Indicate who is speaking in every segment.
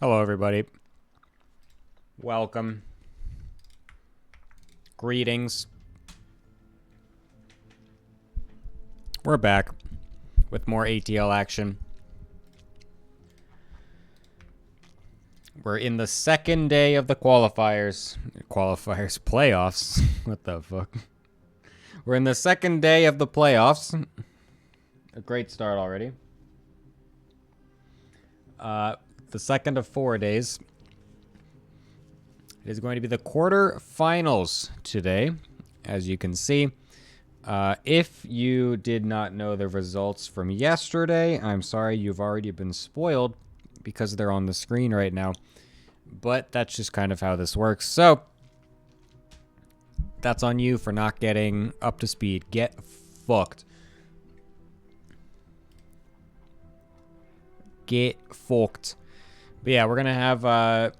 Speaker 1: Hello, everybody. Welcome. Greetings. We're back with more ATL action. We're in the second day of the qualifiers. Playoffs. What the fuck? We're in the second day of the playoffs. A great start already. The second of 4 days. It is going to be the quarterfinals today, as you can see. If you did not know the results from yesterday, I'm sorry, you've already been spoiled because they're on the screen right now. But that's just kind of how this works. So, that's on you for not getting up to speed. Get fucked. Get fucked. But yeah, we're going to have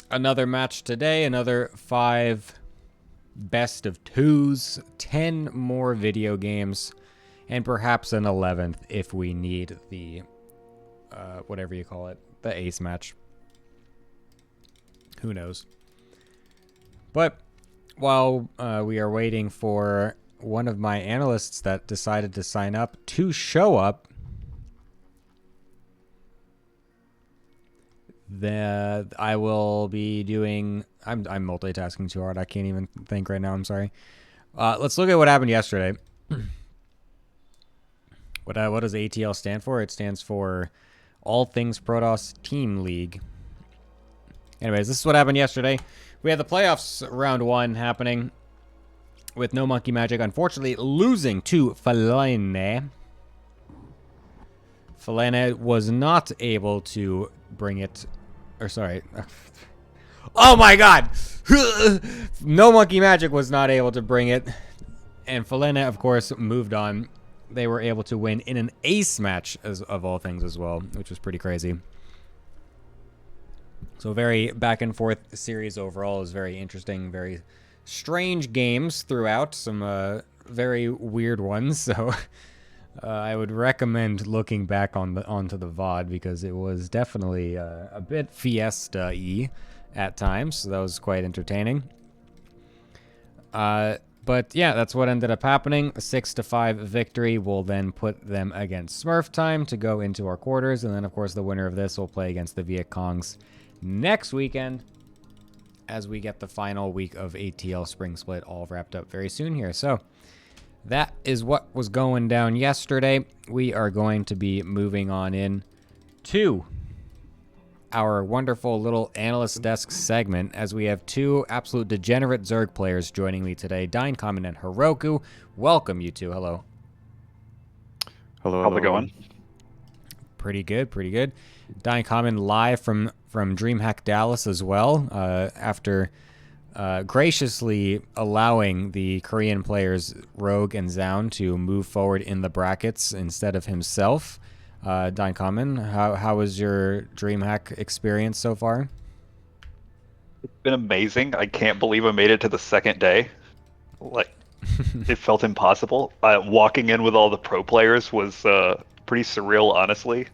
Speaker 1: another match today. Another 5 best of 2s. 10 more video games. And perhaps an 11th if we need the, whatever you call it, the ace match. Who knows? But while we are waiting for one of my analysts that decided to sign up to show up, I will be doing... I'm multitasking too hard. I can't even think right now. I'm sorry. Let's look at what happened yesterday. What does ATL stand for? It stands for All Things Protoss Team League. Anyways, this is what happened yesterday. We had the playoffs round 1 happening with No Monkey Magic, unfortunately losing to Falene. Falene was not able to bring it... Or sorry. Oh my god! No Monkey Magic was not able to bring it. And Falene, of course, moved on. They were able to win in an ace match, of all things as well, which was pretty crazy. So very back and forth series overall. Is very interesting, very strange games throughout. Some very weird ones. So I would recommend looking back onto the VOD because it was definitely a bit fiesta-y at times. So that was quite entertaining. But yeah, that's what ended up happening. A 6-5 victory will then put them against Smurftime to go into our quarters. And then, of course, the winner of this will play against the Viet Congs next weekend as we get the final week of ATL Spring Split all wrapped up very soon here. So that is what was going down yesterday. We are going to be moving on in to our wonderful little analyst desk segment as we have 2 absolute degenerate Zerg players joining me today, Dine Common and Heroku. Welcome, you 2. Hello.
Speaker 2: Hello. How's it going?
Speaker 1: Pretty good, pretty good. Dine Common live from DreamHack Dallas as well, after graciously allowing the Korean players Rogue and Zaun to move forward in the brackets instead of himself. Dine Common, how was your DreamHack experience so far?
Speaker 2: It's been amazing. I can't believe I made it to the second day. Like, it felt impossible. Walking in with all the pro players was pretty surreal, honestly.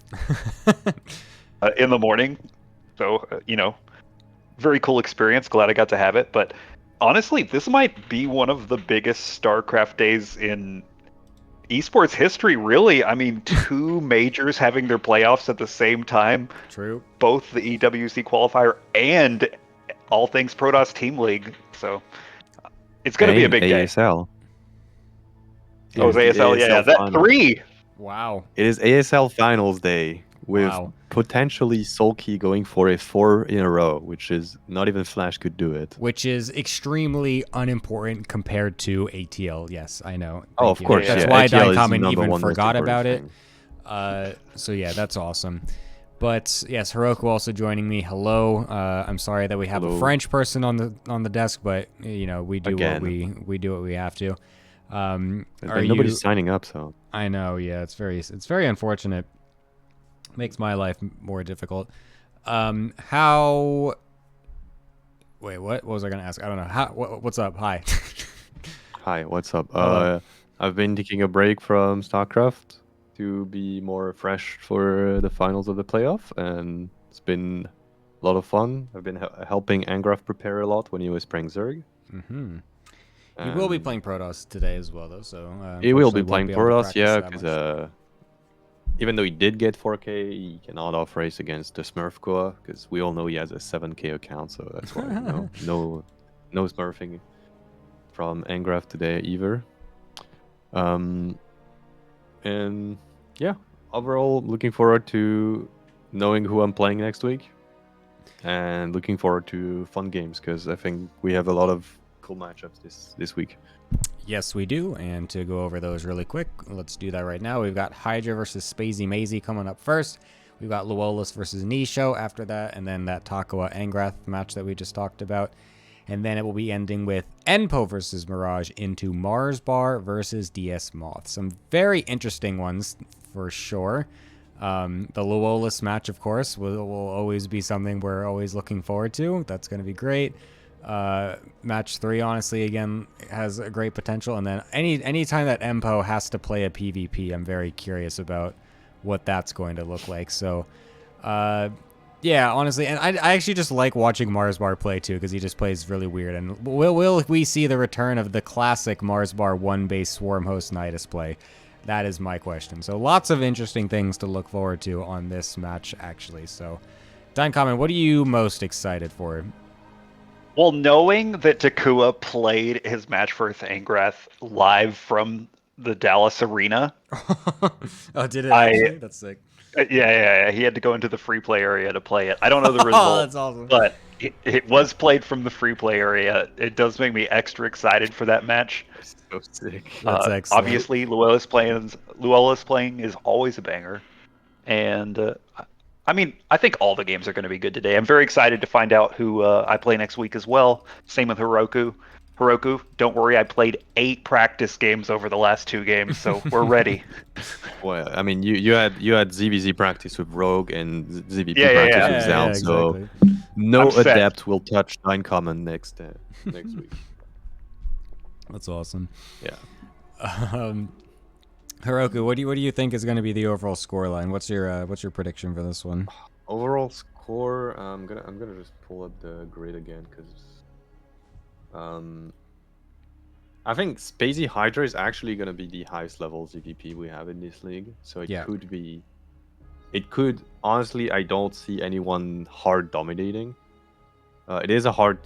Speaker 2: In the morning. So, very cool experience. Glad I got to have it. But honestly, this might be one of the biggest StarCraft days in esports history, really. I mean, 2 majors having their playoffs at the same time.
Speaker 1: True.
Speaker 2: Both the EWC qualifier and All Things Protoss Team League. So it's going to be a big
Speaker 3: ASL.
Speaker 2: day. Oh, it's ASL. Yeah, that
Speaker 3: finals.
Speaker 2: 3.
Speaker 1: Wow.
Speaker 3: It is ASL Finals Day with potentially Sulky going for a 4 in a row, which is not even Flash could do it.
Speaker 1: Which is extremely unimportant compared to ATL. Yes, I know.
Speaker 3: Of course.
Speaker 1: That's
Speaker 3: yeah.
Speaker 1: why
Speaker 3: ATL
Speaker 1: Common even forgot about it.
Speaker 3: Thing.
Speaker 1: So yeah, that's awesome. But yes, Heroku also joining me. Hello. I'm sorry that we have a French person on the desk, but we do we do what we have to.
Speaker 3: Nobody's signing up, so
Speaker 1: I know. Yeah, it's very unfortunate. Makes my life more difficult. How? Wait, what was I gonna ask? I don't know. What's up? Hi.
Speaker 3: Hi. What's up? I've been taking a break from StarCraft to be more fresh for the finals of the playoff, and it's been a lot of fun. I've been helping Angraf prepare a lot when he was playing Zerg.
Speaker 1: Mm-hmm. He will be playing Protoss today as well, though, so
Speaker 3: he will be
Speaker 1: unfortunately won't
Speaker 3: playing
Speaker 1: be able to
Speaker 3: Protoss,
Speaker 1: practice
Speaker 3: yeah,
Speaker 1: that much.
Speaker 3: because even though he did get 4K, he cannot off race against the Smurf Koa because we all know he has a 7K account, so that's why no smurfing from Angraf today either. And yeah, overall, looking forward to knowing who I'm playing next week, and looking forward to fun games because I think we have a lot of cool matchups this week.
Speaker 1: Yes, we do. And to go over those really quick, let's do that right now. We've got Hydra versus Spacey Mazy coming up first. We've got Luolus versus Nisho after that, and then that Takua Angrath match that we just talked about. And then it will be ending with Enpo versus Mirage into Mars Bar versus DS Moth. Some very interesting ones for sure. The Luolus match, of course, will always be something we're always looking forward to. That's going to be great. Match 3, honestly, again, has a great potential. And then any time that Empo has to play a PvP, I'm very curious about what that's going to look like. So, yeah, honestly, and I actually just like watching Mars Bar play too because he just plays really weird. And will we see the return of the classic Mars Bar 1-base Swarm Host Nidus play? That is my question. So lots of interesting things to look forward to on this match, actually. So, Dynacommon, what are you most excited for?
Speaker 2: Well, knowing that Takua played his match for Angrath live from the Dallas arena,
Speaker 1: Oh, did it
Speaker 2: I
Speaker 1: actually? That's sick.
Speaker 2: yeah, he had to go into the free play area to play it. I don't know the
Speaker 1: Oh,
Speaker 2: result,
Speaker 1: that's awesome.
Speaker 2: but it was played from the free play area. It does make me extra excited for that match.
Speaker 3: So sick.
Speaker 1: That's excellent.
Speaker 2: Obviously, Luella's playing is always a banger, and I mean, I think all the games are going to be good today. I'm very excited to find out who I play next week as well. Same with Heroku. Heroku, don't worry, I played 8 practice games over the last 2 games, so we're ready.
Speaker 3: Well, I mean, you had ZVZ practice with Rogue and ZVP
Speaker 2: Yeah,
Speaker 3: practice with
Speaker 1: Yeah,
Speaker 3: Zal,
Speaker 1: yeah, exactly.
Speaker 3: so no
Speaker 2: I'm set.
Speaker 3: adept will touch Dynacommon next week.
Speaker 1: That's awesome.
Speaker 3: Yeah.
Speaker 1: Heroku, what do you think is going to be the overall scoreline? What's your prediction for this one?
Speaker 3: Overall score, I'm gonna just pull up the grid again because I think Spacey Hydra is actually gonna be the highest level ZVP we have in this league, so it could be. It could honestly, I don't see anyone hard dominating. It is a hard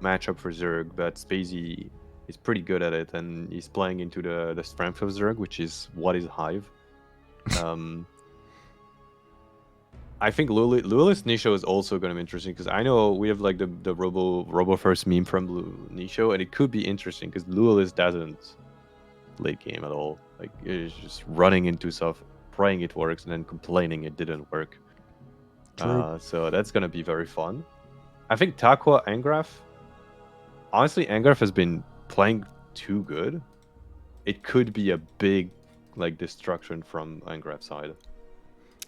Speaker 3: matchup for Zerg, but Spacey is pretty good at it, and he's playing into the strength of Zerg, which is what is Hive. I think Lulis Nisho is also going to be interesting because I know we have like the Robo first meme from Nisho, and it could be interesting because Lulis doesn't late game at all. Like he's just running into stuff, praying it works, and then complaining it didn't work.
Speaker 1: True.
Speaker 3: So that's going to be very fun. I think Takua Angraf. Honestly, Angraf has been playing too good. It could be a big like destruction from Angraf's side.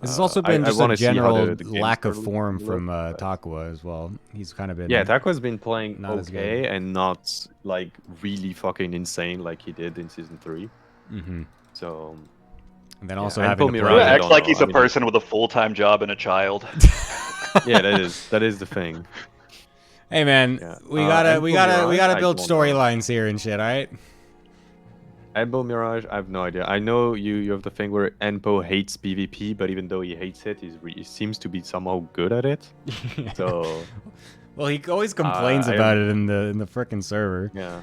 Speaker 1: This has also been just a general lack of form from
Speaker 3: but...
Speaker 1: Takua as well. He's kind of been
Speaker 3: Takua's been playing
Speaker 1: not
Speaker 3: okay and not like really fucking insane like he did in season 3.
Speaker 1: Mm-hmm.
Speaker 3: So
Speaker 1: and then also having to play...
Speaker 2: acts like he's a person with a full-time job and a child.
Speaker 3: Yeah, that is the thing.
Speaker 1: Hey man, we gotta build storylines here and shit, alright?
Speaker 3: Enpo Mirage, I have no idea. I know you have the thing where Enpo hates PvP, but even though he hates it, he seems to be somehow good at it. So,
Speaker 1: well, he always complains about it in the frickin' server.
Speaker 3: Yeah,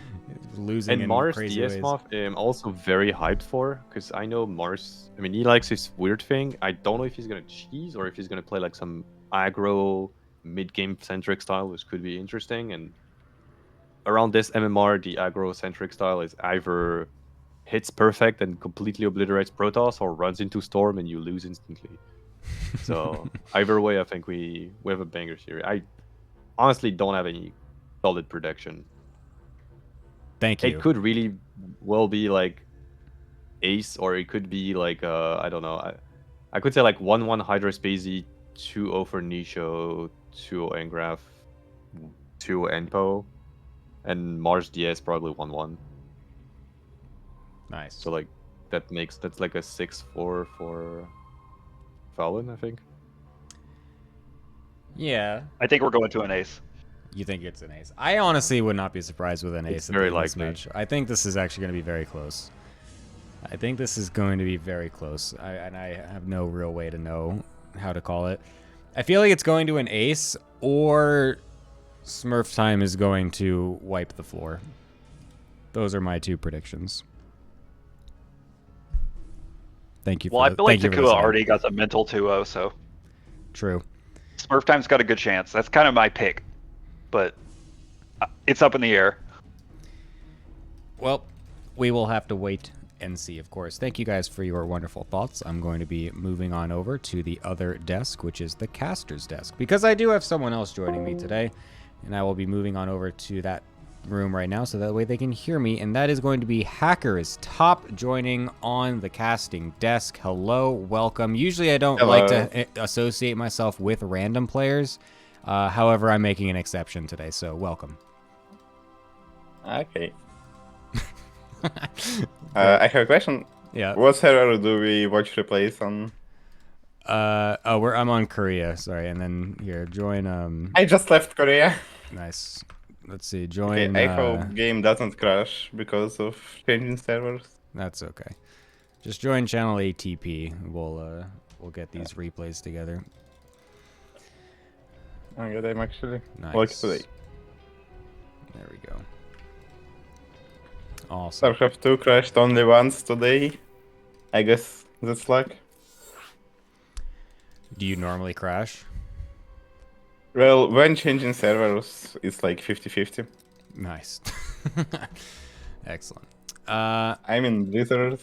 Speaker 1: losing
Speaker 3: and
Speaker 1: in
Speaker 3: Mars
Speaker 1: crazy
Speaker 3: DS
Speaker 1: ways.
Speaker 3: Moth, I'm also very hyped for because I know Mars. I mean, he likes his weird thing. I don't know if he's gonna cheese or if he's gonna play like some aggro mid-game centric style, which could be interesting. And around this MMR, the aggro centric style is either hits perfect and completely obliterates Protoss, or runs into Storm and you lose instantly. So either way, I think we have a banger here. I honestly don't have any solid prediction.
Speaker 1: Thank you.
Speaker 3: It could really well be like Ace, or it could be like I don't know. I could say like 1-1 Hydra Spacey, 2-0 for Nisho, 2-0 Angraf, 2 Enpo, and Mars DS probably 1-1.
Speaker 1: Nice.
Speaker 3: So like that's like a 6-4 for Fallon, I think.
Speaker 1: Yeah.
Speaker 2: I think we're going to an ace.
Speaker 1: You think it's an ace? I honestly would not be surprised with an ace
Speaker 3: It's
Speaker 1: at the
Speaker 3: very
Speaker 1: end of this
Speaker 3: likely.
Speaker 1: match. I think this is actually going to be very close. I think this is going to be very close. And I have no real way to know how to call it. I feel like it's going to an ace, or Smurftime is going to wipe the floor. Those are my two predictions. Thank you.
Speaker 2: Well, I feel like
Speaker 1: thank you for
Speaker 2: Takua
Speaker 1: listening.
Speaker 2: already got the mental 2-0, so
Speaker 1: True.
Speaker 2: Smurftime's got a good chance. That's kind of my pick, but it's up in the air.
Speaker 1: Well, we will have to wait and see, of course. Thank you guys for your wonderful thoughts. I'm going to be moving on over to the other desk, which is the caster's desk, because I do have someone else joining me today, and I will be moving on over to that room right now so that way they can hear me, and that is going to be Hacker is Top joining on the casting desk. Hello, welcome. Usually I don't like to associate myself with random players. However, I'm making an exception today, so welcome.
Speaker 4: Okay. I have a question.
Speaker 1: Yeah.
Speaker 4: What server do we watch replays on?
Speaker 1: I'm on Korea, sorry, and then here, join,
Speaker 4: I just left Korea.
Speaker 1: nice. Let's see, join,
Speaker 4: Okay, I hope game doesn't crash because of changing servers.
Speaker 1: that's okay. Just join channel ATP. We'll get these replays together.
Speaker 4: Oh god, I'm actually
Speaker 1: Nice.
Speaker 4: lucky today.
Speaker 1: There we go. Awesome.
Speaker 4: StarCraft 2 crashed only once today. I guess that's luck.
Speaker 1: Do you normally crash?
Speaker 4: Well, when changing servers, it's like 50-50.
Speaker 1: Nice. Excellent.
Speaker 4: I'm in Blizzard.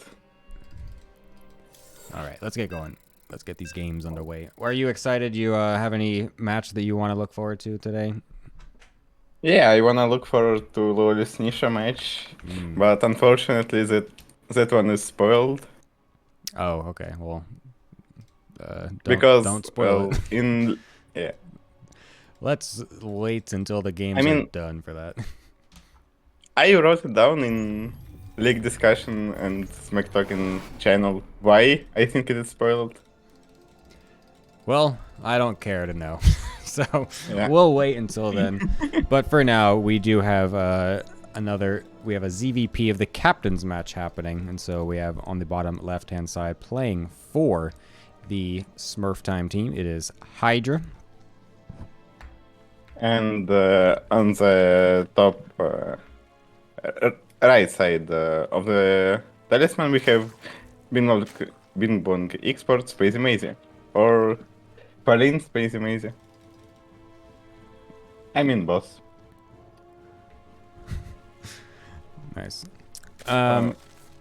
Speaker 1: All right, let's get going. Let's get these games underway. Are you excited? You have any match that you want to look forward to today?
Speaker 4: Yeah, I wanna look forward to Lolis Nisha match, but unfortunately that one is spoiled.
Speaker 1: Oh, okay. Well,
Speaker 4: Because
Speaker 1: don't spoil it.
Speaker 4: Yeah.
Speaker 1: Let's wait until the games are done for that.
Speaker 4: I wrote it down in League discussion and Smack Talking channel why I think it is spoiled.
Speaker 1: Well, I don't care to know. So
Speaker 4: Yeah.
Speaker 1: we'll wait until then. But for now, we do have we have a ZVP of the captain's match happening. And so we have on the bottom left-hand side playing for the Smurftime team. It is Hydra.
Speaker 4: And on the top right side of the talisman we have Bing Bong Export Space Mazy or Pauline Space Mazy. I mean boss.
Speaker 1: Nice. All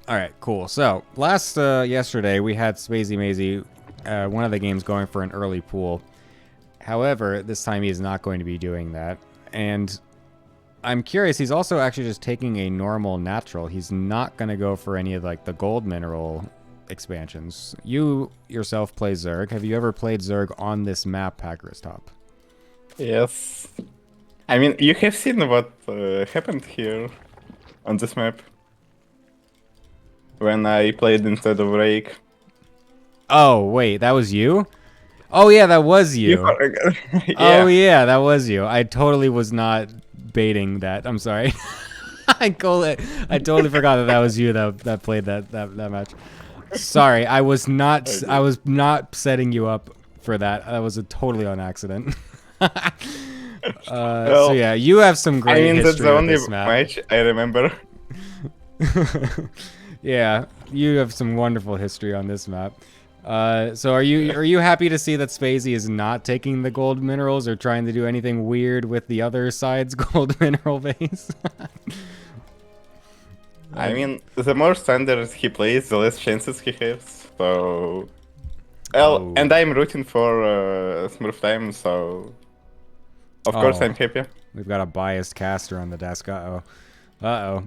Speaker 1: right, cool. So yesterday we had Spacey Mazy, one of the games going for an early pool. However, this time he is not going to be doing that. And I'm curious, he's also actually just taking a normal natural. He's not going to go for any of like the gold mineral expansions. You yourself play Zerg. Have you ever played Zerg on this map, Hacker's Top?
Speaker 4: Yes. I mean, you have seen what happened here on this map when I played instead of Rake.
Speaker 1: Oh, wait, that was you? Oh, yeah, that was you.
Speaker 4: Yeah.
Speaker 1: Oh, yeah, that was you. I totally was not baiting that. I'm sorry. I totally forgot that was you that played that match. Sorry, I was not setting you up for that. That was totally on accident. So yeah, you have some great history
Speaker 4: that's the
Speaker 1: with
Speaker 4: only
Speaker 1: this map.
Speaker 4: match I remember.
Speaker 1: Yeah, you have some wonderful history on this map. So are you happy to see that Spacey is not taking the gold minerals or trying to do anything weird with the other side's gold mineral base?
Speaker 4: I mean, the more standards he plays, the less chances he has. So, well, and I'm rooting for Smurftime, so of course I'm happy.
Speaker 1: We've got a biased caster on the desk. Uh-oh.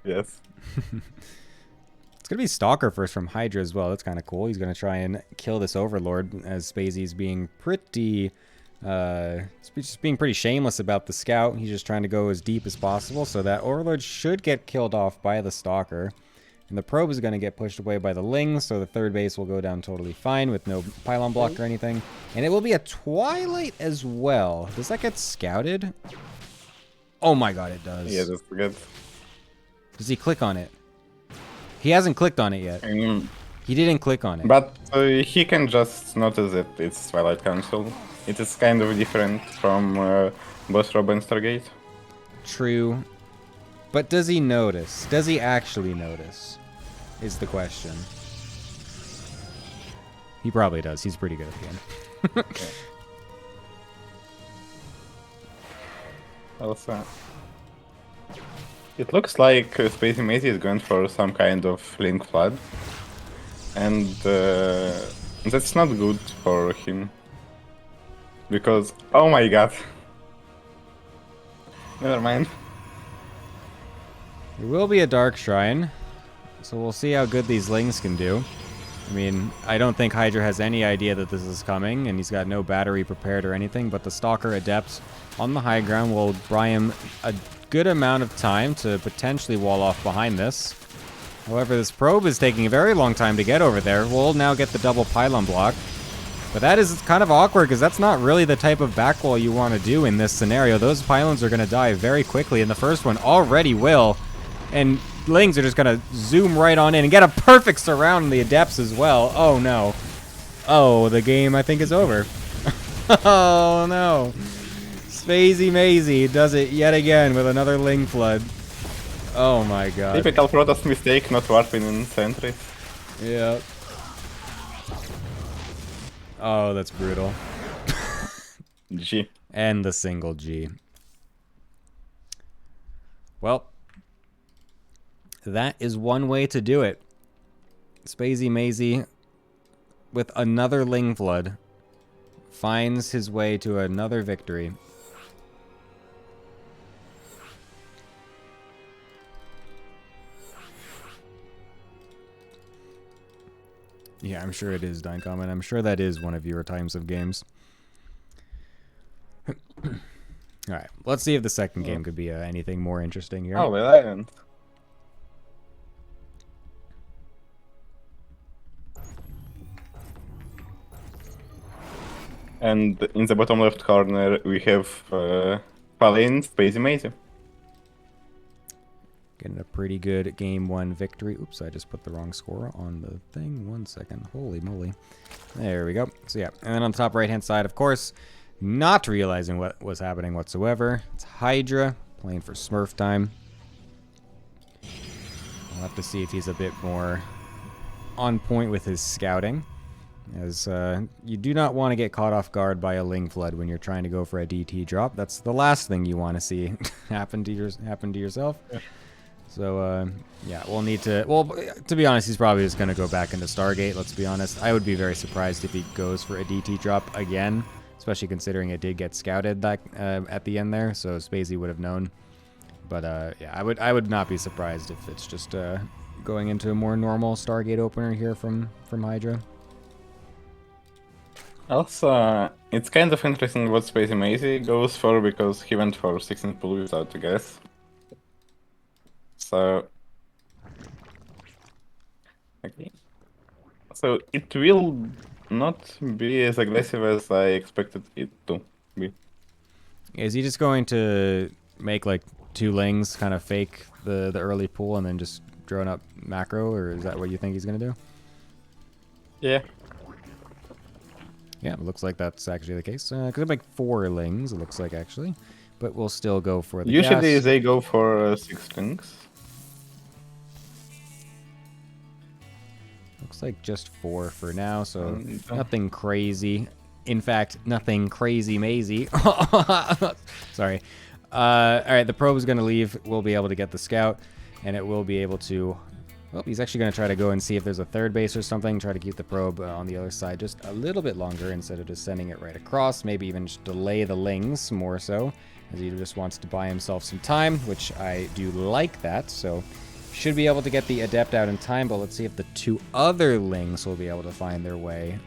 Speaker 4: Yes.
Speaker 1: It's going to be Stalker first from Hydra as well. That's kind of cool. He's going to try and kill this Overlord as Spacey's being pretty... just being pretty shameless about the Scout. He's just trying to go as deep as possible, so that Overlord should get killed off by the Stalker. And the probe is going to get pushed away by the Lings, so the third base will go down totally fine with no pylon block or anything. And it will be a Twilight as well. Does that get scouted? Oh my god, it does.
Speaker 4: Yeah, that's good.
Speaker 1: Does he click on it? He hasn't clicked on it yet. He didn't click on it.
Speaker 4: But he can just notice that it's Twilight Council. It is kind of different from Boss Rob and Stargate.
Speaker 1: True. But does he notice? Does he actually notice? Is the question. He probably does. He's pretty good at the game.
Speaker 4: Also, it looks like Spacey Mazy is going for some kind of Link Flood. And that's not good for him. Because, oh my god. Never mind.
Speaker 1: There will be a Dark Shrine, so we'll see how good these Lings can do. I mean, I don't think Hydra has any idea that this is coming, and he's got no battery prepared or anything, but the Stalker Adept on the high ground will buy him a good amount of time to potentially wall off behind this. However, this probe is taking a very long time to get over there. We'll now get the double pylon block. But that is kind of awkward, because that's not really the type of back wall you want to do in this scenario. Those pylons are going to die very quickly, and the first one already will. And Lings are just going to zoom right on in and get a perfect surround on the Adepts as well. Oh, no. Oh, the game, I think, is over. Oh, no. Spacey Mazy does it yet again with another Ling Flood. Oh, my God.
Speaker 4: Typical Protoss mistake, not warping in sentries.
Speaker 1: Yeah. Oh, that's brutal.
Speaker 4: G.
Speaker 1: And the single G. Well, that is one way to do it. Spacey Mazy, with another Ling Flood, finds his way to another victory. Yeah, I'm sure it is, Dynecom, and I'm sure that is one of your times of games. Alright, let's see if the second game could be anything more interesting here.
Speaker 4: Oh, well, I didn't. And in the bottom left corner, we have Palin, Spacey Mazy.
Speaker 1: Getting a pretty good game one victory. Oops, I just put the wrong score on the thing. 1 second. Holy moly. There we go. So yeah, and then on the top right hand side, of course, not realizing what was happening whatsoever. It's Hydra playing for Smurftime. We'll have to see if he's a bit more on point with his scouting. As you do not want to get caught off guard by a Ling Flood when you're trying to go for a DT drop. That's the last thing you want to see happen to yourself. Yeah. So yeah, we'll need to. Well, to be honest, he's probably just going to go back into Stargate. Let's be honest. I would be very surprised if he goes for a DT drop again, especially considering it did get scouted that at the end there. So Spacey would have known. But yeah, I would not be surprised if it's just going into a more normal Stargate opener here from Hydra.
Speaker 4: Also, it's kind of interesting what Spacey Mazy goes for, because he went for 16 pull without a guess. So... okay. So it will not be as aggressive as I expected it to be.
Speaker 1: Is he just going to make like 2 Lings, kind of fake the early pull, and then just drone up macro, or is that what you think he's going to do?
Speaker 4: Yeah.
Speaker 1: Yeah, it looks like that's actually the case. Could make 4 Lings, it looks like, actually. But we'll still go for the
Speaker 4: Usually
Speaker 1: gas.
Speaker 4: they go for 6 Lings.
Speaker 1: Looks like just 4 for now, so nothing crazy. In fact, nothing crazy mazy. Sorry. Alright, the probe is going to leave. We'll be able to get the scout, and it will be able to... well, he's actually going to try to go and see if there's a third base or something. Try to keep the probe on the other side just a little bit longer instead of just sending it right across. Maybe even just delay the Lings more so, as he just wants to buy himself some time, which I do like that. So should be able to get the Adept out in time, but let's see if the 2 other Lings will be able to find their way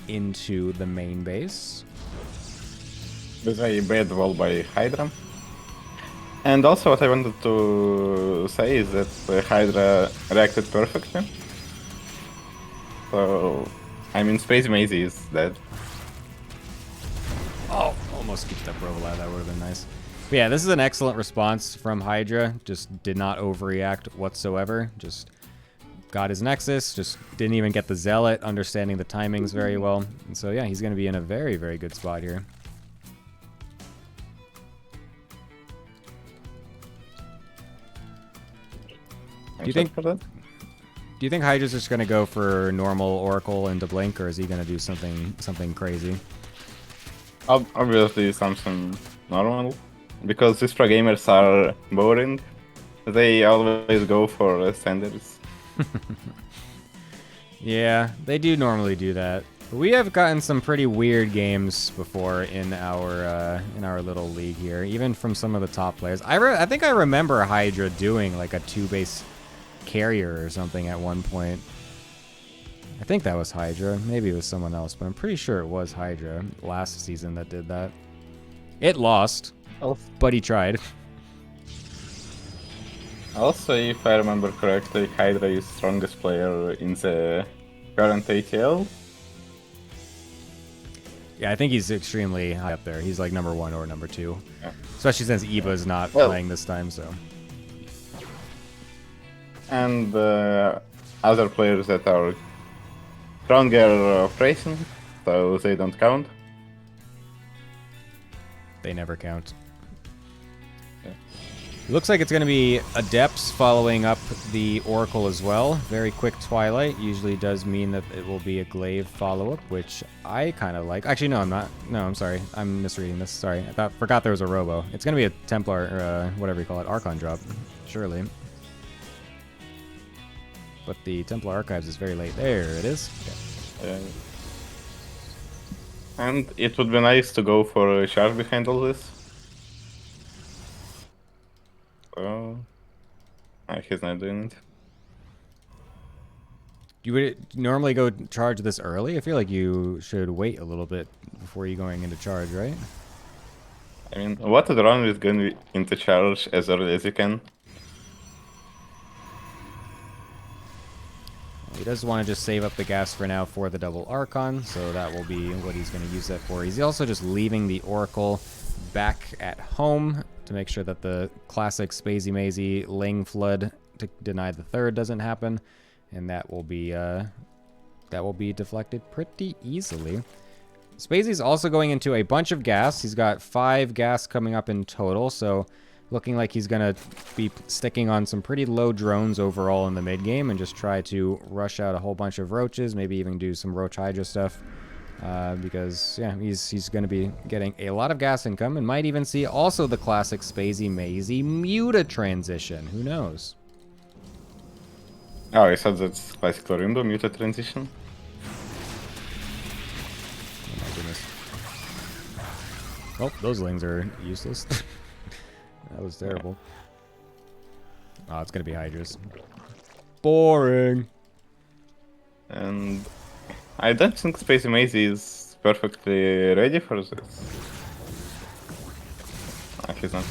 Speaker 1: into the main base.
Speaker 4: There's a bad wall by Hydra. And also what I wanted to say is that Hydra reacted perfectly. So, I mean, Space Mazy is dead.
Speaker 1: Oh, almost scooped up Rovolad. That would have been nice. But yeah, this is an excellent response from Hydra. Just did not overreact whatsoever. Just got his Nexus. Just didn't even get the Zealot, understanding the timings very well. And so yeah, he's going to be in a very, very good spot here. Do you think?
Speaker 4: For that?
Speaker 1: Do you think Hydra's just gonna go for normal Oracle into Blink, or is he gonna do something crazy?
Speaker 4: Obviously something normal. Because these pro gamers are boring. They always go for standards.
Speaker 1: Yeah, they do normally do that. But we have gotten some pretty weird games before in our little league here, even from some of the top players. I think I remember Hydra doing like a 2-base carrier or something at one point. I think that was Hydra. Maybe it was someone else, but I'm pretty sure it was Hydra last season that did that. It lost, but he tried.
Speaker 4: Also, if I remember correctly, Hydra is strongest player in the current ATL.
Speaker 1: Yeah, I think he's extremely high up there. He's like number 1 or number 2.
Speaker 4: Yeah.
Speaker 1: Especially since Eva's not playing this time, so.
Speaker 4: And other players that are stronger pricing, so they don't count.
Speaker 1: They never count.
Speaker 4: Yeah.
Speaker 1: It looks like it's going to be Adepts following up the Oracle as well. Very quick Twilight usually does mean that it will be a Glaive follow-up, which I kind of like. Actually, no, I'm not. No, I'm sorry. I'm misreading this. Sorry. Forgot there was a Robo. It's going to be a Templar, or whatever you call it, Archon drop, surely. But the Templar Archives is very late. There it is. Okay.
Speaker 4: And it would be nice to go for a charge behind all this. So, he's not doing it.
Speaker 1: You would normally go charge this early? I feel like you should wait a little bit before you going into charge, right?
Speaker 4: I mean, what is wrong with going into charge as early as you can?
Speaker 1: He does want to just save up the gas for now for the double Archon, so that will be what he's going to use that for. He's also just leaving the Oracle back at home to make sure that the classic Spacey Mazy Ling Flood to deny the third doesn't happen, and that will be deflected pretty easily. Spacey's also going into a bunch of gas. He's got 5 gas coming up in total, so looking like he's going to be sticking on some pretty low drones overall in the mid game and just try to rush out a whole bunch of roaches, maybe even do some Roach Hydra stuff. Because, yeah, he's going to be getting a lot of gas income and might even see also the classic Spacey Mazy Muta transition. Who knows?
Speaker 4: Oh, I thought that's classic Lorimbo Muta transition.
Speaker 1: Oh my goodness. Oh, those lings are useless. That was terrible. Oh, it's going to be Hydras. Boring.
Speaker 4: And I don't think Spacey Mazy is perfectly ready for this. He's not.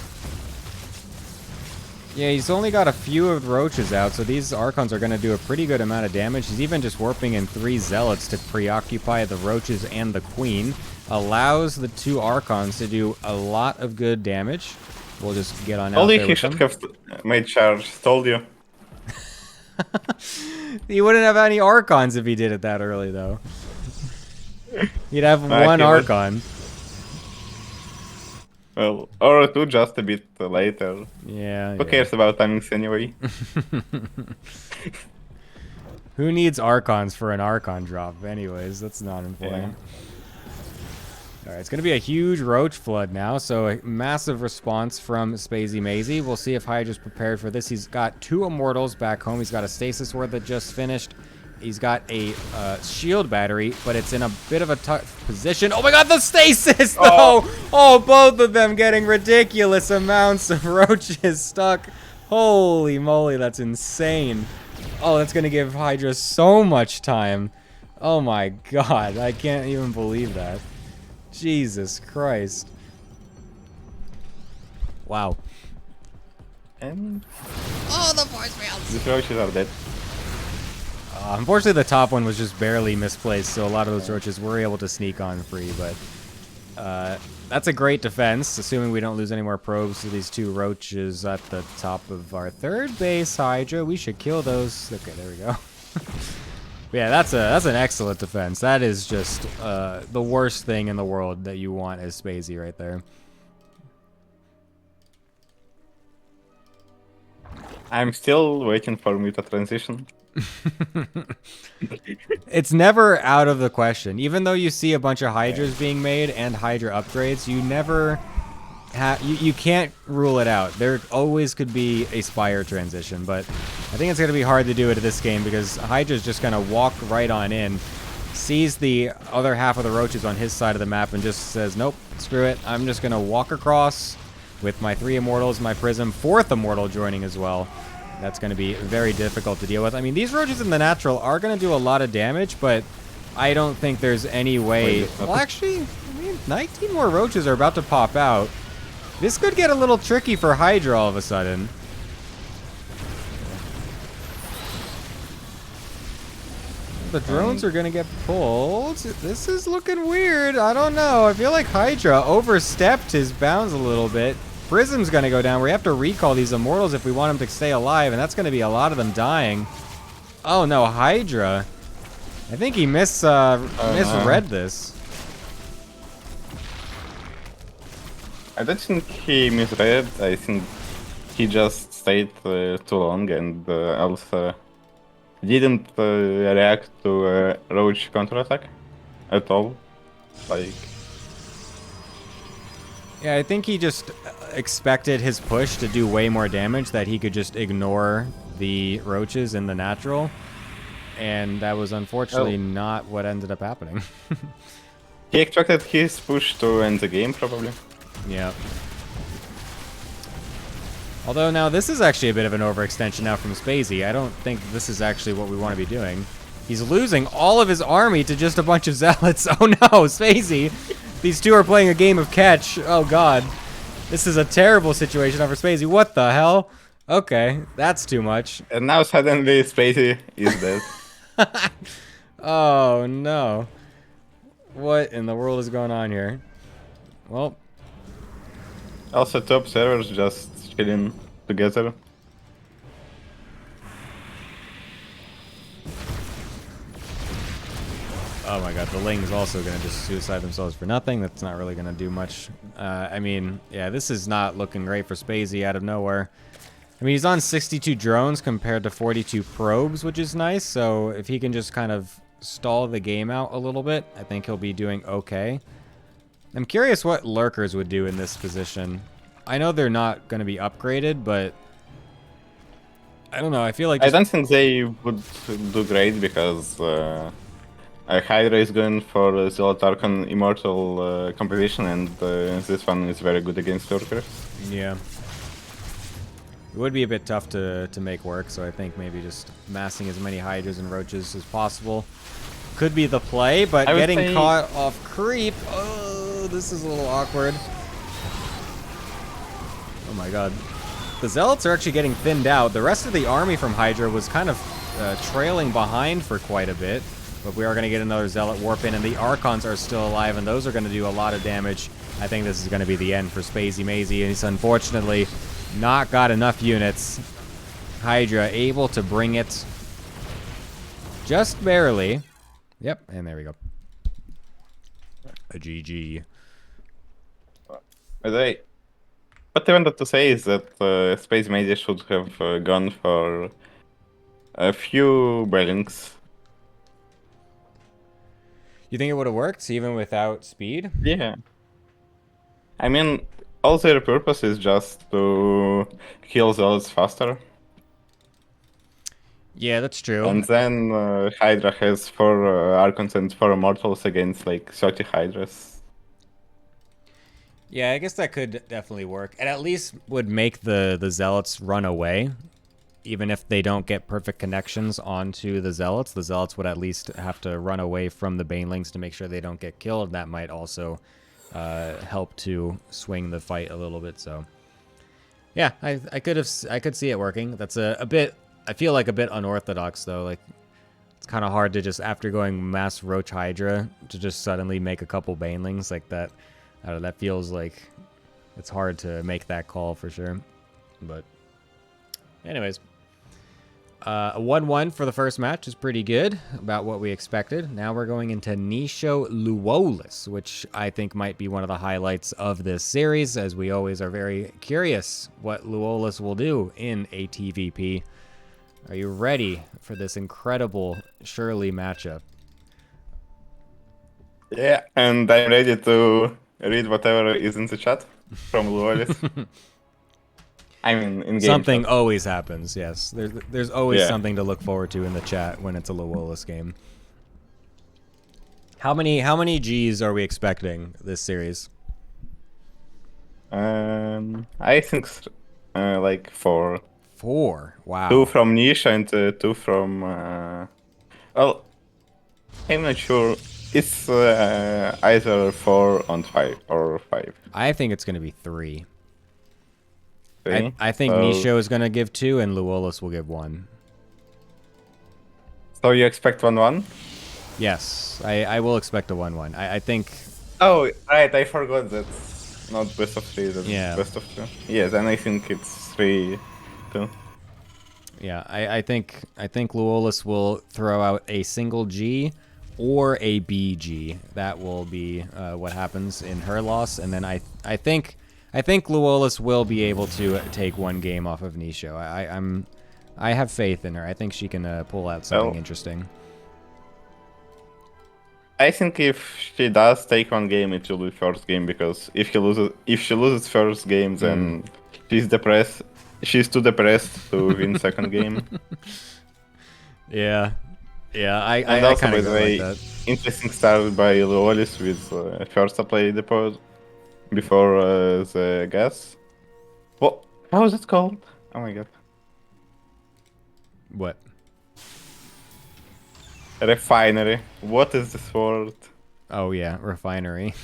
Speaker 1: Yeah, he's only got a few of the roaches out, so these Archons are going to do a pretty good amount of damage. He's even just warping in 3 Zealots to preoccupy the roaches and the Queen. Allows the 2 Archons to do a lot of good damage. We'll just get on out
Speaker 4: Only
Speaker 1: there
Speaker 4: he
Speaker 1: with
Speaker 4: should
Speaker 1: them.
Speaker 4: have made charge, told you.
Speaker 1: He wouldn't have any Archons if he did it that early, though. He'd have one
Speaker 4: he was-
Speaker 1: Archon.
Speaker 4: Well, or 2 just a bit later.
Speaker 1: Yeah.
Speaker 4: Who cares about timings anyway?
Speaker 1: Who needs Archons for an Archon drop? Anyways, that's not important. All right, it's going to be a huge Roach Flood now, so a massive response from Spacey Mazy. We'll see if Hydra's prepared for this. He's got 2 Immortals back home. He's got a Stasis Ward that just finished. He's got a shield battery, but it's in a bit of a tough position. Oh my god, the Stasis, though! Oh, both of them getting ridiculous amounts of roaches stuck. Holy moly, that's insane. Oh, that's going to give Hydra so much time. Oh my god, I can't even believe that. Jesus Christ. Wow.
Speaker 4: And
Speaker 1: Oh, the voicemails!
Speaker 4: these roaches are dead.
Speaker 1: Unfortunately, the top one was just barely misplaced, so a lot of those roaches were able to sneak on free, but that's a great defense, assuming we don't lose any more probes to these 2 roaches at the top of our 3rd base Hydra. We should kill those. Okay, there we go. Yeah, that's an excellent defense. That is just the worst thing in the world that you want as Spacey right there.
Speaker 4: I'm still waiting for Muta transition.
Speaker 1: It's never out of the question. Even though you see a bunch of Hydras being made and Hydra upgrades, you never you can't rule it out. There always could be a Spire transition, but I think it's going to be hard to do it in this game because Hydra's just going to walk right on in, sees the other half of the roaches on his side of the map and just says, nope, screw it. I'm just going to walk across with my 3 Immortals, my Prism, 4th Immortal joining as well. That's going to be very difficult to deal with. I mean, these roaches in the natural are going to do a lot of damage, but I don't think there's any way... Well, actually, I mean, 19 more roaches are about to pop out. This could get a little tricky for Hydra all of a sudden. The drones are going to get pulled. This is looking weird. I don't know. I feel like Hydra overstepped his bounds a little bit. Prism's going to go down. We have to recall these Immortals if we want them to stay alive, and that's going to be a lot of them dying. Oh, no. Hydra. I think he misread this.
Speaker 4: I don't think he misread. I think he just stayed too long and also didn't react to Roach counterattack at all. Like,
Speaker 1: yeah, I think he just expected his push to do way more damage, that he could just ignore the roaches in the natural. And that was unfortunately not what ended up happening.
Speaker 4: he expected his push to end the game, probably.
Speaker 1: Yeah. Although now this is actually a bit of an overextension now from Spacey. I don't think this is actually what we want to be doing. He's losing all of his army to just a bunch of zealots. Oh no, Spacey! These 2 are playing a game of catch. Oh god. This is a terrible situation now for Spacey. What the hell? Okay, that's too much.
Speaker 4: And now suddenly Spacey is dead.
Speaker 1: Oh no. What in the world is going on here? Well,
Speaker 4: Also, 2 observers just chilling together.
Speaker 1: oh my god, the Ling's also going to just suicide themselves for nothing. That's not really going to do much. I mean, yeah, this is not looking great for Spacey out of nowhere. I mean, he's on 62 drones compared to 42 probes, which is nice. So if he can just kind of stall the game out a little bit, I think he'll be doing okay. I'm curious what lurkers would do in this position. I know they're not going to be upgraded, but I don't know. I feel like
Speaker 4: I don't think they would do great because Hydra is going for Zealot Archon Immortal composition, and this one is very good against lurkers.
Speaker 1: Yeah. It would be a bit tough to make work, so I think maybe just massing as many Hydras and Roaches as possible could be the play, but getting caught off creep, oh, this is a little awkward. Oh my god. The Zealots are actually getting thinned out. The rest of the army from Hydra was kind of trailing behind for quite a bit, but we are going to get another Zealot warp in, and the Archons are still alive, and those are going to do a lot of damage. I think this is going to be the end for Spacey Mazy, and he's unfortunately not got enough units. Hydra able to bring it just barely. Yep, and there we go. A GG.
Speaker 4: What I wanted to say is that Space Media should have gone for a few Brellings.
Speaker 1: You think it would have worked even without speed?
Speaker 4: Yeah. I mean, all their purpose is just to kill Zealots faster.
Speaker 1: Yeah, that's true.
Speaker 4: And then Hydra has 4 Archons and 4 Immortals against like 30 Hydras.
Speaker 1: Yeah, I guess that could definitely work. It at least would make the Zealots run away. Even if they don't get perfect connections onto the Zealots would at least have to run away from the Banelings to make sure they don't get killed. That might also help to swing the fight a little bit. So Yeah, I could see it working. That's a bit. I feel like a bit unorthodox though. Like it's kind of hard to just after going mass Roach Hydra to just suddenly make a couple Banelings like that. I don't know, that feels like it's hard to make that call for sure. But anyways, a 1-1 for the first match is pretty good, about what we expected. Now we're going into Nisho Luolis, which I think might be one of the highlights of this series, as we always are very curious what Luolis will do in a TVP. Are you ready for this incredible Shirley matchup?
Speaker 4: Yeah, and I'm ready to read whatever is in the chat from Luolis. I mean, in game
Speaker 1: Something
Speaker 4: chat.
Speaker 1: always happens, yes. There's always
Speaker 4: Yeah.
Speaker 1: something to look forward to in the chat when it's a Luolis game. How many G's are we expecting this series?
Speaker 4: I think like 4.
Speaker 1: 4. Wow.
Speaker 4: 2 from Niche and 2 from. Well, I'm not sure. It's either 4 on 5 or 5.
Speaker 1: I think it's going to be 3.
Speaker 4: Okay?
Speaker 1: I think
Speaker 4: so,
Speaker 1: Nisho is going to give 2 and Luolis will give 1.
Speaker 4: So you expect 1-1?
Speaker 1: Yes, I will expect a 1-1. I think...
Speaker 4: Oh, right, I forgot that's not best of 3, that's
Speaker 1: Yeah.
Speaker 4: best of 2. Yeah, then I think it's 3-2.
Speaker 1: Yeah, I think Luolis will throw out a single G or a BG. That will be what happens in her loss, and then I think Luolis will be able to take one game off of Nisho. I have faith in her. I think she can pull out something
Speaker 4: Well,
Speaker 1: interesting.
Speaker 4: I think if she does take one game, it will be first game, because if she loses first game, then she's depressed. She's too depressed to win second game.
Speaker 1: Yeah, I
Speaker 4: And
Speaker 1: I
Speaker 4: also,
Speaker 1: kind
Speaker 4: by
Speaker 1: of
Speaker 4: the
Speaker 1: go
Speaker 4: way,
Speaker 1: like that.
Speaker 4: interesting start by Luolis with first play depot before the gas. What? How is it called? Oh my god.
Speaker 1: What?
Speaker 4: Refinery. What is this word?
Speaker 1: Oh yeah, refinery.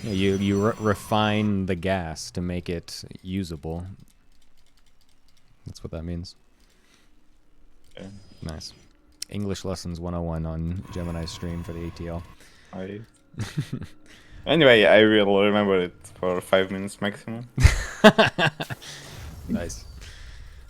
Speaker 1: Yeah, you refine the gas to make it usable. That's what that means.
Speaker 4: Yeah.
Speaker 1: Nice. English lessons 101 on Gemini's stream for the ATL.
Speaker 4: Anyway, I will remember it for 5 minutes maximum.
Speaker 1: Nice.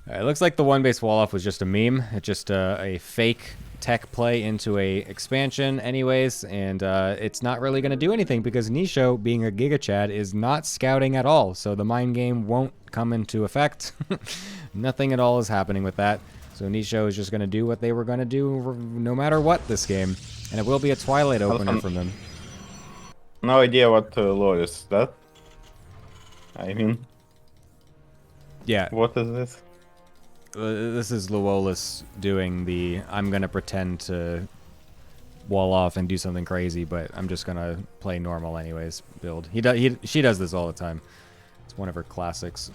Speaker 1: It looks like the one base wall off was just a meme. It's just a fake tech play into a expansion anyways, and it's not really going to do anything because Nisho, being a Giga Chad, is not scouting at all, so the mind game won't come into effect. Nothing at all is happening with that. So Nisho is just going to do what they were going to do no matter what this game, and it will be a Twilight opener from them.
Speaker 4: No idea what law is that. I mean,
Speaker 1: Yeah,
Speaker 4: what is this?
Speaker 1: this is Luolis doing the I'm going to pretend to wall off and do something crazy, but I'm just going to play normal anyways build. She does this all the time. It's one of her classics.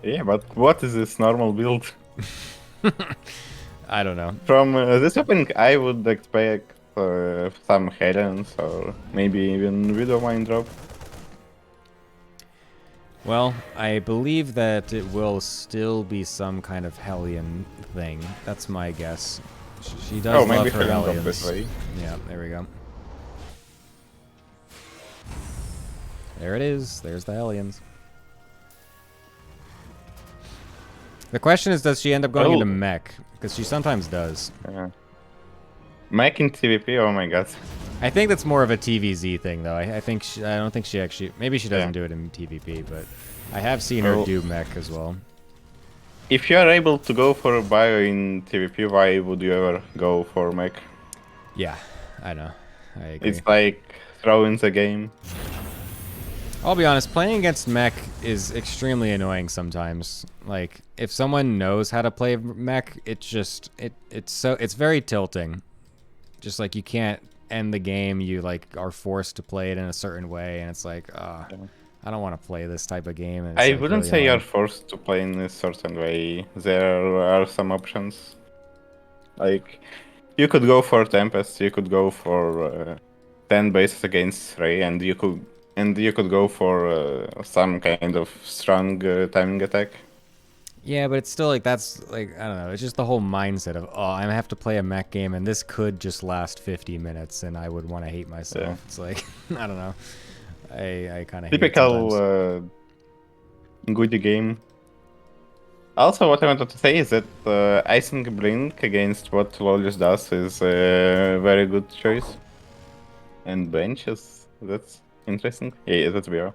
Speaker 4: Yeah, but what is this normal build?
Speaker 1: I don't know.
Speaker 4: From this opening, I would expect some Helens or maybe even Widow Mind drop.
Speaker 1: Well, I believe that it will still be some kind of Hellion thing. That's my guess. She does love
Speaker 4: maybe
Speaker 1: her
Speaker 4: Helen drop
Speaker 1: Hellions.
Speaker 4: this way.
Speaker 1: Yeah, there we go. There it is. There's the Hellions. The question is, does she end up going into mech? Because she sometimes does.
Speaker 4: Yeah. Mech in TVP? Oh my god.
Speaker 1: I think that's more of a TVZ thing, though. I don't think she actually. Maybe she doesn't
Speaker 4: Yeah.
Speaker 1: do it in TVP, but I have seen her do mech as well.
Speaker 4: If you are able to go for a bio in TVP, why would you ever go for mech?
Speaker 1: Yeah, I know. I agree.
Speaker 4: It's like throwing the game.
Speaker 1: I'll be honest, playing against mech is extremely annoying sometimes. Like, if someone knows how to play mech, it's very tilting. Just like you can't end the game, you like are forced to play it in a certain way, and it's like, I don't want to play this type of game. And it's,
Speaker 4: I
Speaker 1: like,
Speaker 4: wouldn't
Speaker 1: really
Speaker 4: say
Speaker 1: annoying.
Speaker 4: you're forced to play in a certain way. There are some options. Like, you could go for Tempest, you could go for 10 bases against Ray, and you could and you could go for some kind of strong timing attack.
Speaker 1: Yeah, but it's still like that's like I don't know. It's just the whole mindset of I have to play a mech game, and this could just last 50 minutes, and I would want to hate myself.
Speaker 4: Yeah.
Speaker 1: It's like I don't know. I kind of hate it
Speaker 4: Typical
Speaker 1: sometimes.
Speaker 4: goody game. Also, what I wanted to say is that I think Blink against what Lawless does is a very good choice. And benches, that's interesting. Yeah, that's VR.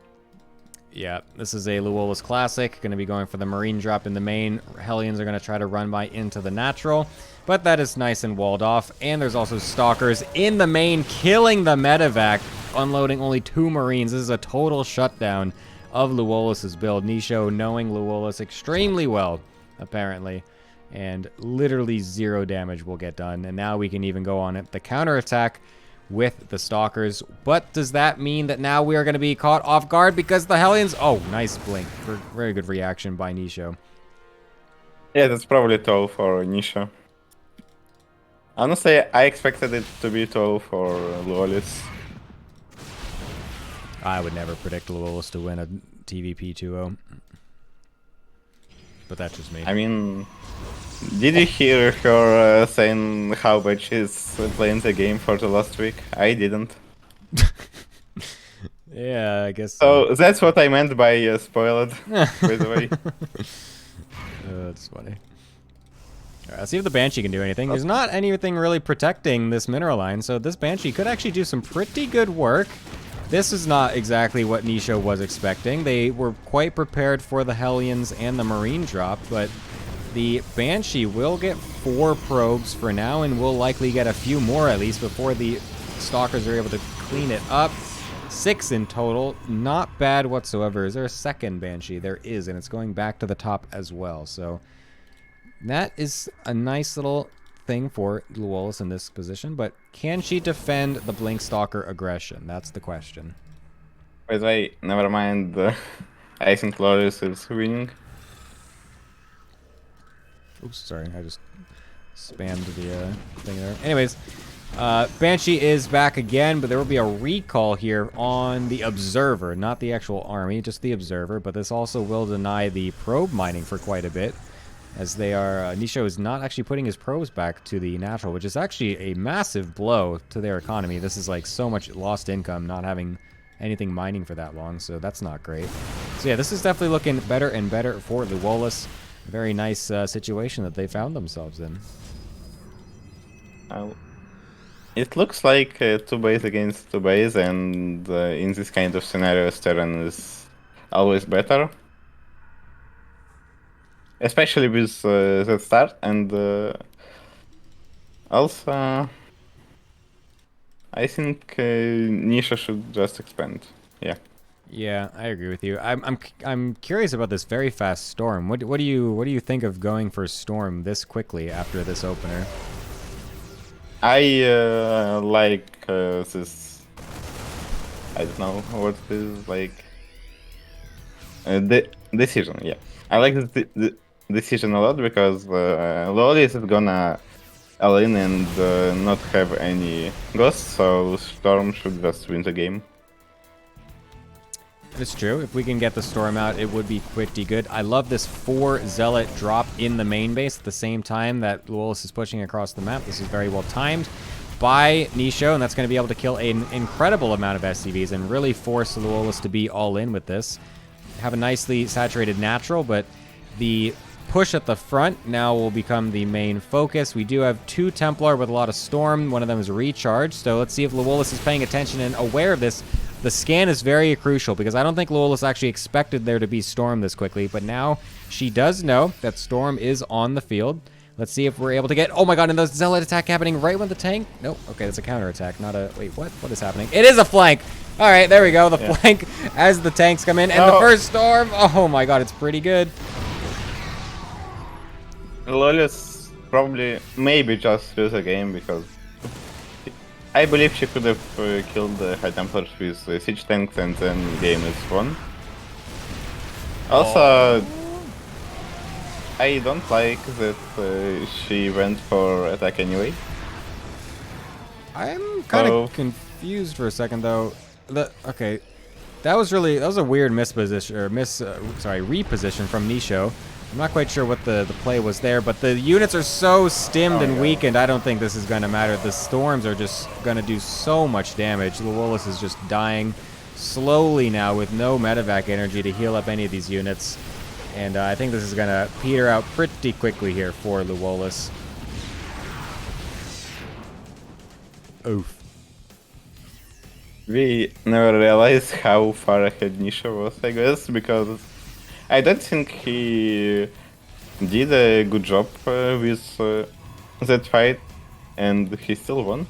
Speaker 1: Yeah, this is a Luolus Classic. Going to be going for the Marine drop in the main. Hellions are going to try to run by into the natural, but that is nice and walled off. And there's also Stalkers in the main, killing the medevac, unloading only 2 Marines. This is a total shutdown of Luolus's build. Nisho knowing Luolus extremely well, apparently, and literally 0 damage will get done. And now we can even go on it. The counterattack with the Stalkers. But does that mean that now we are going to be caught off guard because the Hellions... Oh, nice blink. Very good reaction by Nisho.
Speaker 4: Yeah, that's probably tall for Nisha. Honestly, I expected it to be tall for Lawless.
Speaker 1: I would never predict Luolus to win a TVP 2-0. But that's just me.
Speaker 4: I mean, did you hear her saying how bad she's playing the game for the last week? I didn't.
Speaker 1: Yeah, I guess
Speaker 4: So that's what I meant by spoiled, by the way.
Speaker 1: That's funny. Alright, let's see if the Banshee can do anything. There's not anything really protecting this mineral line, so this Banshee could actually do some pretty good work. This is not exactly what Nisho was expecting. They were quite prepared for the Hellions and the Marine drop, but the Banshee will get 4 probes for now, and will likely get a few more at least before the Stalkers are able to clean it up. 6 in total, not bad whatsoever. Is there a second Banshee? There is, and it's going back to the top as well. So that is a nice little thing for Luolus in this position, but can she defend the Blink Stalker aggression? That's the question.
Speaker 4: By the way, never mind. I think Lawless is winning.
Speaker 1: Oops, sorry, I just spammed the thing there. Anyways, Banshee is back again, but there will be a recall here on the Observer, not the actual army, just the Observer, but this also will deny the probe mining for quite a bit, as they are, Nisho is not actually putting his probes back to the natural, which is actually a massive blow to their economy. This is like so much lost income, not having anything mining for that long, so that's not great. So yeah, this is definitely looking better and better for Luolus. Very nice situation that they found themselves in.
Speaker 4: It looks like 2 base against 2 base, and in this kind of scenarios, Terran is always better. Especially with the start, and also I think Nisha should just expand. Yeah.
Speaker 1: Yeah, I agree with you. I'm curious about this very fast storm. What do you think of going for storm this quickly after this opener?
Speaker 4: I like this. I don't know what it is like. The decision, yeah. I like the decision a lot because Lawless is gonna all in and not have any ghosts, so Storm should just win the game.
Speaker 1: It's true. If we can get the storm out, it would be pretty good. I love this 4 Zealot drop in the main base at the same time that Luolus is pushing across the map. This is very well timed by Nisho, and that's going to be able to kill an incredible amount of SCVs and really force Luolus to be all in with this. Have a nicely saturated natural, but the push at the front now will become the main focus. We do have 2 Templar with a lot of storm. One of them is recharged, so let's see if Luolus is paying attention and aware of this. The scan is very crucial because I don't think Luolus actually expected there to be storm this quickly, but now she does know that storm is on the field. Let's see if we're able to get... Oh my god, and the Zealot attack happening right with the tank? Nope. Okay, that's a counterattack, not a... Wait, what? What is happening? It is a flank! Alright, there we go. The flank as the tanks come in. And the first storm... Oh my god, it's pretty good.
Speaker 4: Lawless probably, maybe just lose a game because I believe she could have killed the High Templars with siege tanks and then game is won. Also, I don't like that she went for attack anyway.
Speaker 1: I'm kind of confused for a second, though. Okay, that was a weird misposition or reposition from Nisho. I'm not quite sure what the play was there, but the units are so stimmed and weakened. I don't think this is going to matter. The storms are just going to do so much damage. Luolis is just dying slowly now with no medevac energy to heal up any of these units. And I think this is going to peter out pretty quickly here for Luolis. Oof.
Speaker 4: We never realized how far ahead Nisha was, I guess, because I don't think he did a good job with that fight, and he still won.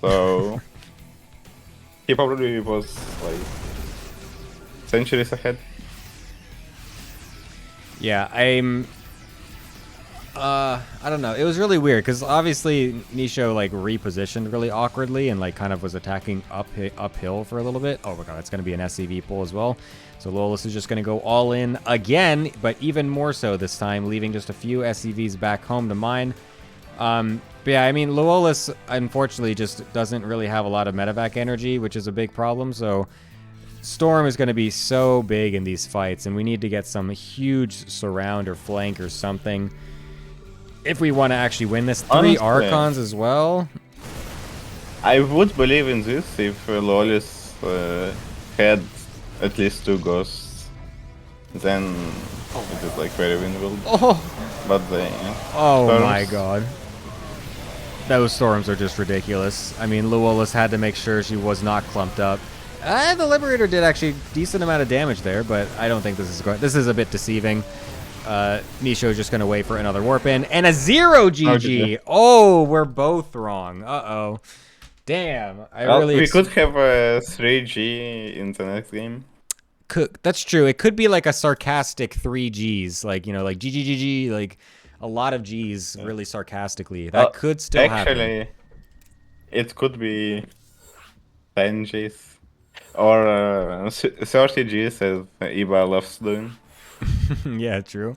Speaker 4: So he probably was like centuries ahead.
Speaker 1: Yeah, I don't know. It was really weird because obviously Nisho like repositioned really awkwardly and like kind of was attacking uphill for a little bit. Oh my god, it's going to be an SCV pull as well. So Lolis is just going to go all in again, but even more so this time, leaving just a few SCVs back home to mine. But yeah, I mean, Lolis unfortunately just doesn't really have a lot of medevac energy, which is a big problem. So Storm is going to be so big in these fights, and we need to get some huge surround or flank or something if we want to actually win this. 3
Speaker 4: Honestly,
Speaker 1: Archons as well.
Speaker 4: I would believe in this if Lolis had at least 2 ghosts. Then it is like very winnable.
Speaker 1: Oh,
Speaker 4: But the
Speaker 1: oh
Speaker 4: storms,
Speaker 1: my god. Those storms are just ridiculous. I mean, Luolis had to make sure she was not clumped up. The Liberator did actually decent amount of damage there, but I don't think this is going. This is a bit deceiving. Nisho's just going to wait for another warp in and a 0 GG. Oh, we're both wrong. Uh-oh. Damn.
Speaker 4: we could have a 3G in the next game.
Speaker 1: That's true. It could be like a sarcastic 3 Gs, like, you know, like GGGG, like a lot of Gs really sarcastically. That could still happen.
Speaker 4: Actually, it could be 10 Gs. Or 30 Gs as Iba loves doing.
Speaker 1: Yeah, true.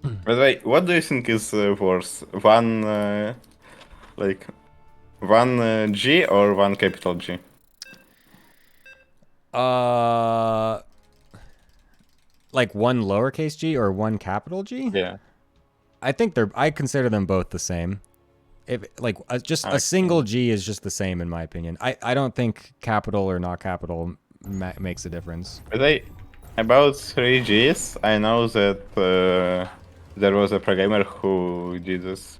Speaker 4: By the way, what do you think is worse? One G or one capital G?
Speaker 1: Like one lowercase g or one capital G?
Speaker 4: Yeah.
Speaker 1: I consider them both the same. If like just a single G is just the same in my opinion. I don't think capital or not capital makes a difference.
Speaker 4: But about 3 Gs, I know that there was a programmer who did this,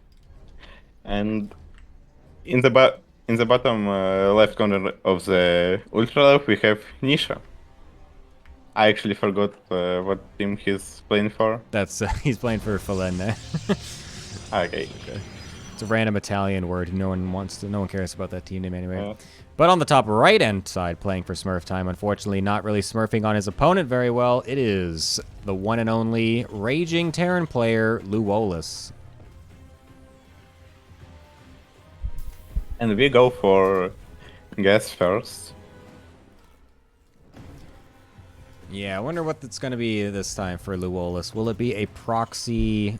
Speaker 4: and in the bottom left corner of the ultra we have Nisha. I actually forgot what team he's playing for.
Speaker 1: That's he's playing for Falenne.
Speaker 4: Okay.
Speaker 1: It's a random Italian word. No one cares about that team name anyway. But on the top right-hand side, playing for Smurftime, unfortunately not really smurfing on his opponent very well, it is the one and only raging Terran player, Luolis.
Speaker 4: And we go for gas first.
Speaker 1: Yeah, I wonder what it's going to be this time for Luolis. Will it be a proxy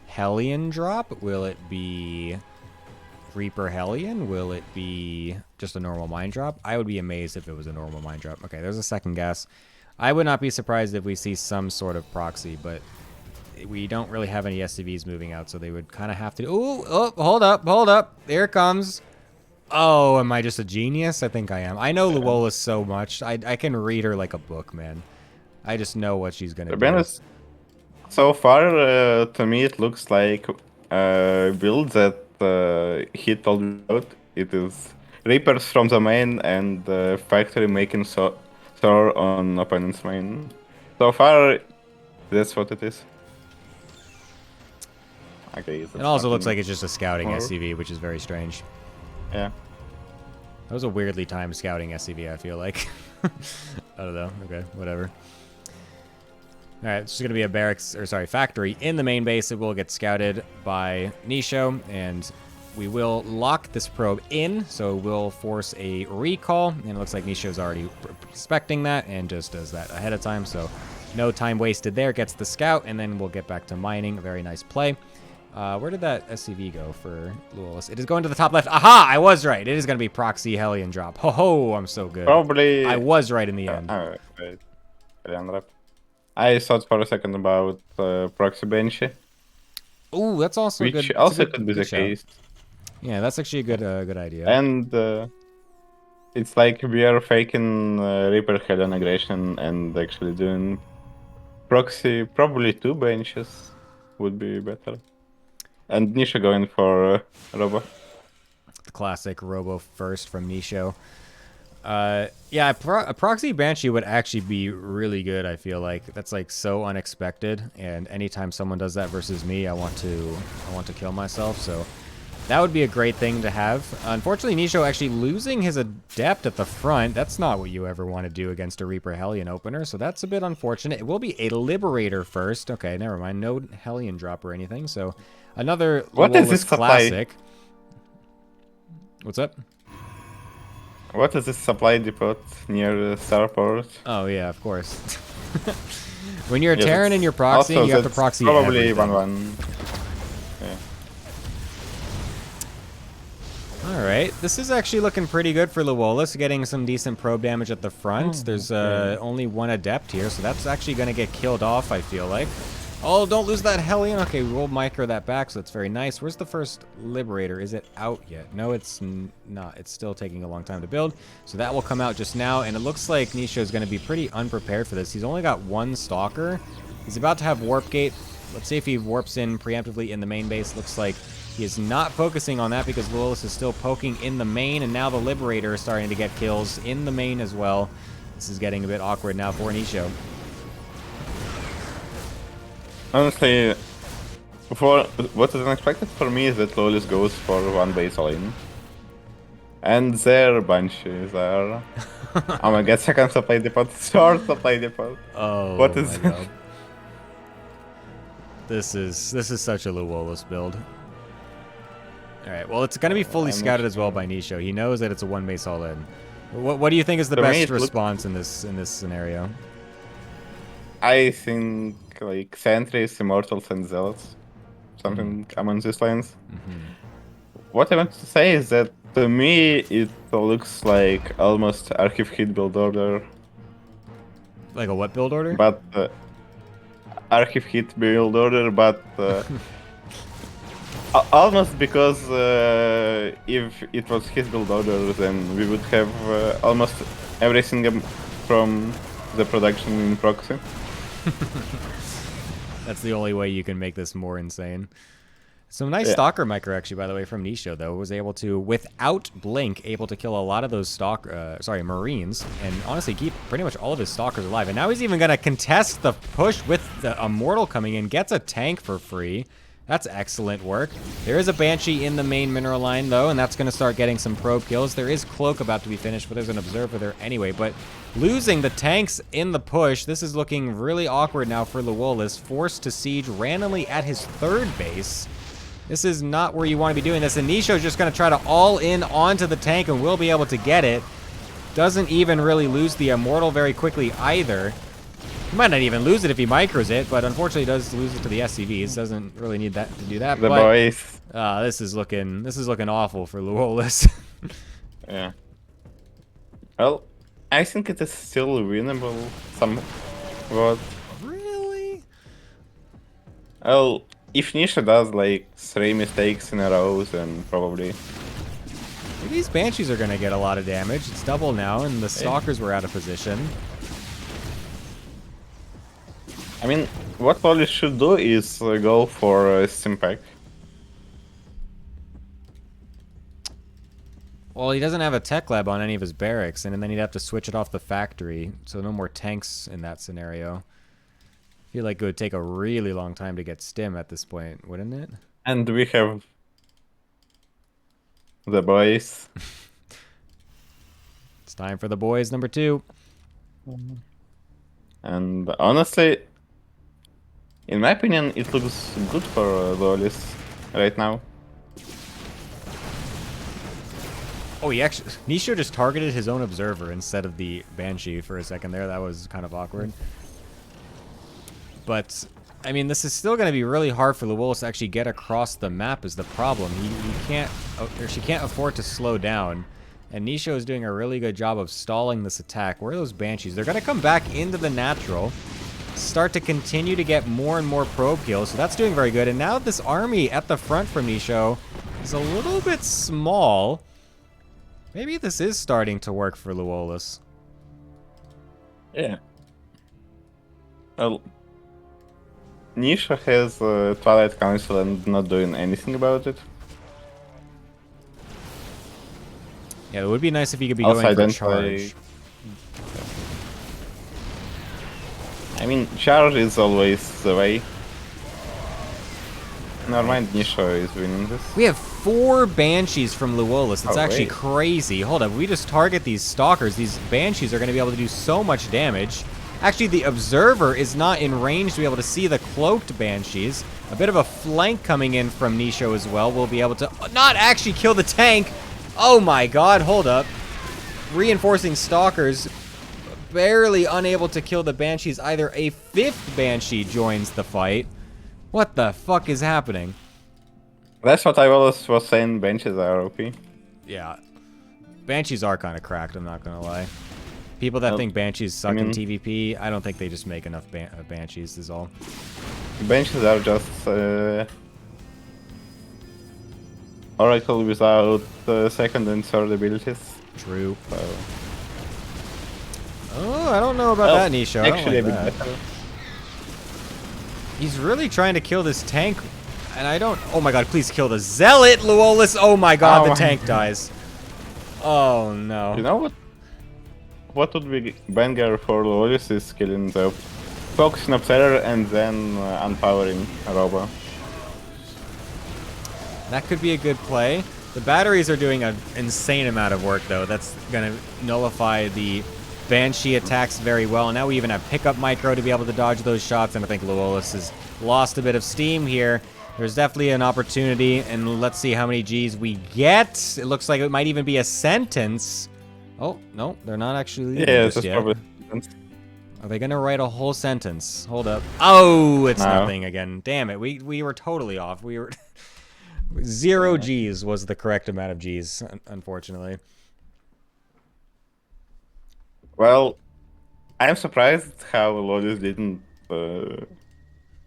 Speaker 1: Hellion drop? Will it be Reaper Hellion? Will it be just a normal mine drop? I would be amazed if it was a normal mine drop. Okay, there's a second gas. I would not be surprised if we see some sort of proxy, but we don't really have any SCVs moving out, so they would kind of have to... Ooh, oh, hold up. Here it comes. Oh, am I just a genius? I think I am. I know Luolis so much. I can read her like a book, man. I just know what she's going to do.
Speaker 4: To be honest, so far, to me, it looks like a build that he told me about. It is Reapers from the main and Factory making Thor on opponent's main. So far, that's what it is. Okay.
Speaker 1: It also looks like it's just a scouting SCV, which is very strange.
Speaker 4: Yeah.
Speaker 1: That was a weirdly timed scouting SCV, I feel like. I don't know. Okay, whatever. Alright, it's just going to be a barracks, or sorry, factory in the main base. It will get scouted by Nisho, and we will lock this probe in, so we'll force a recall, and it looks like Nisho's already expecting that, and just does that ahead of time, so no time wasted there. Gets the scout, and then we'll get back to mining. A very nice play. Where did that SCV go for Lewis? It is going to the top left. Aha! I was right. It is going to be proxy Hellion drop. Ho ho! I'm so good.
Speaker 4: Probably.
Speaker 1: I was right in the end.
Speaker 4: Wait. Hellion. I thought for a second about proxy Banshee,
Speaker 1: Ooh, that's also
Speaker 4: which
Speaker 1: good. That's a
Speaker 4: also
Speaker 1: good,
Speaker 4: could be
Speaker 1: good
Speaker 4: the
Speaker 1: shout.
Speaker 4: case.
Speaker 1: Yeah, that's actually a good idea.
Speaker 4: And it's like we are faking Reaper Hellion aggression and actually doing proxy. Probably 2 benches would be better. And Nisha going for Robo.
Speaker 1: The classic Robo first from Nisho. Yeah, a proxy Banshee would actually be really good, I feel like. That's like so unexpected, and anytime someone does that versus me, I want to kill myself, so that would be a great thing to have. Unfortunately, Nisho actually losing his Adept at the front, that's not what you ever want to do against a Reaper Hellion opener, so that's a bit unfortunate. It will be a Liberator first. Okay, never mind. No Hellion drop or anything, so another
Speaker 4: What is
Speaker 1: Lawless
Speaker 4: this supply?
Speaker 1: classic. What's up?
Speaker 4: What is this supply depot near Starport?
Speaker 1: Oh, yeah, of course. When you're
Speaker 4: Yes,
Speaker 1: Terran and you're proxying,
Speaker 4: also,
Speaker 1: you have to
Speaker 4: that's
Speaker 1: proxy
Speaker 4: probably
Speaker 1: everything.
Speaker 4: 1-1. Yeah.
Speaker 1: Alright, this is actually looking pretty good for Luolis, getting some decent probe damage at the front. There's only one Adept here, so that's actually going to get killed off, I feel like. Oh, don't lose that Hellion. Okay, we'll micro that back, so that's very nice. Where's the first Liberator? Is it out yet? No, it's not. It's still taking a long time to build, so that will come out just now, and it looks like Nisho is going to be pretty unprepared for this. He's only got one Stalker. He's about to have Warp Gate. Let's see if he warps in preemptively in the main base. Looks like he is not focusing on that because Luolis is still poking in the main, and now the Liberator is starting to get kills in the main as well. This is getting a bit awkward now for Nisho.
Speaker 4: Honestly, what is unexpected for me is that Lolis goes for 1 base all-in. And their Banshees are... oh my god, second supply depot, third supply depot.
Speaker 1: Oh,
Speaker 4: What is
Speaker 1: my god. This is such a Luolis build. Alright, well, it's going to be fully scouted as well by Nisho. He knows that it's a 1 base all-in. What do you think is the
Speaker 4: To me,
Speaker 1: best
Speaker 4: it look-
Speaker 1: response in this scenario?
Speaker 4: I think like Sentries, Immortals, and Zealots. Something among these lines. What I want to say is that to me it looks like almost Archive Hit build order,
Speaker 1: Like a what build order?
Speaker 4: but Archive Hit build order, but almost because if it was his build order, then we would have almost everything from the production in proxy.
Speaker 1: That's the only way you can make this more insane. Some nice
Speaker 4: Yeah.
Speaker 1: Stalker micro, actually, by the way, from Nisho, though. Was able to, without Blink, able to kill a lot of those Marines, and honestly keep pretty much all of his Stalkers alive. And now he's even going to contest the push with the Immortal coming in. Gets a tank for free. That's excellent work. There is a Banshee in the main mineral line, though, and that's going to start getting some probe kills. There is Cloak about to be finished, but there's an Observer there anyway. But losing the tanks in the push, this is looking really awkward now for Luolis. Forced to siege randomly at his third base. This is not where you want to be doing this, and Nisho's just going to try to all-in onto the tank and will be able to get it. Doesn't even really lose the Immortal very quickly either. He might not even lose it if he micros it, but unfortunately does lose it to the SCVs. Doesn't really need that to do that.
Speaker 4: The
Speaker 1: but
Speaker 4: boys.
Speaker 1: this is looking awful for Luolis.
Speaker 4: Yeah. Well, I think it is still winnable somewhat.
Speaker 1: Really?
Speaker 4: Well, if Nisha does like 3 mistakes in a row, then probably.
Speaker 1: These Banshees are going to get a lot of damage. It's double now, and the Stalkers were out of position.
Speaker 4: I mean, what Lolis should do is go for Stimpack.
Speaker 1: Well, he doesn't have a tech lab on any of his barracks, and then he'd have to switch it off the factory, so no more tanks in that scenario. I feel like it would take a really long time to get stim at this point, wouldn't it?
Speaker 4: And we have the boys.
Speaker 1: It's time for the boys, number 2.
Speaker 4: And honestly, in my opinion, it looks good for Lolis right now.
Speaker 1: Oh, he actually... Nisho just targeted his own Observer instead of the Banshee for a second there. That was kind of awkward. But I mean, this is still going to be really hard for Luolis to actually get across the map is the problem. He can't, or she can't afford to slow down. And Nisho is doing a really good job of stalling this attack. Where are those Banshees? They're going to come back into the natural, start to continue to get more and more probe kills. So that's doing very good. And now this army at the front from Nisho is a little bit small. Maybe this is starting to work for Luolis.
Speaker 4: Yeah. Well, Nisha has Twilight Council and not doing anything about it.
Speaker 1: Yeah, it would be nice if he could be
Speaker 4: Also,
Speaker 1: going
Speaker 4: I
Speaker 1: for
Speaker 4: don't
Speaker 1: charge.
Speaker 4: I mean, charge is always the way. Never mind, Nisha is winning this.
Speaker 1: We have 4 Banshees from Luolis. That's
Speaker 4: Oh,
Speaker 1: actually
Speaker 4: wait.
Speaker 1: crazy. Hold up, we just target these Stalkers. These Banshees are going to be able to do so much damage. Actually, the Observer is not in range to be able to see the cloaked Banshees. A bit of a flank coming in from Nisho as well. We'll be able to not actually kill the tank. Oh my god, hold up. Reinforcing Stalkers. Barely unable to kill the Banshees either. A 5th Banshee joins the fight. What the fuck is happening?
Speaker 4: That's what I always was saying, benches are OP.
Speaker 1: Yeah. Banshees are kind of cracked, I'm not going to lie. People that
Speaker 4: Well,
Speaker 1: think Banshees suck
Speaker 4: I mean-
Speaker 1: in TVP, I don't think they just make enough Banshees is all.
Speaker 4: Benches are just Oracle without second and third abilities.
Speaker 1: True.
Speaker 4: So,
Speaker 1: Oh, I don't know about that, Nisho. I don't
Speaker 4: Actually,
Speaker 1: like
Speaker 4: a bit
Speaker 1: that.
Speaker 4: better.
Speaker 1: He's really trying to kill this tank, and I don't... Oh my god, please kill the Zealot, Luolis! Oh my god,
Speaker 4: Oh
Speaker 1: the
Speaker 4: my
Speaker 1: tank
Speaker 4: God.
Speaker 1: dies. Oh no.
Speaker 4: You know what? What would be banger for Lolis is killing the focusing Observer and then unpowering Robo.
Speaker 1: That could be a good play. The batteries are doing an insane amount of work, though. That's going to nullify the Banshee attacks very well. And now we even have pickup micro to be able to dodge those shots. And I think Luolis has lost a bit of steam here. There's definitely an opportunity. And let's see how many Gs we get. It looks like it might even be a sentence. Oh, no, they're not actually leaving
Speaker 4: Yeah,
Speaker 1: just
Speaker 4: that's
Speaker 1: yet.
Speaker 4: probably.
Speaker 1: Are they going to write a whole sentence? Hold up. Oh, it's
Speaker 4: No.
Speaker 1: nothing again. Damn it. We were totally off. We were... 0 Gs was the correct amount of Gs, unfortunately.
Speaker 4: Well, I'm surprised how Lolis didn't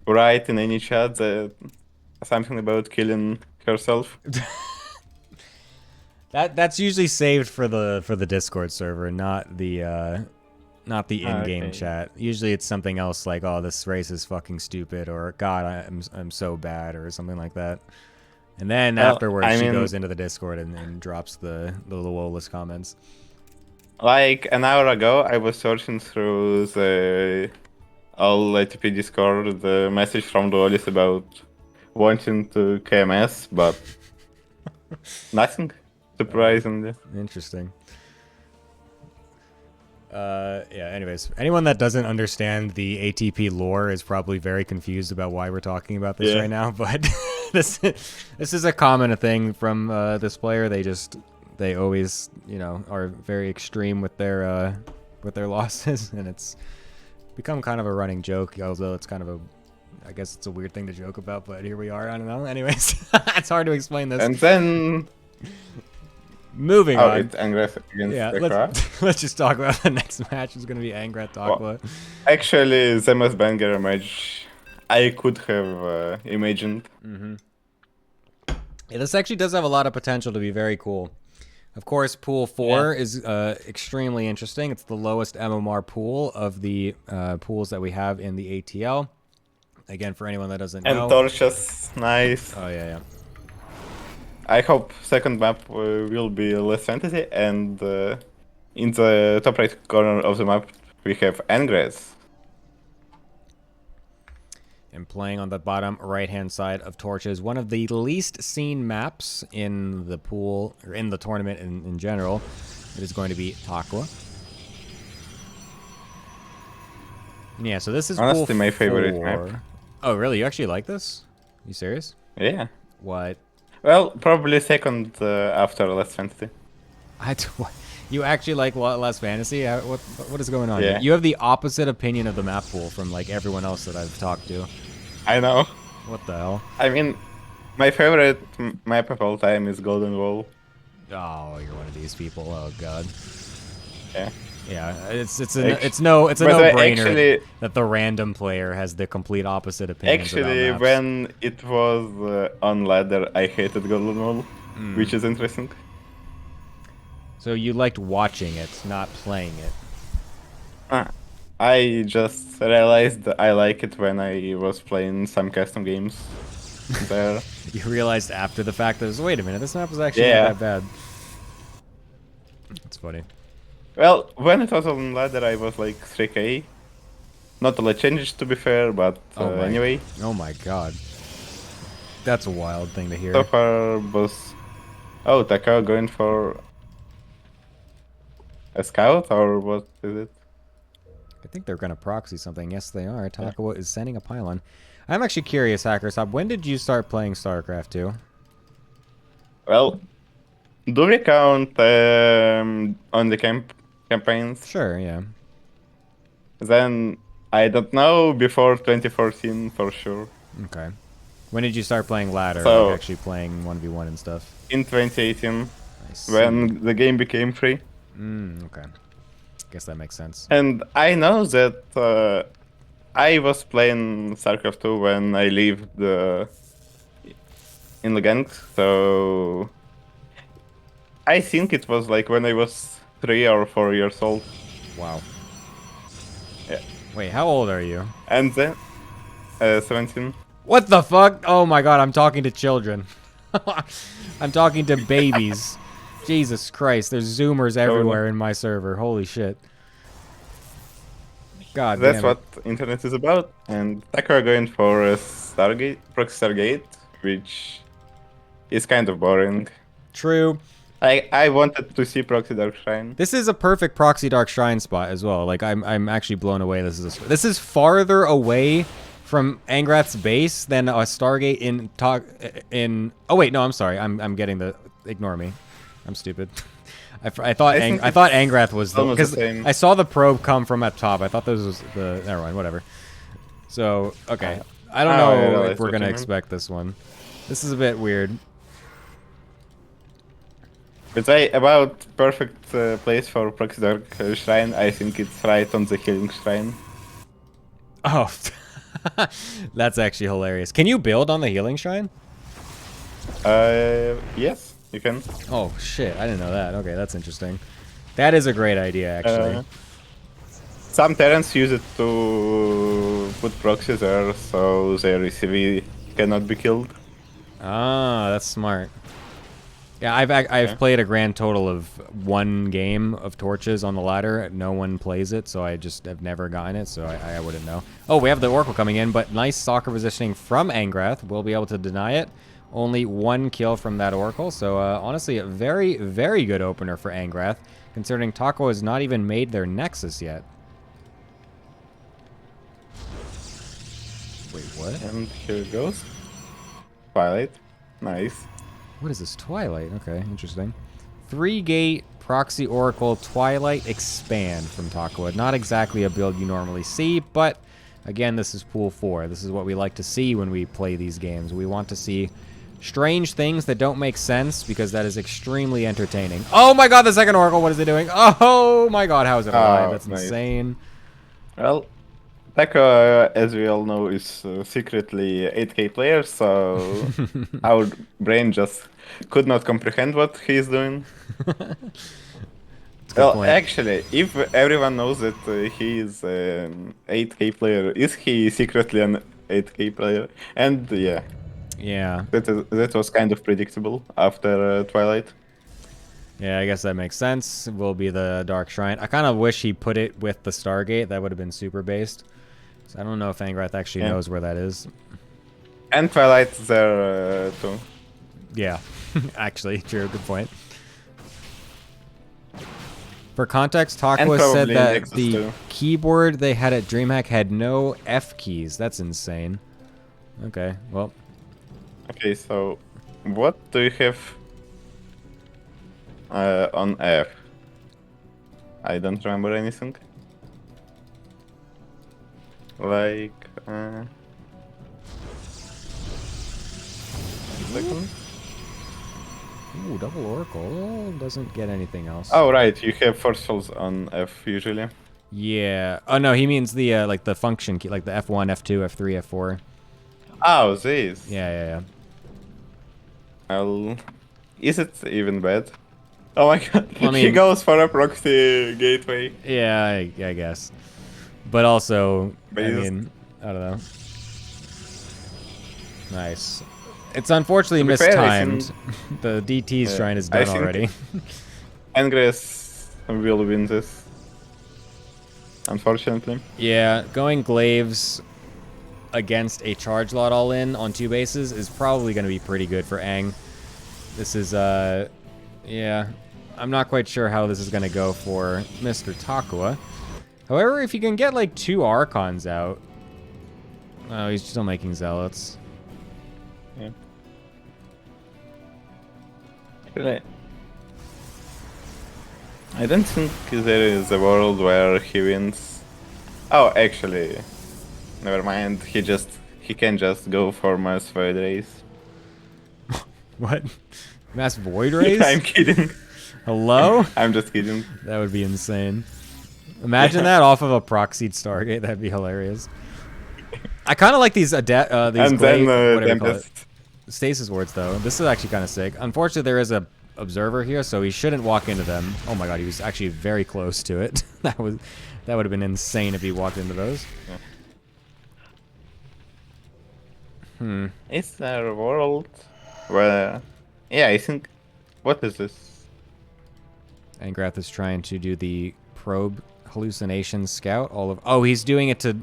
Speaker 4: write in any chat something about killing herself.
Speaker 1: That's usually saved for the Discord server, not the in-game
Speaker 4: Okay.
Speaker 1: chat. Usually it's something else like, "Oh, this race is fucking stupid," or "God, I'm so bad," or something like that. And then
Speaker 4: Well,
Speaker 1: afterwards,
Speaker 4: I
Speaker 1: she
Speaker 4: mean-
Speaker 1: goes into the Discord and drops the Luolis comments.
Speaker 4: Like an hour ago, I was searching through the all ATP Discord, the message from Lolis about wanting to KMS, but nothing. Surprisingly.
Speaker 1: Interesting. Yeah, anyways, anyone that doesn't understand the ATP lore is probably very confused about why we're talking about this
Speaker 4: Yeah.
Speaker 1: right now, but this is a common thing from this player. They always, are very extreme with their losses, and it's become kind of a running joke, although it's kind of I guess it's a weird thing to joke about, but here we are. I don't know. Anyways, it's hard to explain this.
Speaker 4: And then
Speaker 1: Moving on.
Speaker 4: it's Angras against
Speaker 1: Yeah,
Speaker 4: Tekra.
Speaker 1: let's just talk about the next match. It's going to be Angrat Takla.
Speaker 4: Actually, the most banger match I could have imagined.
Speaker 1: Yeah, this actually does have a lot of potential to be very cool. Of course, Pool 4 is extremely interesting. It's the lowest MMR pool of the pools that we have in the ATL. Again, for anyone that doesn't
Speaker 4: And
Speaker 1: know.
Speaker 4: torches, nice.
Speaker 1: Oh, yeah.
Speaker 4: I hope second map will be less fantasy, and in the top right corner of the map we have Angras.
Speaker 1: And playing on the bottom right-hand side of Torches, one of the least seen maps in the pool, or in the tournament in general. It is going to be Takla. Yeah, so this is
Speaker 4: Honestly,
Speaker 1: Pool
Speaker 4: my favorite
Speaker 1: 4.
Speaker 4: map.
Speaker 1: Oh, really? You actually like this? You serious?
Speaker 4: Yeah.
Speaker 1: What?
Speaker 4: Well, probably second after Last Fantasy.
Speaker 1: You actually like Last Fantasy? What is going on?
Speaker 4: Yeah.
Speaker 1: You have the opposite opinion of the map pool from like everyone else that I've talked to.
Speaker 4: I know.
Speaker 1: What the hell?
Speaker 4: I mean, my favorite map of all time is Golden Wall.
Speaker 1: Oh, you're one of these people. Oh god.
Speaker 4: Yeah.
Speaker 1: Yeah, it's
Speaker 4: Act-
Speaker 1: a
Speaker 4: By the way,
Speaker 1: no-brainer that the random player has the complete opposite opinions about
Speaker 4: actually,
Speaker 1: maps.
Speaker 4: when it was on ladder, I hated Golden Wall,
Speaker 1: Mm.
Speaker 4: which is interesting.
Speaker 1: So you liked watching it, not playing it.
Speaker 4: Ah, I just realized I like it when I was playing some custom games there.
Speaker 1: You realized after the fact that wait a minute, this map was actually
Speaker 4: Yeah.
Speaker 1: not that bad. It's funny.
Speaker 4: Well, when it was on ladder, I was like 3k. Not a lot changed to be fair, but anyway.
Speaker 1: Oh my god. That's a wild thing to hear.
Speaker 4: So far, boss. Oh, Taka going for a scout, or what is it?
Speaker 1: I think they're gonna proxy something. Yes, they are. Takawa is sending a pylon. I'm actually curious, Hackerstop. When did you start playing StarCraft 2?
Speaker 4: Well, do we count on the campaigns?
Speaker 1: Sure, yeah.
Speaker 4: Then I don't know, before 2014 for sure.
Speaker 1: Okay. When did you start playing ladder,
Speaker 4: So-
Speaker 1: like actually playing 1v1 and stuff?
Speaker 4: In 2018,
Speaker 1: I see.
Speaker 4: when the game became free.
Speaker 1: Okay. Guess that makes sense.
Speaker 4: And I know that I was playing StarCraft 2 when I lived in Lugansk, so I think it was like when I was 3 or 4 years old.
Speaker 1: Wow.
Speaker 4: Yeah.
Speaker 1: Wait, how old are you?
Speaker 4: And then 17.
Speaker 1: What the fuck? Oh my god, I'm talking to children. I'm talking to babies. Jesus Christ, there's Zoomers everywhere in my server. Holy shit. God
Speaker 4: That's
Speaker 1: damn it.
Speaker 4: what internet is about. And Taka are going for a Stargate, proxy Stargate, which is kind of boring.
Speaker 1: True.
Speaker 4: I wanted to see proxy Dark Shrine.
Speaker 1: This is a perfect proxy Dark Shrine spot as well. Like I'm actually blown away. This is farther away from Angrath's base than a Stargate in. Oh wait, no, I'm sorry. I'm getting the. Ignore me. I'm stupid. I thought
Speaker 4: I think
Speaker 1: Angrath was the
Speaker 4: almost the
Speaker 1: because
Speaker 4: same.
Speaker 1: I saw the probe come from up top. I thought this was the. Never mind. Whatever. So okay, I don't
Speaker 4: I
Speaker 1: know
Speaker 4: realized
Speaker 1: if we're
Speaker 4: what
Speaker 1: gonna
Speaker 4: you meant.
Speaker 1: expect this one. This is a bit weird.
Speaker 4: But about perfect place for proxy Dark Shrine, I think it's right on the healing shrine.
Speaker 1: Oh, that's actually hilarious. Can you build on the healing shrine?
Speaker 4: Yes, you can.
Speaker 1: Oh shit, I didn't know that. Okay, that's interesting. That is a great idea, actually.
Speaker 4: Some Terrans use it to put proxy there, so their ECV cannot be killed.
Speaker 1: Ah, that's smart. Yeah, I've played a grand total of 1 game of Torches on the ladder. No one plays it, so I just have never gotten it, so I wouldn't know. Oh, we have the Oracle coming in, but nice soccer positioning from Angrath. We'll be able to deny it. Only 1 kill from that Oracle, so honestly, a very, very good opener for Angrath, considering Taco has not even made their Nexus yet. Wait, what?
Speaker 4: And here it goes. Twilight. Nice.
Speaker 1: What is this? Twilight. Okay, interesting. 3-gate proxy oracle Twilight expand from Tacoa. Not exactly a build you normally see, but again, this is pool 4. This is what we like to see when we play these games. We want to see strange things that don't make sense because that is extremely entertaining. Oh my god, the second oracle, what is it doing? Oh my god, how is it alive? That's
Speaker 4: nice.
Speaker 1: insane.
Speaker 4: Well, Taka, as we all know, is secretly 8k player, so our brain just could not comprehend what he is doing. Well,
Speaker 1: point.
Speaker 4: actually, if everyone knows that he is an 8k player, is he secretly an 8k player? And yeah,
Speaker 1: Yeah.
Speaker 4: that was kind of predictable after Twilight.
Speaker 1: Yeah, I guess that makes sense. Will be the Dark Shrine. I kind of wish he put it with the Stargate. That would have been super based. So I don't know if Angrath actually knows where that is.
Speaker 4: And Twilight there too.
Speaker 1: Yeah, actually, true. Good point. For context, Takwa said
Speaker 4: probably
Speaker 1: that
Speaker 4: Nexus
Speaker 1: the
Speaker 4: too.
Speaker 1: keyboard they had at DreamHack had no F keys. That's insane. Okay, well,
Speaker 4: Okay, so what do you have on F? I don't remember anything. Like second.
Speaker 1: Ooh, double Oracle. Doesn't get anything else.
Speaker 4: Oh, right, you have force fields on F usually.
Speaker 1: Yeah. Oh, no, he means the, like, the function key, like the F1, F2, F3, F4.
Speaker 4: Oh, this.
Speaker 1: Yeah.
Speaker 4: Well, is it even bad? Oh my god,
Speaker 1: Well, I
Speaker 4: he
Speaker 1: mean-
Speaker 4: goes for a proxy gateway.
Speaker 1: Yeah, I guess. But also,
Speaker 4: But
Speaker 1: I
Speaker 4: he's-
Speaker 1: mean, I don't know. Nice. It's unfortunately
Speaker 4: To be fair, I
Speaker 1: mistimed. The DT's
Speaker 4: Yeah,
Speaker 1: shrine is
Speaker 4: I
Speaker 1: done
Speaker 4: think-
Speaker 1: already.
Speaker 4: Ingress will win this. Unfortunately.
Speaker 1: Yeah, going Glaives against a charge lot all in on 2 bases is probably going to be pretty good for Aang. This is, yeah. I'm not quite sure how this is going to go for Mr. Takua. However, if you can get, like, 2 Archons out... Oh, he's still making Zealots.
Speaker 4: Yeah. Really? I don't think there is a world where he wins. Oh, actually, never mind. He can just go for Mass Void Race.
Speaker 1: What? Mass Void Race?
Speaker 4: I'm kidding.
Speaker 1: Hello?
Speaker 4: I'm just kidding.
Speaker 1: That would be insane. Imagine that off of a proxied Stargate. That'd be hilarious. I kind of like these
Speaker 4: And
Speaker 1: whatever
Speaker 4: then
Speaker 1: you call it.
Speaker 4: Tempest.
Speaker 1: Stasis wards, though. This is actually kind of sick. Unfortunately, there is a observer here, so he shouldn't walk into them. Oh my god, he was actually very close to it. that would have been insane if he walked into those.
Speaker 4: Yeah. Is there a world where... Yeah, I think... What is this?
Speaker 1: Angrath is trying to do the probe hallucination scout. Oh, he's doing it to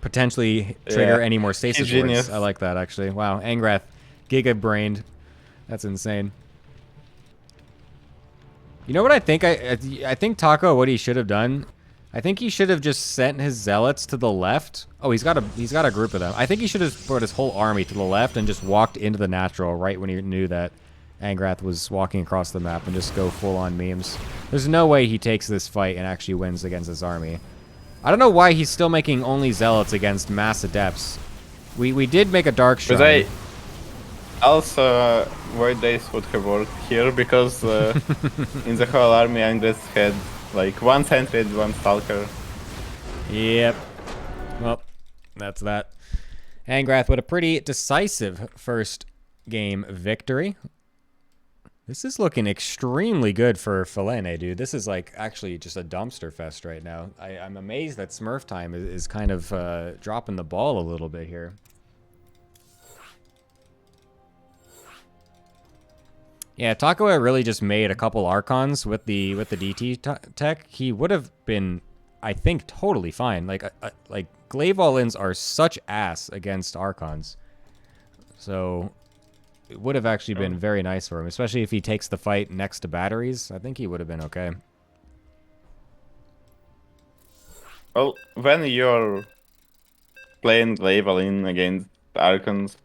Speaker 1: potentially trigger
Speaker 4: Yeah.
Speaker 1: any more stasis
Speaker 4: He's
Speaker 1: wards.
Speaker 4: genius.
Speaker 1: I like that, actually. Wow, Angrath, giga-brained. That's insane. You know what I think? I think Taco, what he should have done, I think he should have just sent his zealots to the left. Oh, he's got a group of them. I think he should have put his whole army to the left and just walked into the natural right when he knew that Angrath was walking across the map and just go full on memes. There's no way he takes this fight and actually wins against this army. I don't know why he's still making only zealots against mass adepts. We did make a dark shrine.
Speaker 4: But also, Void Race would have worked here because in the whole army, Angress had like 1 sentry and 1 stalker.
Speaker 1: Yep. Well, that's that. Angrath with a pretty decisive first game victory. This is looking extremely good for Felene, dude. This is like actually just a dumpster fest right now. I'm amazed that Smurftime is kind of dropping the ball a little bit here. Yeah, Takua really just made a couple Archons with the DT tech. He would have been, I think, totally fine. Like Glaive all-ins are such ass against Archons. So it would have actually been very nice for him, especially if he takes the fight next to batteries. I think he would have been okay.
Speaker 4: Well, when you're playing Glaive all-in against Archons,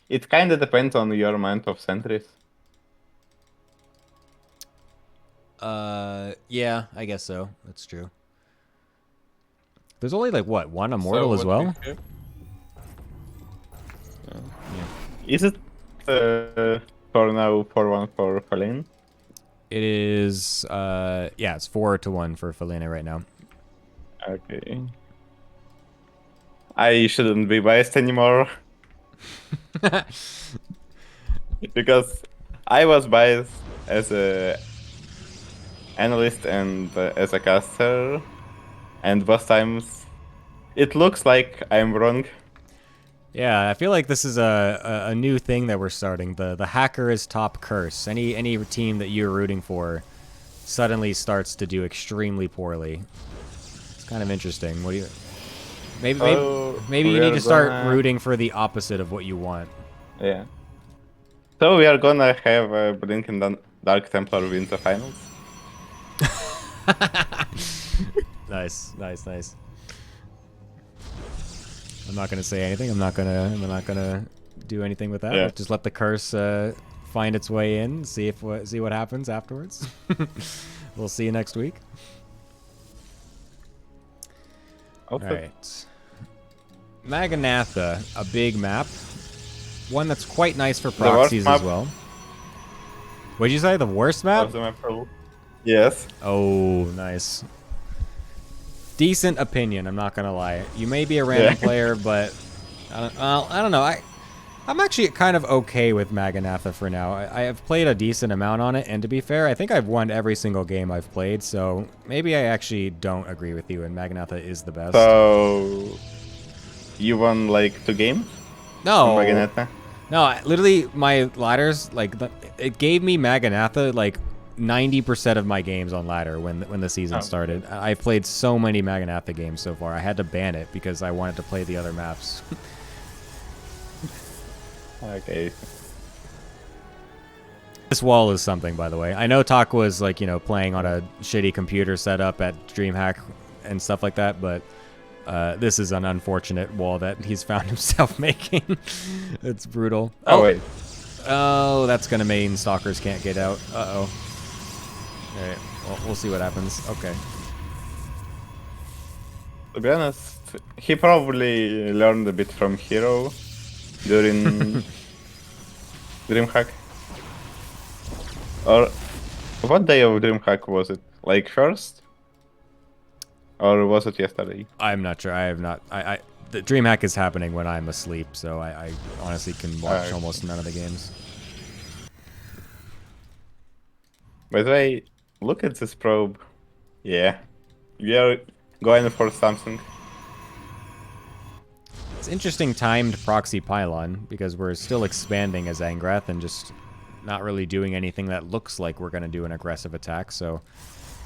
Speaker 4: it kind of depends on your amount of sentries.
Speaker 1: Yeah, I guess so. That's true. There's only like what, 1 immortal as well?
Speaker 4: Is it for now 4-1 for Feline?
Speaker 1: It is yeah, it's 4-1 for Felina right now.
Speaker 4: Okay. I shouldn't be biased anymore. Because I was biased as a analyst and as a caster, and both times it looks like I'm wrong.
Speaker 1: Yeah, I feel like this is a new thing that we're starting. The hacker is top curse. Any team that you're rooting for suddenly starts to do extremely poorly. It's kind of interesting. What do you? Maybe you need to start rooting for the opposite of what you want.
Speaker 4: Yeah. So we are gonna have Blink and Dark Templar win the finals.
Speaker 1: Nice. I'm not gonna say anything. I'm not gonna do anything with that.
Speaker 4: Yeah.
Speaker 1: Just let the curse find its way in. See what happens afterwards. We'll see you next week.
Speaker 4: Also,
Speaker 1: All right. Maganatha, a big map. one that's quite nice for
Speaker 4: worst
Speaker 1: proxies as
Speaker 4: map
Speaker 1: well. What'd you say? The worst map?
Speaker 4: of the map rule. Yes.
Speaker 1: Oh, nice. Decent opinion, I'm not gonna lie. You may be a random
Speaker 4: Yeah.
Speaker 1: player, but I don't know. I'm actually kind of okay with Maganatha for now. I have played a decent amount on it, and to be fair, I think I've won every single game I've played, so maybe I actually don't agree with you, and Maganatha is the best.
Speaker 4: So you won like 2 games from
Speaker 1: No,
Speaker 4: Maganeta?
Speaker 1: no, literally my ladders, like, it gave me Maganatha, like, 90% of my games on ladder when the season
Speaker 4: Oh,
Speaker 1: started. I've played so many Maganatha games so far. I had to ban it because I wanted to play the other maps.
Speaker 4: Okay.
Speaker 1: This wall is something, by the way. I know Tak was, like, you know, playing on a shitty computer setup at DreamHack and stuff like that, but this is an unfortunate wall that he's found himself making. It's brutal.
Speaker 4: Oh, wait.
Speaker 1: Oh, that's gonna mean stalkers can't get out. Uh-oh. Alright, well, we'll see what happens. Okay.
Speaker 4: To be honest, he probably learned a bit from Hero during DreamHack. Or what day of DreamHack was it? Like first? Or was it yesterday?
Speaker 1: I'm not sure. I have not... the DreamHack is happening when I'm asleep, so I honestly can watch
Speaker 4: Alright.
Speaker 1: almost none of the games.
Speaker 4: By the way, look at this probe. Yeah. We are going for something.
Speaker 1: It's interesting timed proxy pylon, because we're still expanding as Angrath and just not really doing anything that looks like we're going to do an aggressive attack, so...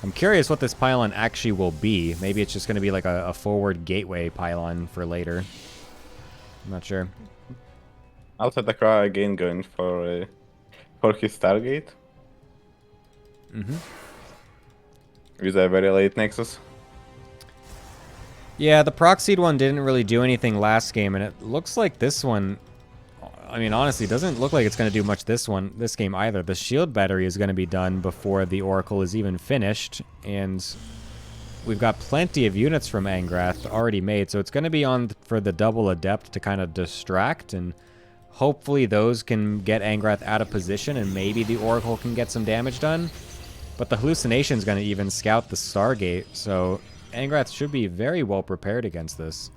Speaker 1: I'm curious what this pylon actually will be. Maybe it's just going to be like a forward gateway pylon for later. I'm not sure.
Speaker 4: Also, Dakra again going for his Stargate.
Speaker 1: Mm-hmm.
Speaker 4: With a very late Nexus.
Speaker 1: Yeah, the proxied one didn't really do anything last game, and it looks like this one... I mean, honestly, doesn't look like it's going to do much this game either. The shield battery is going to be done before the Oracle is even finished, and we've got plenty of units from Angrath already made, so it's going to be on for the double Adept to kind of distract, and hopefully those can get Angrath out of position, and maybe the Oracle can get some damage done. But the Hallucination is going to even scout the Stargate, so Angrath should be very well prepared against this.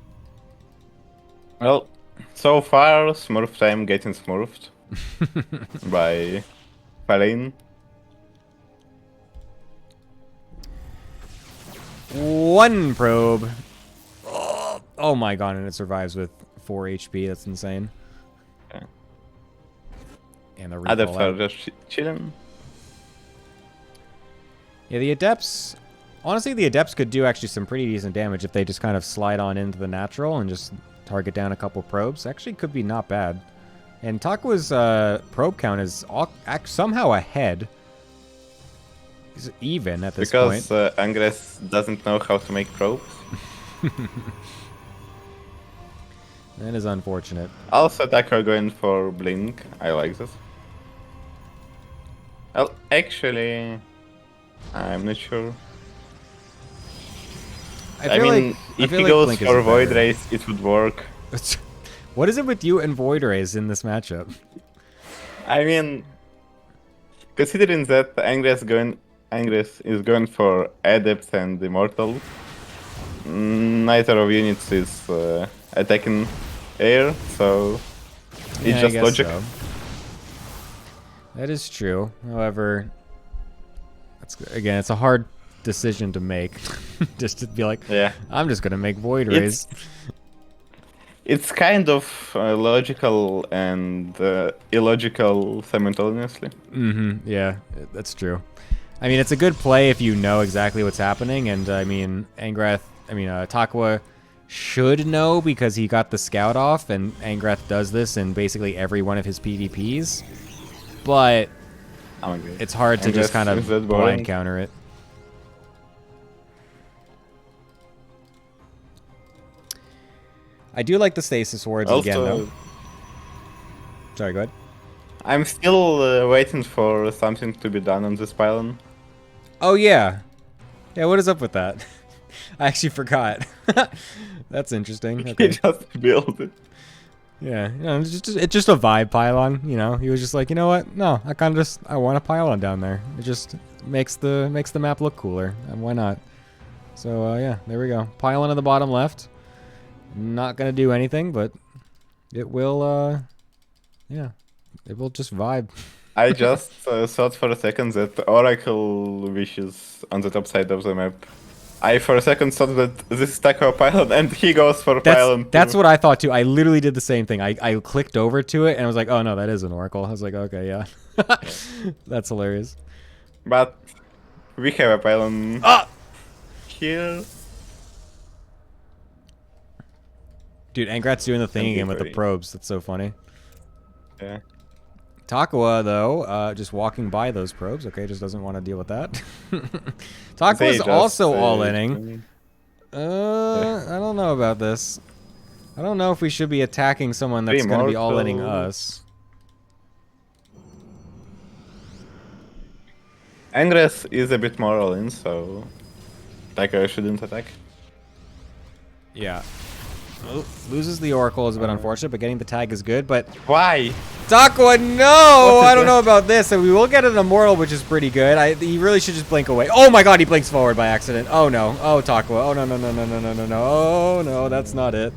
Speaker 4: Well, so far, Smurftime getting smurfed by Falane.
Speaker 1: One probe. Oh my god, and it survives with 4 HP. That's insane.
Speaker 4: Okay.
Speaker 1: And the
Speaker 4: Adepts
Speaker 1: recall
Speaker 4: are
Speaker 1: out.
Speaker 4: just chilling.
Speaker 1: Yeah, the Adepts... Honestly, the Adepts could do actually some pretty decent damage if they just kind of slide on into the natural and just target down a couple probes. Actually, could be not bad. And Takwa's probe count is somehow ahead. He's even at this point.
Speaker 4: Because Angrath doesn't know how to make probes.
Speaker 1: That is unfortunate.
Speaker 4: Also, Dakar going for Blink. I like this. Well, actually, I'm not sure. I mean, if he goes
Speaker 1: Blink is
Speaker 4: for Void
Speaker 1: better.
Speaker 4: Race, it would work.
Speaker 1: What is it with you and Void Rays in this matchup?
Speaker 4: I mean, considering that Angrath is going for Adept and Immortal, neither of units is attacking air, so it's
Speaker 1: Yeah, I
Speaker 4: just
Speaker 1: guess
Speaker 4: logic.
Speaker 1: so. That is true. However, again, it's a hard decision to make. Just to be like,
Speaker 4: Yeah,
Speaker 1: I'm just gonna make Void Rays.
Speaker 4: it's kind of logical and illogical simultaneously.
Speaker 1: Mm-hmm. Yeah, that's true. I mean, it's a good play if you know exactly what's happening, and I mean, Takwa should know because he got the scout off, and Angrath does this in basically every one of his PvPs. But
Speaker 4: Oh my god.
Speaker 1: it's hard to just
Speaker 4: Angrath
Speaker 1: kind of
Speaker 4: is that
Speaker 1: blind
Speaker 4: boring?
Speaker 1: counter it. I do like the stasis wards again, though.
Speaker 4: Also,
Speaker 1: Sorry, go ahead.
Speaker 4: I'm still waiting for something to be done on this pylon.
Speaker 1: Oh, yeah. Yeah, what is up with that? I actually forgot. That's interesting.
Speaker 4: He
Speaker 1: Okay.
Speaker 4: just built it.
Speaker 1: Yeah, you know, it's just a vibe pylon. You know, he was just like, you know what? No, I want a pylon down there. It just makes the map look cooler, and why not? So yeah, there we go. Pylon in the bottom left. Not gonna do anything, but it will. Yeah, it will just vibe.
Speaker 4: I just thought for a second that Oracle wishes on the top side of the map. I for a second thought that this is Taco Pylon and he goes for Pylon
Speaker 1: That's
Speaker 4: too.
Speaker 1: what I thought too. I literally did the same thing. I clicked over to it and I was like, oh no, that is an Oracle. I was like, okay, yeah. That's hilarious.
Speaker 4: But we have a Pylon
Speaker 1: Ah!
Speaker 4: here.
Speaker 1: Dude, Angrat's doing the thing
Speaker 4: And
Speaker 1: again with the
Speaker 4: Hickory.
Speaker 1: probes. That's so funny.
Speaker 4: Yeah.
Speaker 1: Takua, though, just walking by those probes. Okay, just doesn't want to deal with that. Takua's also all-inning. I don't know about this. I don't know if we should be attacking someone that's going to be all-inning us.
Speaker 4: Angres is a bit more all-in, so Taco shouldn't attack.
Speaker 1: Yeah. Oh, loses the Oracle is a bit unfortunate, but getting the tag is good. But
Speaker 4: Why?
Speaker 1: Takua, no! I don't know about this. And we will get an Immortal, which is pretty good. He really should just blink away. Oh my god, he blinks forward by accident. Oh no. Oh, Takua. Oh no, no, no, no, no, no, no, no. Oh no, that's not it.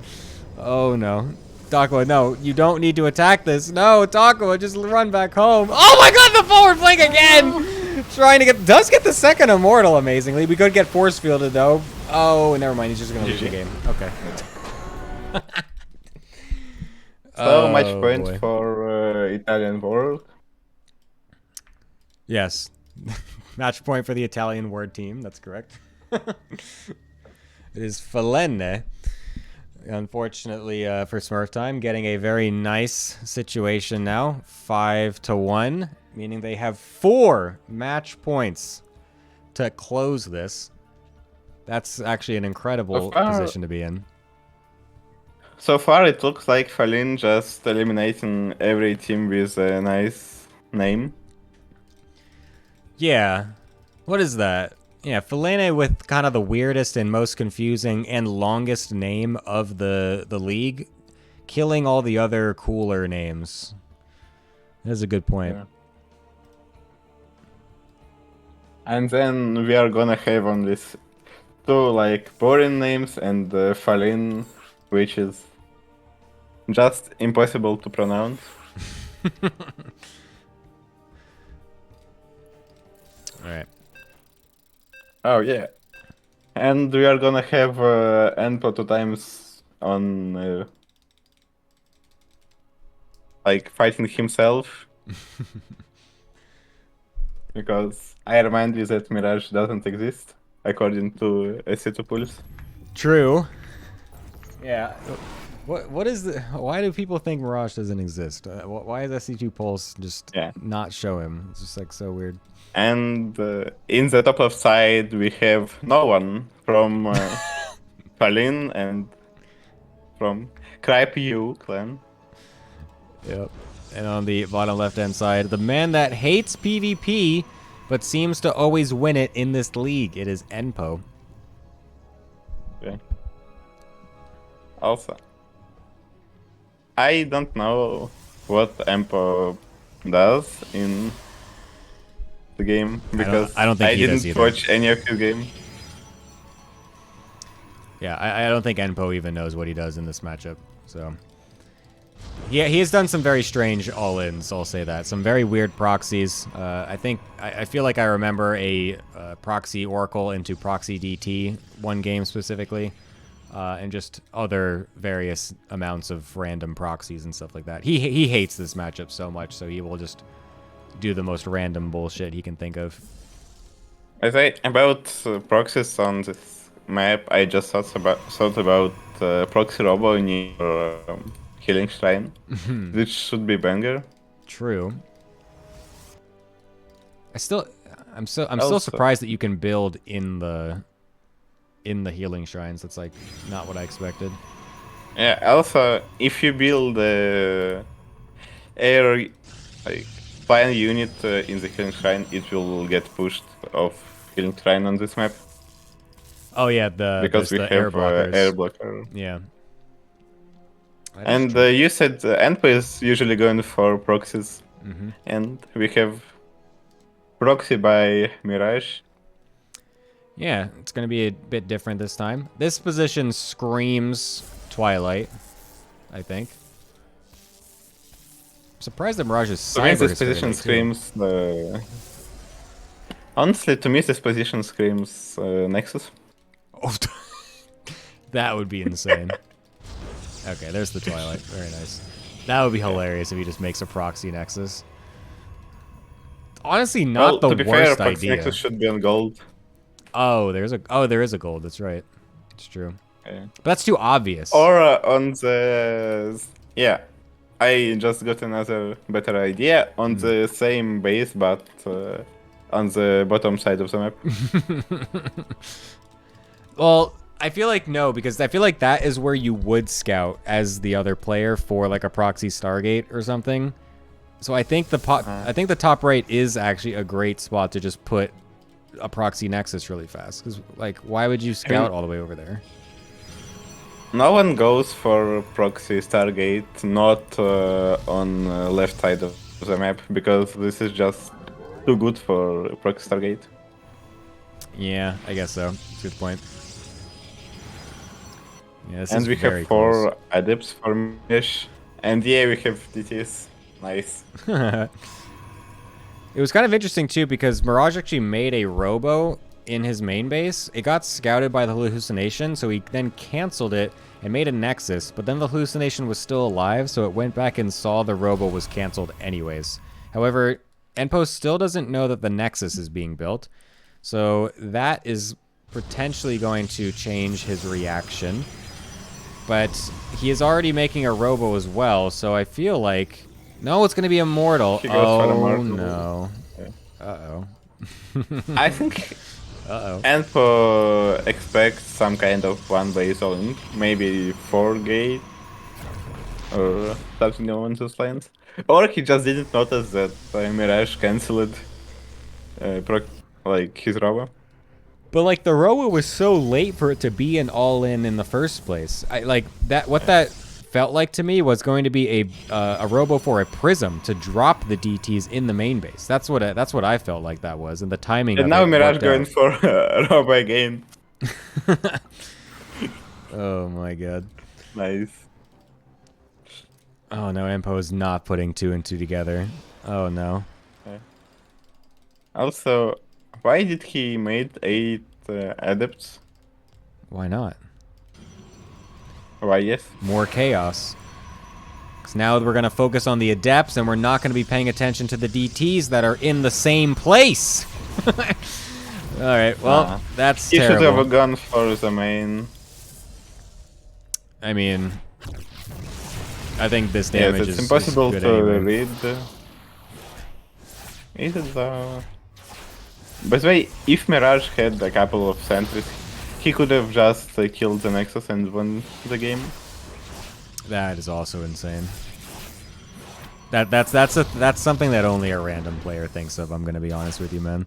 Speaker 1: Oh no. Takua, no, you don't need to attack this. No, Takua, just run back home. Oh my god, the forward blink again! Trying to get the second Immortal, amazingly. We could get force fielded, though. Oh, never mind. He's just going to lose the game. Okay.
Speaker 4: So much point
Speaker 1: boy.
Speaker 4: for Italian world.
Speaker 1: Yes. Match point for the Italian word team. That's correct. It is Falenne. Unfortunately for Smurftime, getting a very nice situation now. 5-1, meaning they have 4 match points to close this. That's actually an incredible position to be in.
Speaker 4: So far, it looks like Falin just eliminating every team with a nice name.
Speaker 1: Yeah. What is that? Yeah, Falene with kind of the weirdest and most confusing and longest name of the league, killing all the other cooler names. That's a good point.
Speaker 4: Yeah. And then we are gonna have on this 2 like boring names and Falin, which is just impossible to pronounce.
Speaker 1: Alright.
Speaker 4: Oh yeah. And we are gonna have Enpo 2 times on like fighting himself. Because I remind you that Mirage doesn't exist, according to SC2 Pulse.
Speaker 1: True. Yeah. What is the? Why do people think Mirage doesn't exist? Why is SC2 Pulse just not show him? It's just like so weird.
Speaker 4: And in the top left side we have no one from Falin and from Crypu clan.
Speaker 1: Yep. And on the bottom left-hand side, the man that hates PvP, but seems to always win it in this league. It is Enpo.
Speaker 4: Okay. Also, I don't know what Enpo does in the game because
Speaker 1: I don't think he does
Speaker 4: didn't
Speaker 1: either.
Speaker 4: watch any of his game.
Speaker 1: Yeah, I don't think Enpo even knows what he does in this matchup. So, yeah, he has done some very strange all-ins. I'll say that. Some very weird proxies. I feel like I remember a proxy Oracle into proxy DT one game specifically, and just other various amounts of random proxies and stuff like that. He hates this matchup so much, so he will just do the most random bullshit he can think of.
Speaker 4: I say about proxies on this map. I just thought about proxy robo in your healing shrine, which should be banger.
Speaker 1: True. I'm still surprised that you can build in the healing shrines. That's like not what I expected.
Speaker 4: Yeah. Also, if you build air like fire unit in the healing shrine, it will get pushed off healing shrine on this map.
Speaker 1: Oh yeah,
Speaker 4: because we
Speaker 1: the
Speaker 4: have
Speaker 1: air blockers.
Speaker 4: air blocker.
Speaker 1: Yeah. That is
Speaker 4: And
Speaker 1: true.
Speaker 4: you said Enpo is usually going for proxies,
Speaker 1: Mm-hmm.
Speaker 4: and we have proxy by Mirage.
Speaker 1: Yeah, it's going to be a bit different this time. This position screams Twilight, I think. I'm surprised that Mirage's
Speaker 4: To me,
Speaker 1: Cyber
Speaker 4: this
Speaker 1: is very
Speaker 4: position
Speaker 1: late, too.
Speaker 4: screams Honestly, to me, this position screams Nexus.
Speaker 1: Oh, that would be insane. Okay, there's the Twilight. Very nice. That would be hilarious if he just makes a proxy Nexus. Honestly, not
Speaker 4: Well,
Speaker 1: the
Speaker 4: to be fair,
Speaker 1: worst
Speaker 4: proxy
Speaker 1: idea.
Speaker 4: Nexus should be on gold.
Speaker 1: Oh, there is a gold. That's right. It's true.
Speaker 4: Yeah.
Speaker 1: But that's too obvious.
Speaker 4: Or on the... Yeah, I just got another better idea. On the same base, but on the bottom side of the map.
Speaker 1: Well, I feel like no, because I feel like that is where you would scout as the other player for like a proxy Stargate or something. So I think I think the top right is actually a great spot to just put a proxy Nexus really fast. Because like, why would you scout all the way over there?
Speaker 4: No one goes for proxy Stargate, not on left side of the map, because this is just too good for proxy Stargate.
Speaker 1: Yeah, I guess so. That's a good point. Yeah, this
Speaker 4: And
Speaker 1: is
Speaker 4: we
Speaker 1: very
Speaker 4: have 4 adepts for Mish. And yeah, we have DTs. Nice.
Speaker 1: close. It was kind of interesting too because Mirage actually made a robo in his main base. It got scouted by the hallucination, so he then canceled it and made a Nexus, but then the hallucination was still alive, so it went back and saw the robo was canceled anyways. However, Enpo still doesn't know that the Nexus is being built, so that is potentially going to change his reaction. But he is already making a robo as well, so I feel like... No, it's going to be Immortal.
Speaker 4: He goes for
Speaker 1: Oh,
Speaker 4: Immortal.
Speaker 1: no.
Speaker 4: Yeah.
Speaker 1: Uh-oh.
Speaker 4: I think
Speaker 1: Uh-oh.
Speaker 4: Enpo expects some kind of one base all-in, maybe 4 gate or something along those lines. Or he just didn't notice that Mirage cancelled his robo.
Speaker 1: But like the Robo was so late for it to be an all-in in the first place. I like that. What that felt like to me was going to be a Robo for a Prism to drop the DTs in the main base. That's what I felt like that was, and the timing.
Speaker 4: And
Speaker 1: of
Speaker 4: now
Speaker 1: it
Speaker 4: Mirage
Speaker 1: worked
Speaker 4: going
Speaker 1: out.
Speaker 4: for robo again.
Speaker 1: Oh my god.
Speaker 4: Nice.
Speaker 1: Oh no, Empo is not putting 2 and 2 together. Oh no.
Speaker 4: Also, why did he made 8 adepts?
Speaker 1: Why not?
Speaker 4: Why yes?
Speaker 1: More chaos. Because now we're going to focus on the adepts, and we're not going to be paying attention to the DTs that are in the same place. All right, well, that's
Speaker 4: He should
Speaker 1: terrible.
Speaker 4: have gone for the main.
Speaker 1: I mean, I think this
Speaker 4: Yes,
Speaker 1: damage
Speaker 4: it's
Speaker 1: is
Speaker 4: impossible
Speaker 1: good
Speaker 4: to
Speaker 1: anyway.
Speaker 4: read. Is it though? By the way, if Mirage had a couple of sentries, he could have just killed the Nexus and won the game.
Speaker 1: That is also insane. That's something that only a random player thinks of. I'm gonna be honest with you, man.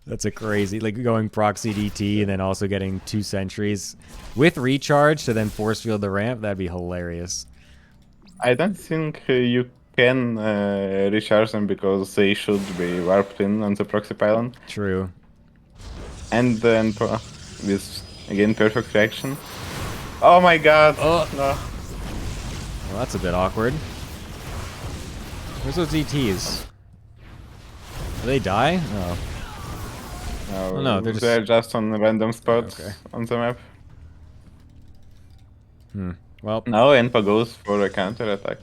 Speaker 1: That's a crazy, like going proxy DT and then also getting 2 sentries with recharge to then force field the ramp. That'd be hilarious.
Speaker 4: I don't think you can recharge them because they should be warped in on the proxy pylon.
Speaker 1: True.
Speaker 4: And then with again perfect reaction. Oh my god!
Speaker 1: Oh.
Speaker 4: No.
Speaker 1: Well, that's a bit awkward. Where's those DTs? Do they die? Oh.
Speaker 4: No,
Speaker 1: Oh, no, they're
Speaker 4: just on random spots
Speaker 1: Okay.
Speaker 4: on the map.
Speaker 1: Well,
Speaker 4: Now Enpa goes for a counter attack.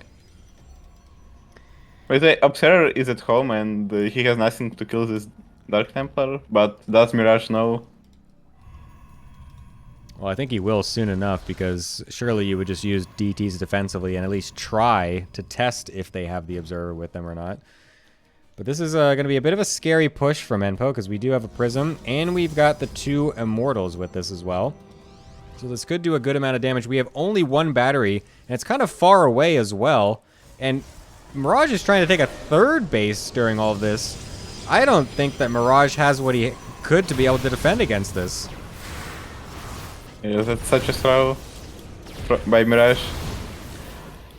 Speaker 4: But the Observer is at home and he has nothing to kill this Dark Templar, but does Mirage know?
Speaker 1: well, I think he will soon enough because surely you would just use DTs defensively and at least try to test if they have the Observer with them or not. But this is going to be a bit of a scary push from Enpo because we do have a Prism and we've got the 2 Immortals with this as well. So this could do a good amount of damage. We have only 1 battery and it's kind of far away as well. And Mirage is trying to take a 3rd base during all of this. I don't think that Mirage has what he could to be able to defend against this.
Speaker 4: Yeah, that's such a throw by Mirage.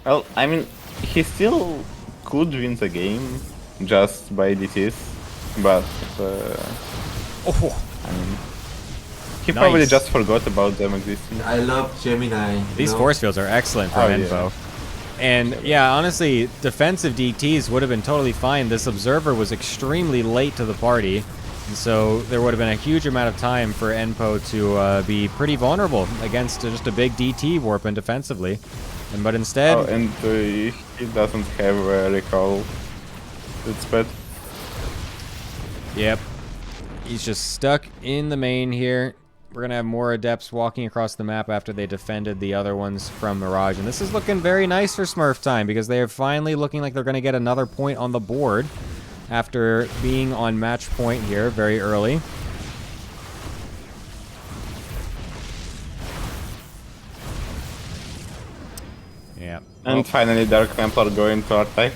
Speaker 4: Well, I mean, he still could win the game just by DTs, but
Speaker 1: Oh,
Speaker 4: I mean, he probably
Speaker 1: Nice.
Speaker 4: just forgot about them existing.
Speaker 5: I love Gemini. you
Speaker 1: these
Speaker 5: know?
Speaker 1: force fields are excellent from
Speaker 4: Oh, yeah.
Speaker 1: Enpo. And yeah, honestly, defensive DTs would have been totally fine. This observer was extremely late to the party, and so there would have been a huge amount of time for Enpo to be pretty vulnerable against just a big DT warp and defensively. But instead,
Speaker 4: Oh, and he doesn't have a recall. It's bad.
Speaker 1: yep, he's just stuck in the main here. We're going to have more Adepts walking across the map after they defended the other ones from Mirage. And this is looking very nice for Smurftime because they are finally looking like they're going to get another point on the board after being on match point here very early. Yeah.
Speaker 4: And finally, Dark Templar going to attack.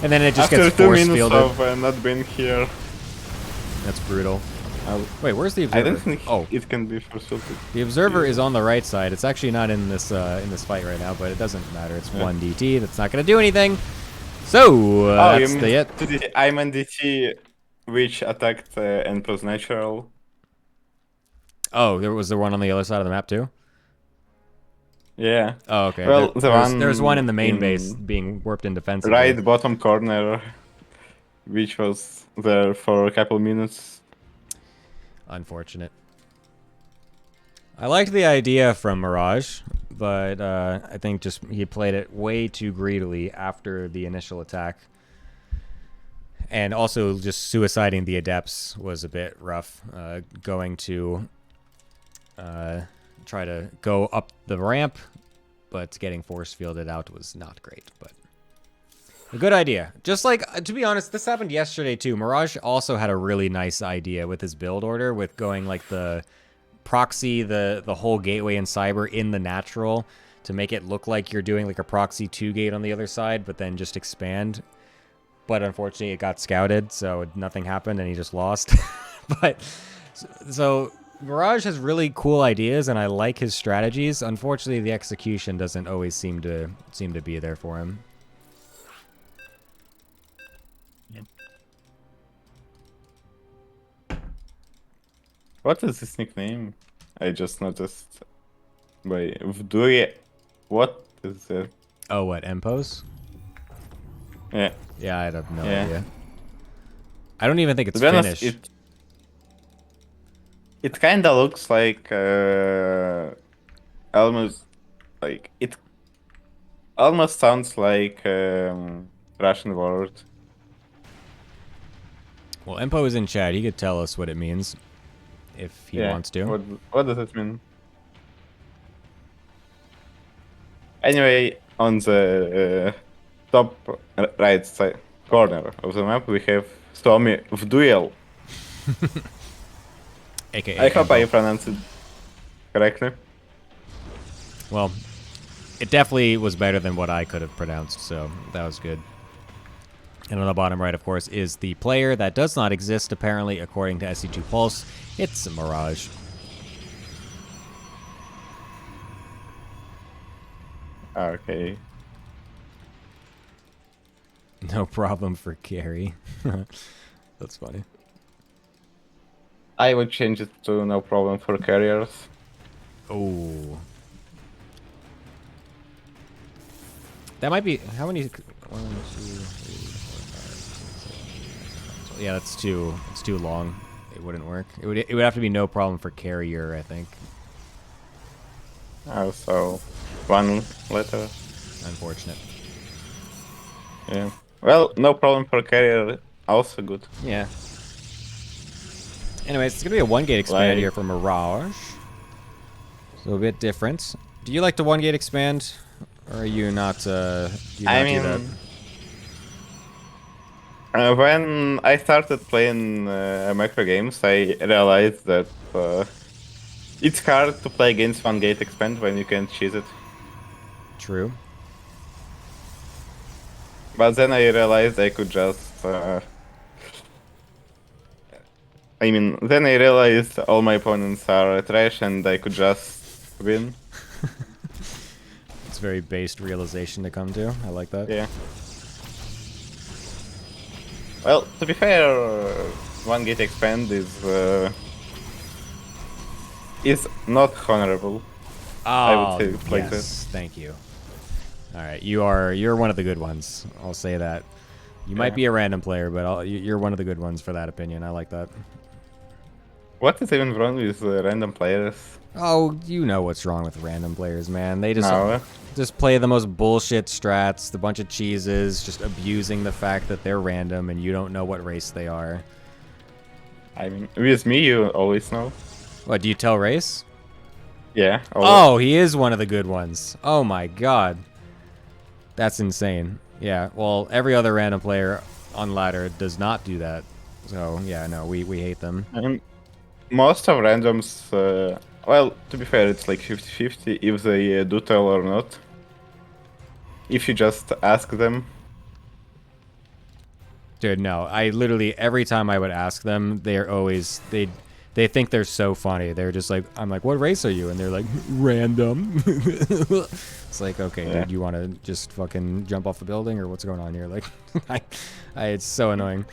Speaker 1: And then it just
Speaker 4: After
Speaker 1: gets
Speaker 4: 2
Speaker 1: force
Speaker 4: minutes
Speaker 1: fielded.
Speaker 4: of not being here.
Speaker 1: That's brutal. Wait, where's the
Speaker 4: I
Speaker 1: observer?
Speaker 4: don't think
Speaker 1: Oh,
Speaker 4: it can be force fielded.
Speaker 1: the observer is on the right side. It's actually not in this fight right now, but it doesn't matter. It's one DT. That's not going to do anything. So
Speaker 4: Oh, you
Speaker 1: that's
Speaker 4: mean
Speaker 1: the it.
Speaker 4: 2DT. I'm on DT, which attacked Emperor's Natural.
Speaker 1: Oh, there was the one on the other side of the map too.
Speaker 4: Yeah.
Speaker 1: Oh, okay.
Speaker 4: Well,
Speaker 1: there's one in the main
Speaker 4: in
Speaker 1: base being warped in defensively.
Speaker 4: Right bottom corner, which was there for a couple minutes.
Speaker 1: Unfortunate. I liked the idea from Mirage, but I think just he played it way too greedily after the initial attack. And also just suiciding the Adepts was a bit rough. Going to try to go up the ramp, but getting force fielded out was not great, but a good idea. Just like, to be honest, this happened yesterday too. Mirage also had a really nice idea with his build order, with going like the proxy, the whole gateway and cyber in the natural to make it look like you're doing like a proxy 2 gate on the other side, but then just expand. But unfortunately, it got scouted, so nothing happened, and he just lost. But so Mirage has really cool ideas, and I like his strategies. Unfortunately, the execution doesn't always seem to be there for him.
Speaker 4: What is his nickname? I just noticed. By Vdui. What is it?
Speaker 1: Oh, what, Empos?
Speaker 4: Yeah.
Speaker 1: Yeah, I have no
Speaker 4: Yeah.
Speaker 1: idea. I don't even think it's
Speaker 4: To be honest,
Speaker 1: Finnish.
Speaker 4: it kinda looks like almost like it almost sounds like Russian word.
Speaker 1: Well, Empo is in chat. He could tell us what it means if he wants to.
Speaker 4: What does it mean? Anyway, on the top right side corner of the map, we have Suomi Vduel.
Speaker 1: AKA
Speaker 4: I hope
Speaker 1: Empo.
Speaker 4: I pronounced it correctly.
Speaker 1: Well, it definitely was better than what I could have pronounced, so that was good. And on the bottom right, of course, is the player that does not exist, apparently, according to SC2 Pulse. It's Mirage.
Speaker 4: Okay.
Speaker 1: No problem for Carrie. That's funny.
Speaker 4: I would change it to no problem for carriers.
Speaker 1: Oh. That might be... How many... 1, 2, 3, 4, 5, 6, 7, 8, 9, 10, 11, 12. Yeah, that's too... It's too long. It wouldn't work. It would have to be no problem for carrier, I think.
Speaker 4: Also, 1 letter.
Speaker 1: Unfortunate.
Speaker 4: Yeah. Well, no problem for carrier. Also good.
Speaker 1: Yeah. Anyways, it's going to be a 1-gate expand
Speaker 4: Like-
Speaker 1: here for Mirage. So a bit different. Do you like to 1-gate expand? Or are you not, do you not do that?
Speaker 4: When I started playing micro games, I realized that it's hard to play against 1-gate expand when you can't cheese it.
Speaker 1: True.
Speaker 4: But then I realized I could just... then I realized all my opponents are trash and I could just win.
Speaker 1: It's very based realization to come to. I like that.
Speaker 4: Yeah. Well, to be fair, one gate expand is not honorable. I would say it like
Speaker 1: yes. Thank you. All right, you're one of the good ones. I'll say that. You might
Speaker 4: Yeah.
Speaker 1: be a random player, but you're one of the good ones for that opinion. I like that.
Speaker 4: What is even wrong with random players?
Speaker 1: Oh, you know what's wrong with random players, man. They
Speaker 4: No.
Speaker 1: just play the most bullshit strats, the bunch of cheeses, just abusing the fact that they're random and you don't know what race they are.
Speaker 4: I mean, with me, you always know.
Speaker 1: What, do you tell race?
Speaker 4: Yeah.
Speaker 1: Oh, he is one of the good ones. Oh my god. That's insane. Yeah, well, every other random player on ladder does not do that. So, yeah, no, we hate them.
Speaker 4: I mean, most of randoms, well, to be fair, it's like 50-50 if they do tell or not. If you just ask them.
Speaker 1: Dude, no. I literally, every time I would ask them, they're always, they think they're so funny. They're just like, I'm like, what race are you? And they're like, random. It's like, okay,
Speaker 4: Yeah.
Speaker 1: dude, you want to just fucking jump off a building or what's going on here? Like, it's so annoying.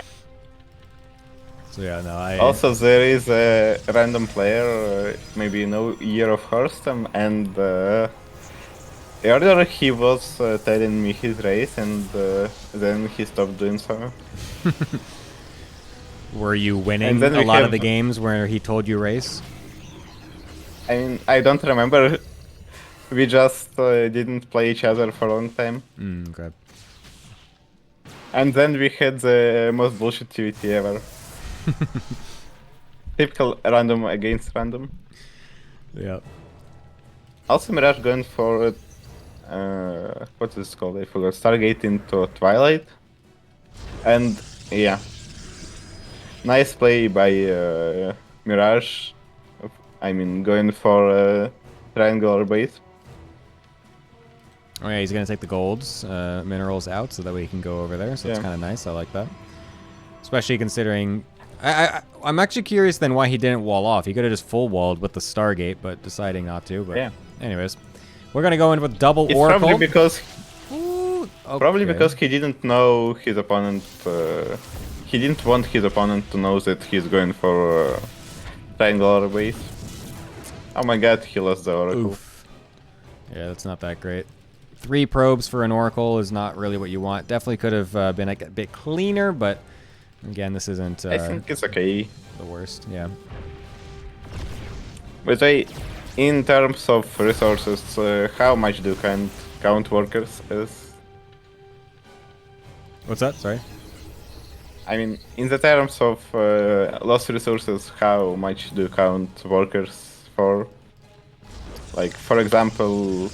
Speaker 1: So yeah, no,
Speaker 4: Also, there is a random player, maybe you know, Year of Hearthstone, and earlier he was telling me his race, and then he stopped doing so.
Speaker 1: Were you winning
Speaker 4: And then
Speaker 1: a
Speaker 4: we
Speaker 1: lot of
Speaker 4: have-
Speaker 1: the games where he told you race?
Speaker 4: I mean, I don't remember. We just didn't play each other for a long time.
Speaker 1: Okay.
Speaker 4: And then we had the most bullshit TVT ever. Typical random against random.
Speaker 1: Yeah.
Speaker 4: Also, Mirage going for what is it called? I forgot. Stargate into Twilight. And yeah, nice play by Mirage. I mean, going for triangular base.
Speaker 1: Oh yeah, he's gonna take the golds, minerals out, so that way he can go over there. So that's
Speaker 4: Yeah.
Speaker 1: kind of nice. I like that. Especially considering, I'm actually curious then why he didn't wall off. He could have just full walled with the Stargate, but deciding not to. But
Speaker 4: Yeah.
Speaker 1: anyways, we're gonna go in with double
Speaker 4: It's
Speaker 1: Oracle.
Speaker 4: probably because
Speaker 1: Ooh,
Speaker 4: Probably
Speaker 1: okay.
Speaker 4: because he didn't know his opponent. He didn't want his opponent to know that he's going for triangular base. Oh my god, he lost the Oracle.
Speaker 1: Oof. Yeah, that's not that great. 3 probes for an Oracle is not really what you want. Definitely could have been a bit cleaner, but again, this isn't
Speaker 4: I think it's okay.
Speaker 1: the worst. Yeah.
Speaker 4: But in terms of resources, how much do you count workers as?
Speaker 1: What's that? Sorry.
Speaker 4: I mean, in the terms of lost resources, how much do you count workers for? Like, for example,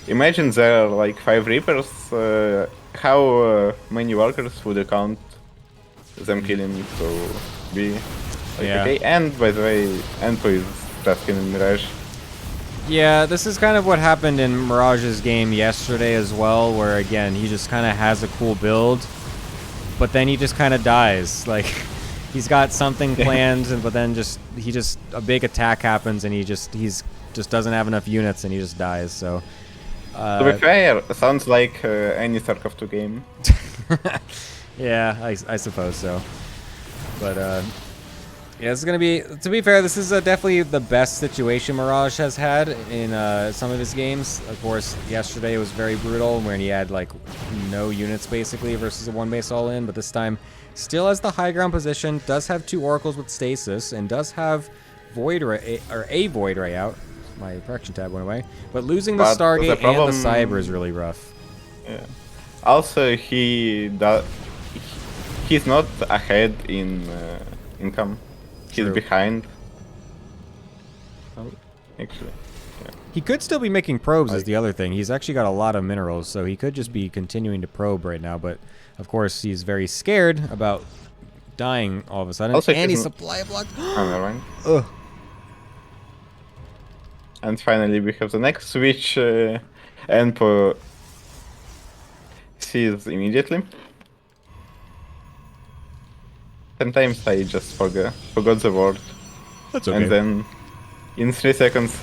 Speaker 4: imagine there are like 5 Reapers. How many workers would you count them killing to be like,
Speaker 1: Yeah.
Speaker 4: okay? And by the way, Enpo is just killing Mirage.
Speaker 1: Yeah, this is kind of what happened in Mirage's game yesterday as well, where again, he just kind of has a cool build, but then he just kind of dies. Like, he's got something planned, but then a big attack happens and he just doesn't have enough units and he just dies, so...
Speaker 4: To be fair, sounds like any Tarkov 2 game.
Speaker 1: Yeah, I suppose so. But, yeah, this is going to be... To be fair, this is definitely the best situation Mirage has had in some of his games. Of course, yesterday was very brutal when he had, like, no units, basically, versus a one-base all-in. But this time, still has the high ground position, does have 2 Oracles with Stasis, and does have Void Ray, or a Void Ray out. My correction tab went away. But losing the
Speaker 4: But the
Speaker 1: Stargate and
Speaker 4: problem-
Speaker 1: the Cyber is really rough.
Speaker 4: Yeah. Also, he's not ahead in income. He's
Speaker 1: True.
Speaker 4: behind. Oh, actually,
Speaker 1: He could still be making probes is the other thing. He's actually got a lot of minerals, so he could just be continuing to probe right now. But, of course, he's very scared about dying all of a sudden.
Speaker 4: Also,
Speaker 1: and he's
Speaker 4: he's
Speaker 1: supply blocked.
Speaker 4: oh, never mind.
Speaker 1: Ugh.
Speaker 4: And finally, we have the next switch. Enpo sees immediately. Sometimes I just forgot the word,
Speaker 1: That's
Speaker 4: and then in 3 seconds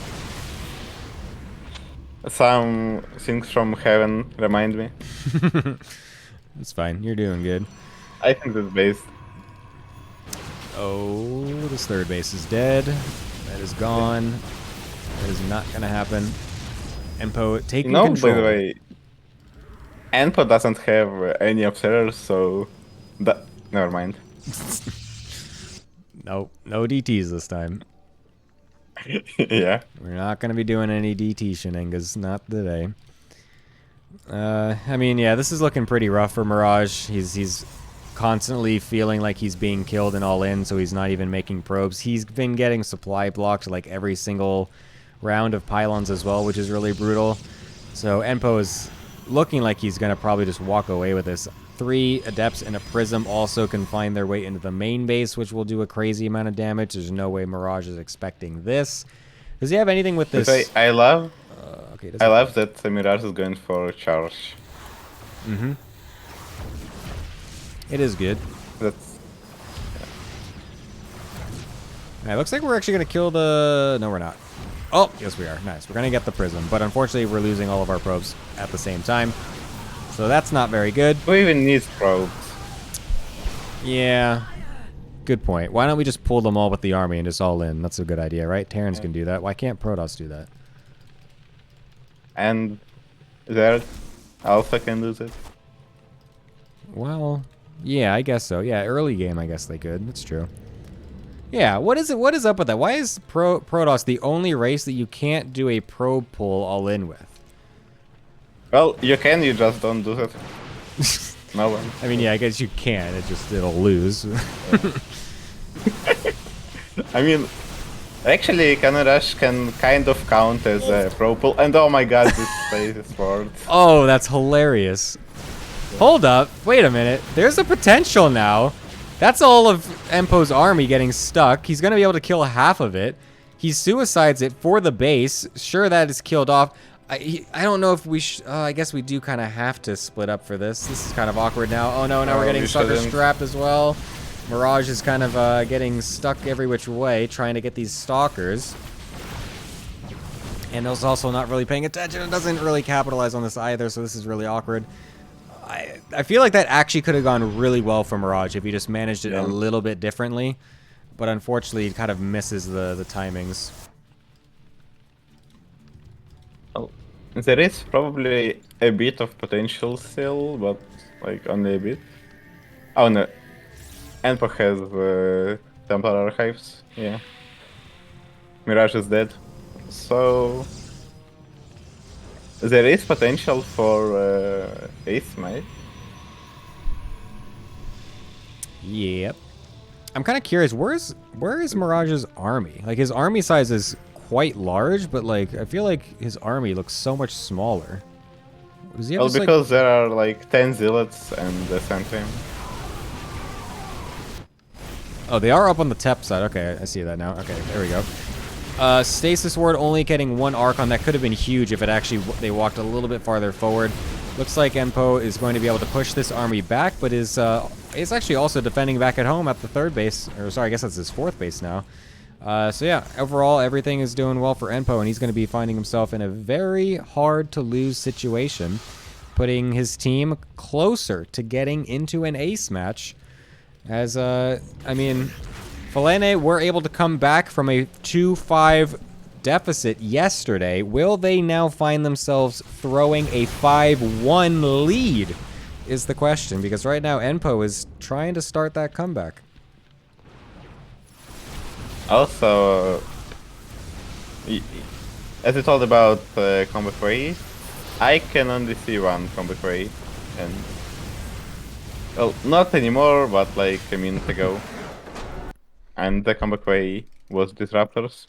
Speaker 4: some things from heaven remind me.
Speaker 1: It's fine. You're doing good.
Speaker 4: I think this base.
Speaker 1: Oh, this third base is dead. That is gone. That is not going to happen. Empo taking
Speaker 4: By
Speaker 1: control.
Speaker 4: the way, Enpo doesn't have any observers, so that never mind.
Speaker 1: Nope, no DTs this time.
Speaker 4: Yeah.
Speaker 1: We're not going to be doing any DT shenanigans, not today. I mean, yeah, this is looking pretty rough for Mirage. He's constantly feeling like he's being killed and all in, so he's not even making probes. He's been getting supply blocked like every single round of pylons as well, which is really brutal. So Enpo is looking like he's going to probably just walk away with this. 3 Adepts and a Prism also can find their way into the main base, which will do a crazy amount of damage. There's no way Mirage is expecting this. Does he have anything with this?
Speaker 4: But I love
Speaker 1: Okay,
Speaker 4: I love that Mirage is going for charge.
Speaker 1: Mm-hmm. It is good.
Speaker 4: That's
Speaker 1: Alright, looks like we're actually going to kill the... No, we're not. Oh, yes we are. Nice. We're going to get the Prism, but unfortunately we're losing all of our probes at the same time. So that's not very good.
Speaker 4: who even needs probes?
Speaker 1: Yeah. Good point. Why don't we just pull them all with the army and just all in? That's a good idea, right? Terrans can do that. Why can't Protoss do that?
Speaker 4: And there, Alpha can do it.
Speaker 1: Well, yeah, I guess so. Yeah, early game, I guess they could. That's true. Yeah, what is it? What is up with that? Why is Protoss the only race that you can't do a probe pull all in with?
Speaker 4: Well, you can, you just don't do it. No one.
Speaker 1: I mean, yeah, I guess you can. It'll lose.
Speaker 4: I mean, actually, Cannon Rush can kind of count as a pro pull. And oh my god, this space is forward.
Speaker 1: Oh, that's hilarious. Hold up. Wait a minute. There's a potential now. That's all of Empo's army getting stuck. He's going to be able to kill half of it. He suicides it for the base. Sure, that is killed off. I don't know if we I guess we do kind of have to split up for this. This is kind of awkward now. Oh, no, now we're getting
Speaker 4: we
Speaker 1: sucker
Speaker 4: shouldn't.
Speaker 1: strapped as well. Mirage is kind of getting stuck every which way, trying to get these stalkers. And was also not really paying attention. It doesn't really capitalize on this either, so this is really awkward. I feel like that actually could have gone really well for Mirage if he just managed it a little bit differently. But unfortunately, it kind of misses the timings.
Speaker 4: There is probably a bit of potential still, but like only a bit. Oh no, Enpo has Templar Archives, yeah. Mirage is dead. So there is potential for Ace Might.
Speaker 1: Yep. I'm kind of curious, where is Mirage's army? Like, his army size is quite large, but like I feel like his army looks so much smaller. Does he have
Speaker 4: Well,
Speaker 1: this,
Speaker 4: because there are like 10 Zealots and the Sentry.
Speaker 1: Oh, they are up on the TEP side. Okay, I see that now. Okay, there we go. Stasis Ward only getting 1 Archon. That could have been huge if it actually they walked a little bit farther forward. Looks like Empo is going to be able to push this army back, but is actually also defending back at home at the 3rd base. Or sorry, I guess that's his 4th base now. So yeah, overall everything is doing well for Enpo, and he's going to be finding himself in a very hard to lose situation, putting his team closer to getting into an ace match. As I mean, Falene were able to come back from a 2-5 deficit yesterday. Will they now find themselves throwing a 5-1 lead is the question, because right now Enpo is trying to start that comeback.
Speaker 4: Also, as you told about Combat Way, I can only see one Combat Way, and well, not anymore, but like a minute ago. And the Combat Way was Disruptors.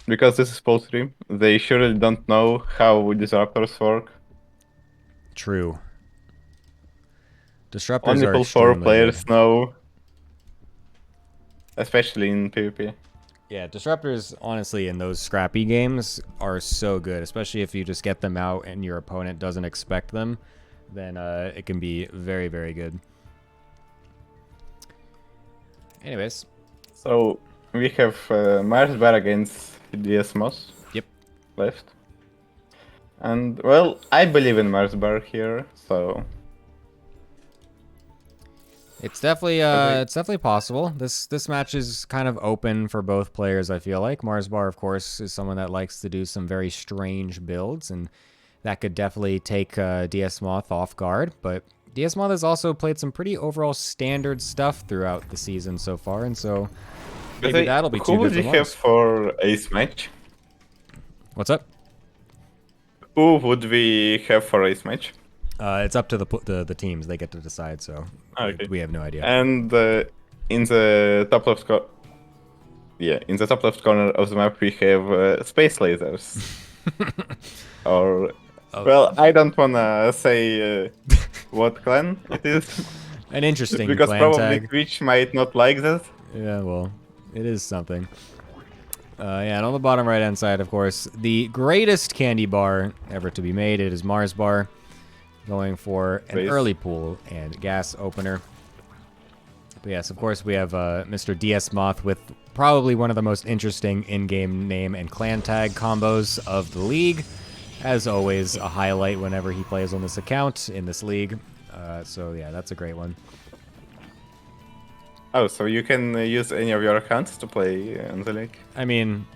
Speaker 4: Because this is post-stream, they surely don't know how Disruptors work.
Speaker 1: True. Disruptors
Speaker 4: Only
Speaker 1: are
Speaker 4: full 4
Speaker 1: extremely
Speaker 4: players
Speaker 1: good.
Speaker 4: know. Especially in PvP.
Speaker 1: Yeah, Disruptors, honestly, in those scrappy games are so good, especially if you just get them out and your opponent doesn't expect them, then it can be very, very good. Anyways.
Speaker 4: So, we have Mars Bar against DS Moss.
Speaker 1: Yep.
Speaker 4: left. And, well, I believe in Mars Bar here, so...
Speaker 1: It's definitely possible. This match is kind of open for both players, I feel like. Marsbar, of course, is someone that likes to do some very strange builds, and that could definitely take DS Moth off guard, but DS Moth has also played some pretty overall standard stuff throughout the season so far, and so maybe that'll be too
Speaker 4: Who
Speaker 1: good
Speaker 4: would
Speaker 1: for
Speaker 4: you have
Speaker 1: Mars.
Speaker 4: for ace match?
Speaker 1: What's up?
Speaker 4: Who would we have for ace match?
Speaker 1: It's up to the teams. They get to decide, so
Speaker 4: Okay.
Speaker 1: we have no idea.
Speaker 4: And in the top left in the top left corner of the map we have space lasers. Or well, I don't wanna say what clan it is.
Speaker 1: An interesting
Speaker 4: because
Speaker 1: clan
Speaker 4: probably
Speaker 1: tag.
Speaker 4: Twitch might not like that.
Speaker 1: Yeah, well, it is something. Yeah, and on the bottom right-hand side, of course, the greatest candy bar ever to be made. It is Mars Bar, going for an
Speaker 4: Base.
Speaker 1: early pool and gas opener. But yes, of course, we have Mr. DS Moth with probably one of the most interesting in-game name and clan tag combos of the league. As always, a highlight whenever he plays on this account in this league. So yeah, that's a great one.
Speaker 4: Oh, so you can use any of your accounts to play on the league?
Speaker 1: I mean,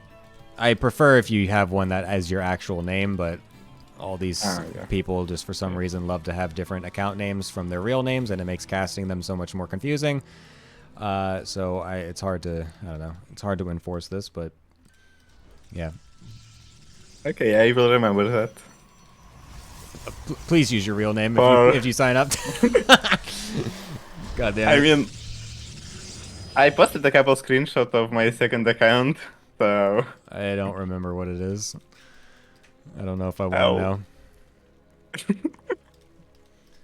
Speaker 1: I prefer if you have one that as your actual name, but all these
Speaker 4: yeah.
Speaker 1: people just for some reason love to have different account names from their real names, and it makes casting them so much more confusing. So it's hard to, I don't know, it's hard to enforce this, but yeah.
Speaker 4: Okay, I will remember that.
Speaker 1: Please use your real name if you sign up. God damn it.
Speaker 4: I mean, I posted a couple screenshots of my second account, so...
Speaker 1: I don't remember what it is. I don't know if I want to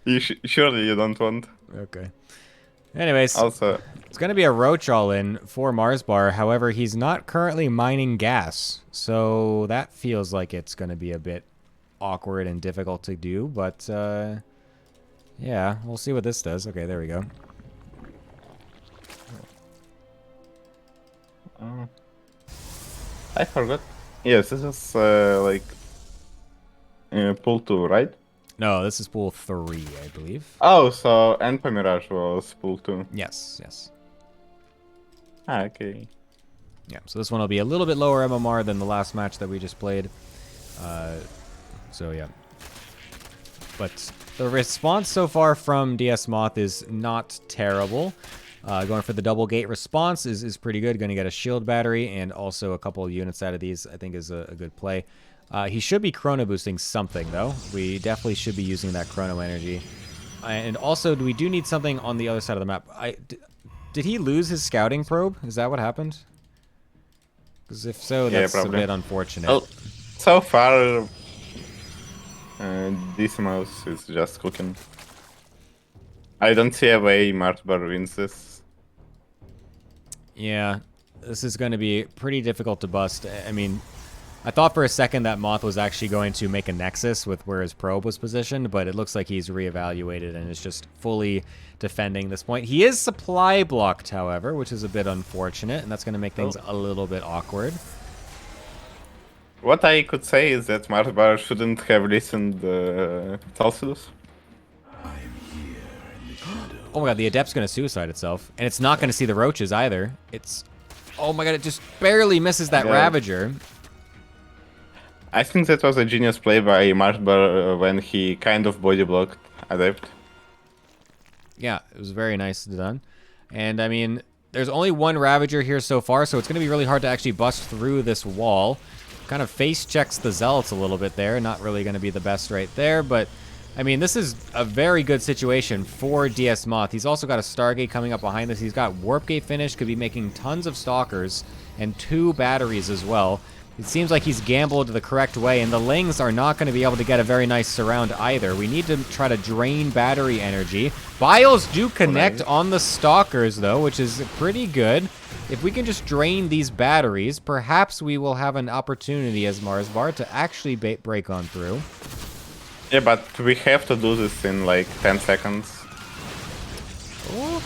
Speaker 1: know.
Speaker 4: Surely you don't want.
Speaker 1: Okay. Anyways,
Speaker 4: Also,
Speaker 1: it's going to be a roach all-in for Mars Bar. However, he's not currently mining gas, so that feels like it's going to be a bit awkward and difficult to do, but yeah, we'll see what this does. Okay, there we go.
Speaker 4: I forgot. Yes, this is like pool 2, right?
Speaker 1: No, this is pool 3, I believe.
Speaker 4: Oh, so Enpa Mirage was pool 2.
Speaker 1: Yes, yes.
Speaker 4: Ah, okay.
Speaker 1: Yeah, so this one will be a little bit lower MMR than the last match that we just played. So yeah. But the response so far from DS Moth is not terrible. Going for the double gate response is pretty good. Going to get a shield battery and also a couple of units out of these, I think, is a good play. He should be chrono boosting something, though. We definitely should be using that chrono energy. And also, we do need something on the other side of the map. Did he lose his scouting probe? Is that what happened? Because if so, that's a bit unfortunate.
Speaker 4: Well, so far, this mouse is just cooking. I don't see a way Mars Bar wins this.
Speaker 1: Yeah, this is going to be pretty difficult to bust. I mean, I thought for a second that Moth was actually going to make a nexus with where his probe was positioned, but it looks like he's reevaluated and is just fully defending this point. He is supply blocked, however, which is a bit unfortunate, and that's going to make things a little bit awkward.
Speaker 4: What I could say is that Mars Bar shouldn't have listened Celsius.
Speaker 1: Oh my god, the Adept's going to suicide itself, and it's not going to see the roaches either. It's... Oh my god, it just barely misses that Ravager.
Speaker 4: I think that was a genius play by Mars Bar when he kind of body blocked Adept.
Speaker 1: Yeah, it was very nicely done. And I mean, there's only one Ravager here so far, so it's going to be really hard to actually bust through this wall. Kind of face checks the Zealots a little bit there. Not really going to be the best right there, but I mean, this is a very good situation for DS Moth. He's also got a Stargate coming up behind this. He's got Warp Gate finish, could be making tons of Stalkers, and 2 batteries as well. It seems like he's gambled the correct way, and the Lings are not going to be able to get a very nice surround either. We need to try to drain battery energy. Biles do connect on the Stalkers, though, which is pretty good. If we can just drain these batteries, perhaps we will have an opportunity as Mars Bar to actually break on through.
Speaker 4: Yeah, but we have to do this in like 10 seconds.
Speaker 1: Ooh.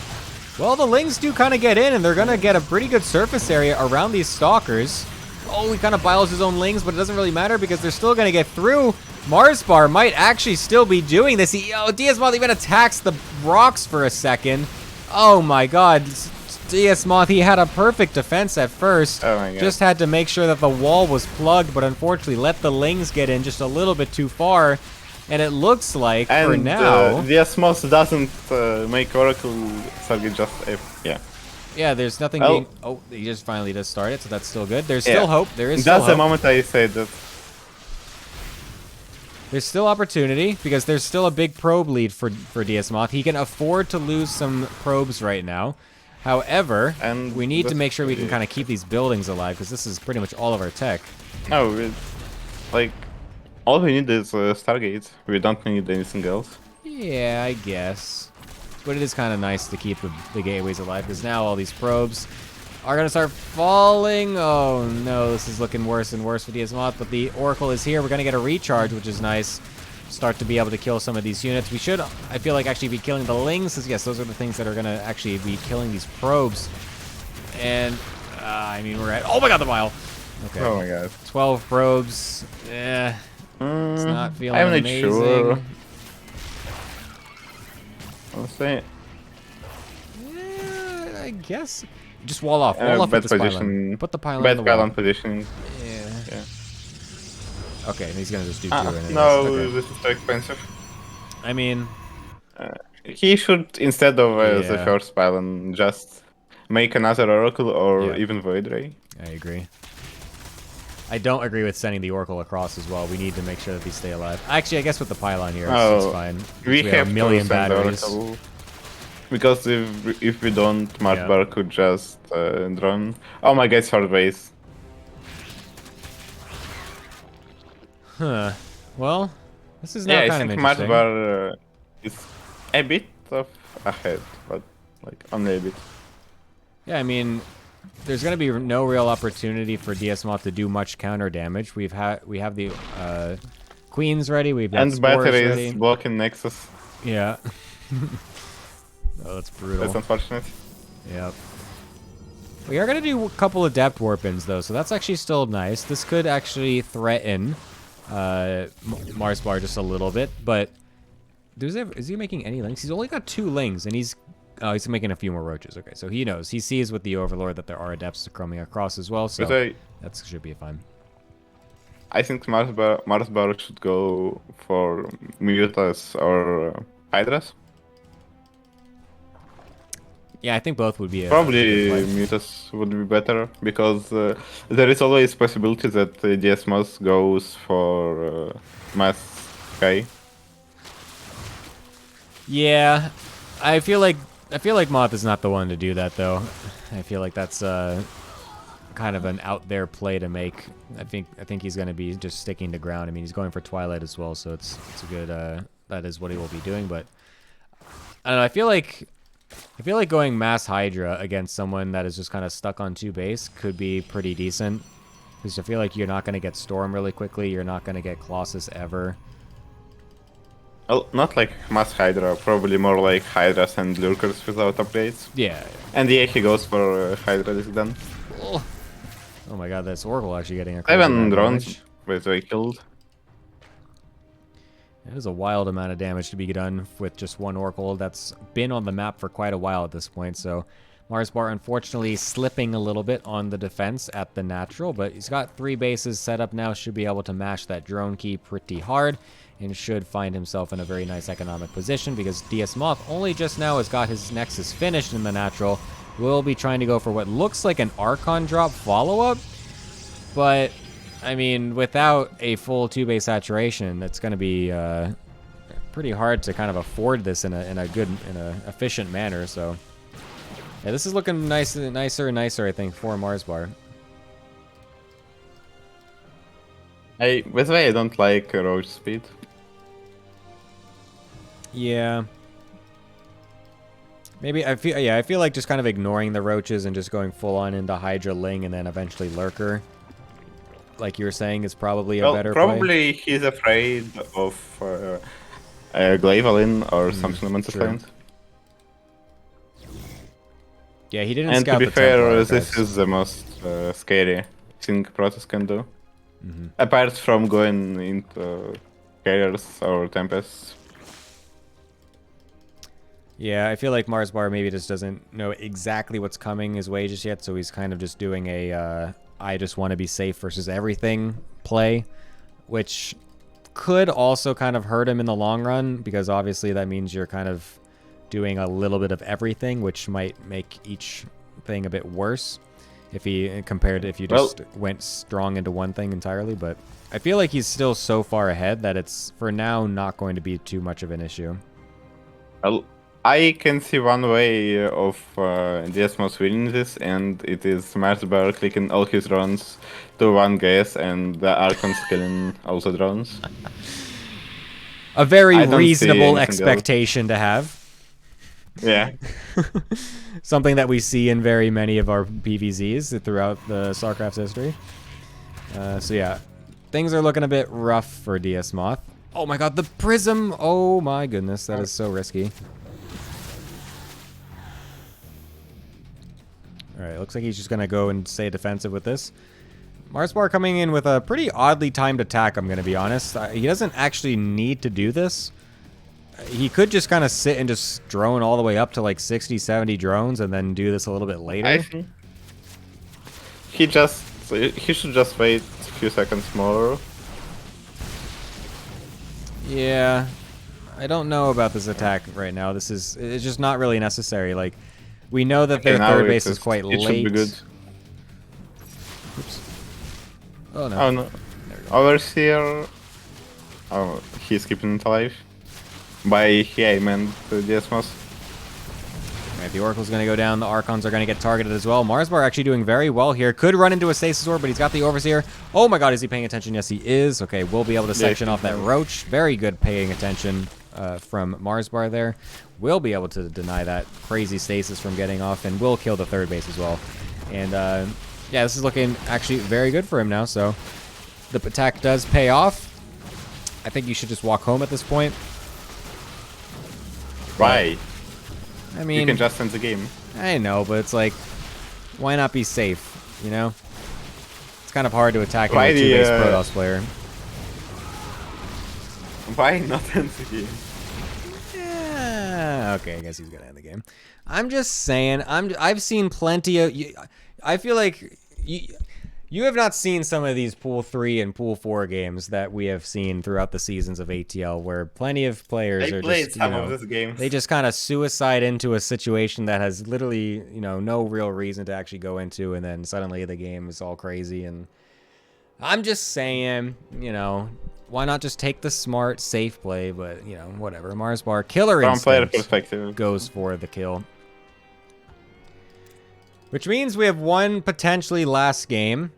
Speaker 1: Well, the Lings do kind of get in, and they're going to get a pretty good surface area around these Stalkers. Oh, he kind of biles his own Lings, but it doesn't really matter because they're still going to get through. Marsbar might actually still be doing this. Diasmoth even attacks the rocks for a second. Oh my god. Diasmoth, he had a perfect defense at first.
Speaker 4: Oh my god.
Speaker 1: Just had to make sure that the wall was plugged, but unfortunately let the Lings get in just a little bit too far. And it looks like, for now...
Speaker 4: Diasmoth doesn't make Oracle, so he just... yeah.
Speaker 1: Yeah, there's nothing
Speaker 4: Oh.
Speaker 1: being... Oh, he just finally does start it, so that's still good. There's still hope. There is still
Speaker 4: That's the
Speaker 1: hope.
Speaker 4: moment I said that.
Speaker 1: There's still opportunity, because there's still a big probe lead for Diasmoth. He can afford to lose some probes right now. However,
Speaker 4: And
Speaker 1: we need to
Speaker 4: this-
Speaker 1: make sure we can kind of keep these buildings alive, because this is pretty much all of our tech.
Speaker 4: No, like, all we need is Stargate. We don't need anything else.
Speaker 1: Yeah, I guess. But it is kind of nice to keep the gateways alive, because now all these probes are going to start falling. Oh no, this is looking worse and worse for Diasmoth, but the Oracle is here. We're going to get a recharge, which is nice. Start to be able to kill some of these units. We should, I feel like, actually be killing the Lings, because yes, those are the things that are going to actually be killing these probes. And, I mean, we're at... Oh my god, the mile! Okay.
Speaker 4: Oh my god.
Speaker 1: 12 probes. Eh, it's not feeling
Speaker 4: I'm not
Speaker 1: amazing.
Speaker 4: sure. I'll say.
Speaker 1: Yeah, I guess. Just wall off. Wall off
Speaker 4: Bad
Speaker 1: with this pylon.
Speaker 4: position.
Speaker 1: Put the pylon in
Speaker 4: Bad
Speaker 1: the wall.
Speaker 4: pylon positioning.
Speaker 1: Yeah.
Speaker 4: Yeah.
Speaker 1: Okay, and he's gonna just do two. And then
Speaker 4: No,
Speaker 1: okay.
Speaker 4: this is too expensive.
Speaker 1: I mean,
Speaker 4: He should, instead of the
Speaker 1: Yeah.
Speaker 4: first pylon, just make another Oracle or
Speaker 1: Yeah.
Speaker 4: even Void Ray.
Speaker 1: I agree. I don't agree with sending the Oracle across as well. We need to make sure that these stay alive. Actually, I guess with the pylon here, it's fine.
Speaker 4: We
Speaker 1: Because
Speaker 4: have
Speaker 1: a million
Speaker 4: to send the
Speaker 1: batteries.
Speaker 4: Oracle. Because if we don't, Marsbar could just drone. Oh my god, third base.
Speaker 1: Huh. Well, this is now
Speaker 4: Yeah, I
Speaker 1: kind of
Speaker 4: think
Speaker 1: interesting.
Speaker 4: Marsbar is a bit of ahead, but like only a bit.
Speaker 1: Yeah, I mean, there's going to be no real opportunity for Diasmoth to do much counter damage. We have the queens ready. We've got
Speaker 4: And
Speaker 1: spores
Speaker 4: batteries
Speaker 1: ready.
Speaker 4: blocking Nexus.
Speaker 1: Yeah. Oh, that's brutal.
Speaker 4: That's unfortunate.
Speaker 1: Yep. We are going to do a couple of depth warp-ins, though, so that's actually still nice. This could actually threaten Marsbar just a little bit, but is he making any links? He's only got 2 lings, and he's making a few more roaches. Okay, so he knows. He sees with the Overlord that there are adepts coming across as well, so
Speaker 4: But
Speaker 1: that should be fine.
Speaker 4: I think Marsbar should go for Mutas or Hydras.
Speaker 1: Yeah, I think both would be a
Speaker 4: Probably
Speaker 1: good play.
Speaker 4: Mutas would be better, because there is always possibility that Diasmoth goes for Mass Sky.
Speaker 1: Yeah, I feel like Moth is not the one to do that, though. I feel like that's kind of an out there play to make. I think he's going to be just sticking to ground. I mean, he's going for Twilight as well, so it's a good that is what he will be doing. But I don't know. I feel like going Mass Hydra against someone that is just kind of stuck on 2 base could be pretty decent, because I feel like you're not going to get Storm really quickly. You're not going to get Colossus ever.
Speaker 4: Well, not like Mass Hydra, probably more like Hydras and Lurkers without upgrades.
Speaker 1: Yeah.
Speaker 4: And yeah, he goes for Hydra this then.
Speaker 1: Oh my god, that's Oracle actually getting a
Speaker 4: 7
Speaker 1: crazy
Speaker 4: drones,
Speaker 1: damage.
Speaker 4: but they killed.
Speaker 1: It is a wild amount of damage to be done with just one Oracle that's been on the map for quite a while at this point, so Marsbar unfortunately slipping a little bit on the defense at the natural, but he's got 3 bases set up now, should be able to mash that drone key pretty hard, and should find himself in a very nice economic position, because Diasmoth only just now has got his Nexus finished in the natural. Will be trying to go for what looks like an Archon drop follow-up, but I mean, without a full 2-base saturation, it's going to be pretty hard to kind of afford this in a efficient manner. So, yeah, this is looking nicer and nicer, I think, for Marsbar.
Speaker 4: By the way, I don't like Roach Speed.
Speaker 1: Yeah. Maybe I feel like just kind of ignoring the roaches and just going full on into Hydra Ling and then eventually Lurker, like you were saying, is probably a better play.
Speaker 4: Probably he's afraid of Glavalin or something along those
Speaker 1: true.
Speaker 4: lines.
Speaker 1: Yeah, he didn't
Speaker 4: And to
Speaker 1: scout
Speaker 4: be
Speaker 1: the
Speaker 4: fair,
Speaker 1: Templar
Speaker 4: this
Speaker 1: archives.
Speaker 4: is the most scary think Protoss can do. Apart from going into carriers or tempests.
Speaker 1: Yeah, I feel like Mars Bar maybe just doesn't know exactly what's coming his way just yet, so he's kind of just doing a I just want to be safe versus everything play, which could also kind of hurt him in the long run, because obviously that means you're kind of doing a little bit of everything, which might make each thing a bit worse if you just went strong into one thing entirely. But I feel like he's still so far ahead that it's for now not going to be too much of an issue.
Speaker 4: Well, I can see one way of Diasmos winning this, and it is Mars Bar clicking all his drones to one guess, and the Archons killing all the drones.
Speaker 1: A very
Speaker 4: I don't see
Speaker 1: reasonable
Speaker 4: anything
Speaker 1: expectation to have.
Speaker 4: Yeah.
Speaker 1: Something that we see in very many of our PVZs throughout the StarCraft's history. So yeah, things are looking a bit rough for DS Moth. Oh my god, the Prism! Oh my goodness, that is so risky. Alright, looks like he's just going to go and stay defensive with this. Marsbar coming in with a pretty oddly timed attack, I'm going to be honest. He doesn't actually need to do this. He could just kind of sit and just drone all the way up to like 60, 70 drones and then do this a little bit later.
Speaker 4: I think he should just wait a few seconds more.
Speaker 1: Yeah, I don't know about this attack right now. It's just not really necessary. Like, we know that their third base is quite late.
Speaker 4: It should be good.
Speaker 1: Oops. Oh no.
Speaker 4: Oh no. Overseer. Oh, he's keeping it alive. By he, I meant Diasmos.
Speaker 1: Alright, the Oracle's going to go down. The Archons are going to get targeted as well. Marsbar actually doing very well here. Could run into a Stasis Orb, but he's got the Overseer. Oh my god, is he paying attention? Yes, he is. Okay, we'll be able to section off that Roach. Very good paying attention from Marsbar there. We'll be able to deny that crazy Stasis from getting off, and we'll kill the third base as well. And yeah, this is looking actually very good for him now, so the attack does pay off. I think you should just walk home at this point.
Speaker 4: Why?
Speaker 1: I mean,
Speaker 4: you can just end the game.
Speaker 1: I know, but it's like, why not be safe, you know? It's kind of hard to attack a two-base Protoss player.
Speaker 4: Why not end the game?
Speaker 1: Yeah, okay, I guess he's gonna end the game. I'm just saying, I've seen plenty of... I feel like... You have not seen some of these Pool 3 and Pool 4 games that we have seen throughout the seasons of ATL, where plenty of players are just,
Speaker 4: of this game.
Speaker 1: they just kind of suicide into a situation that has literally, no real reason to actually go into, and then suddenly the game is all crazy. And I'm just saying, why not just take the smart, safe play? But, whatever. Marsbar, killer instinct, goes for the kill. Which means we have one potentially last game.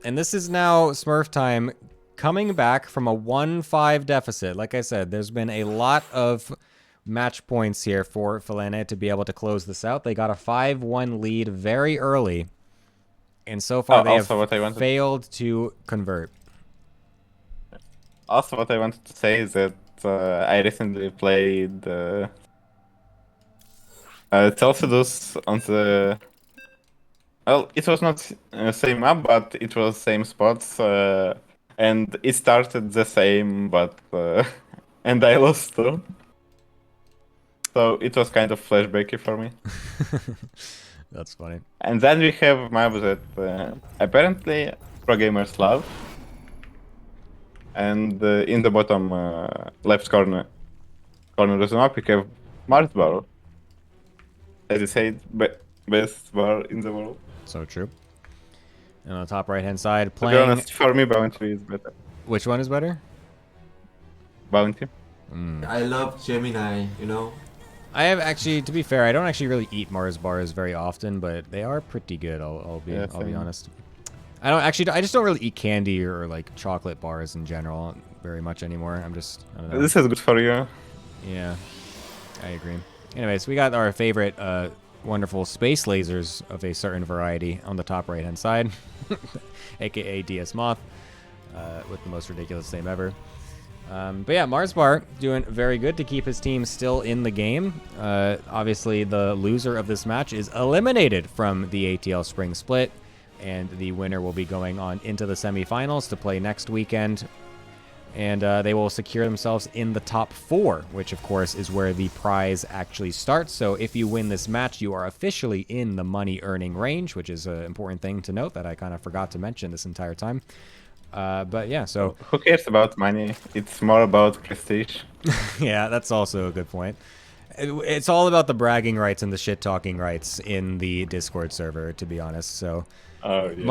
Speaker 1: And this is now Smurftime coming back from a 1-5 deficit. Like I said, there's been a lot of match points here for Falene to be able to close this out. They got a 5-1 lead very early. And so far they have failed to convert.
Speaker 4: Also, what I wanted to say is that I recently played Telsidus on the... Well, it was not same map, but it was same spots, and it started the same, but and I lost too. So it was kind of flashbacky for me.
Speaker 1: That's funny.
Speaker 4: And then we have maps that apparently pro gamers love, and in the bottom left corner of the map we have Mars Bar, as you said, best bar in the world.
Speaker 1: So true. And on the top right-hand side, playing...
Speaker 4: To be honest, for me, Bounty is better.
Speaker 1: Which one is better?
Speaker 4: Bounty.
Speaker 5: I love Gemini,
Speaker 1: I have actually, to be fair, I don't actually really eat Mars bars very often, but they are pretty good. I'll be honest. I just don't really eat candy or like chocolate bars in general very much anymore. I don't know.
Speaker 4: This is good for you.
Speaker 1: Yeah, I agree. Anyways, we got our favorite wonderful space lasers of a certain variety on the top right hand side, aka DS Moth, with the most ridiculous name ever. But yeah, Marsbar doing very good to keep his team still in the game. Obviously, the loser of this match is eliminated from the ATL Spring Split. and the winner will be going on into the semifinals to play next weekend. And they will secure themselves in the top 4, which, of course, is where the prize actually starts. So if you win this match, you are officially in the money-earning range, which is an important thing to note that I kind of forgot to mention this entire time. But yeah, so...
Speaker 4: Who cares about money? It's more about prestige.
Speaker 1: Yeah, that's also a good point. It's all about the bragging rights and the shit-talking rights in the Discord server, to be honest. So...
Speaker 4: Oh, yeah.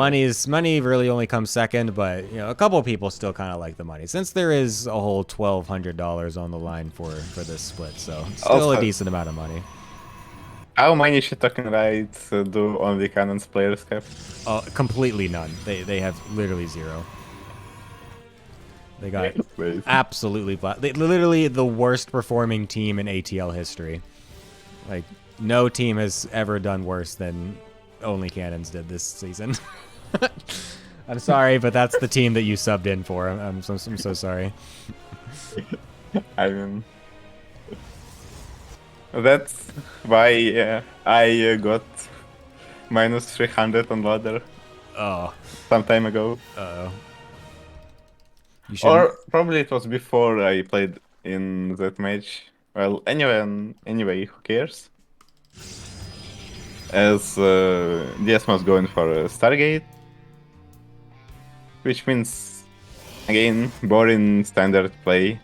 Speaker 1: Money really only comes second, but a couple of people still kind of like the money, since there is a whole $1,200 on the line for this split, so still
Speaker 4: Also,
Speaker 1: a decent amount of money.
Speaker 4: How many shit-talking rights do only Cannons players have?
Speaker 1: Completely none. They have literally 0. They got
Speaker 4: Please.
Speaker 1: absolutely literally the worst performing team in ATL history. Like, no team has ever done worse than Only Cannons did this season. I'm sorry, but that's the team that you subbed in for. I'm so sorry.
Speaker 4: I mean, that's why I got minus 300 on ladder
Speaker 1: Oh.
Speaker 4: some time ago.
Speaker 1: Uh-oh.
Speaker 4: Or probably it was before I played in that match. Well, anyway, who cares? As DS was going for Stargate, which means, again, boring standard play.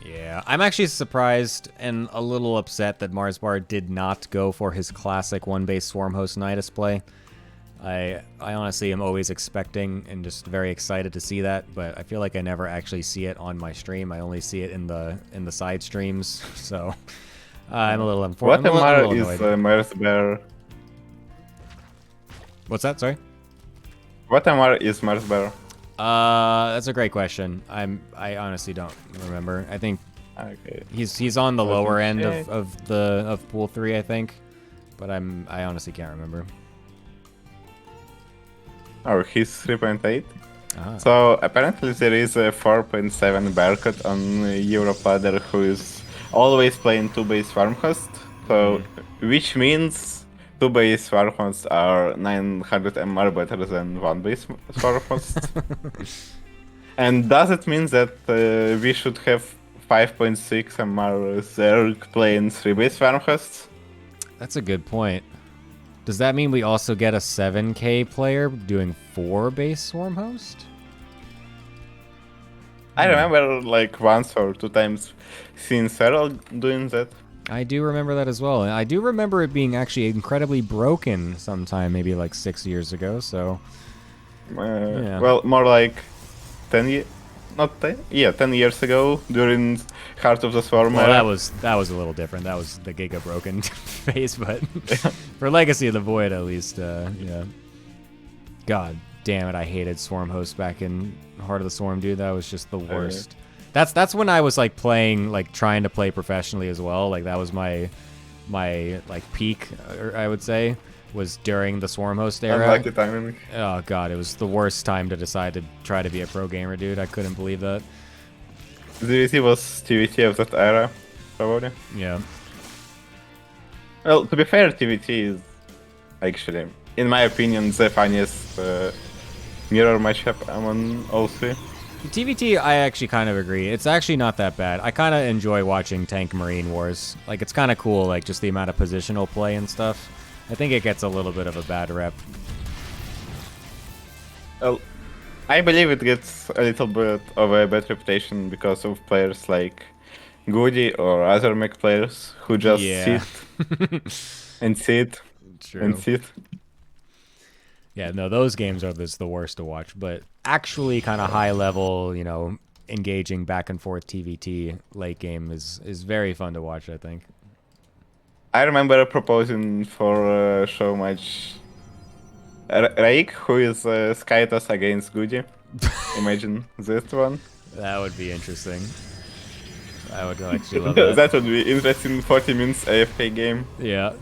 Speaker 1: Yeah, I'm actually surprised and a little upset that Marsbar did not go for his classic one-base Swarm Host Nidus play. I honestly am always expecting and just very excited to see that, but I feel like I never actually see it on my stream. I only see it in the side streams, so I'm a little unfortunate.
Speaker 4: What MR is Marsbar?
Speaker 1: What's that? Sorry.
Speaker 4: What MR is Marsbar?
Speaker 1: That's a great question. I honestly don't remember. I think
Speaker 4: Okay.
Speaker 1: he's on the lower end of pool 3, I think, but I honestly can't remember.
Speaker 4: Oh, he's 3.8.
Speaker 1: Ah.
Speaker 4: So apparently there is a 4.7 Barcode on Europe ladder who is always playing 2-base Farmhost. So which means 2-base Farmhosts are 900 MR better than 1-base Farmhost. And does it mean that we should have 5.6 MR Zerg playing 3-base Farmhosts?
Speaker 1: That's a good point. Does that mean we also get a 7K player doing 4-base Swarm Host?
Speaker 4: I remember like once or 2 times seeing Serral doing that.
Speaker 1: I do remember that as well. And I do remember it being actually incredibly broken sometime, maybe like 6 years ago, so... yeah.
Speaker 4: Well, more like 10 years... Not 10? Yeah, 10 years ago during Heart of the Swarm.
Speaker 1: Well, that was a little different. That was the Giga Broken phase, but for Legacy of the Void, at least, yeah. God damn it, I hated Swarm Host back in Heart of the Swarm, dude. That was just the worst. That's when I was like playing, like trying to play professionally as well. Like that was my like peak, I would say, was during the Swarm Host era.
Speaker 4: Unlike the timing.
Speaker 1: Oh god, it was the worst time to decide to try to be a pro gamer, dude. I couldn't believe that.
Speaker 4: DVT was TVT of that era, probably.
Speaker 1: Yeah.
Speaker 4: Well, to be fair, TVT is actually, in my opinion, the funniest mirror matchup among all 3.
Speaker 1: TVT, I actually kind of agree. It's actually not that bad. I kind of enjoy watching Tank Marine Wars. Like, it's kind of cool, like, just the amount of positional play and stuff. I think it gets a little bit of a bad rep.
Speaker 4: Well, I believe it gets a little bit of a bad reputation because of players like Goody or other mech players who just sit and sit and sit.
Speaker 1: Yeah, no, those games are the worst to watch, but actually kind of high level, engaging back and forth TVT late game is very fun to watch, I think.
Speaker 4: I remember proposing for a show match Raik, who is Skytos against Goody. Imagine this one.
Speaker 1: That would be interesting. I would actually love that.
Speaker 4: That would be interesting 40 minutes AFK game.
Speaker 1: Yeah.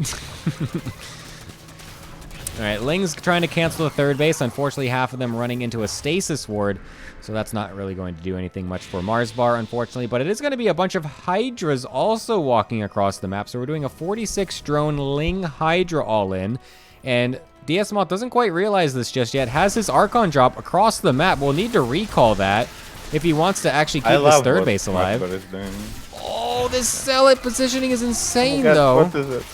Speaker 1: Alright, Ling's trying to cancel the third base. Unfortunately, half of them running into a stasis ward, so that's not really going to do anything much for Marsbar, unfortunately. But it is going to be a bunch of Hydras also walking across the map. So we're doing a 46 drone Ling Hydra all-in. And DS Moth doesn't quite realize this just yet. Has his Archon drop across the map. Will need to recall that if he wants to actually keep this third base alive. Oh, this Zealot positioning is insane, though.
Speaker 4: What is it?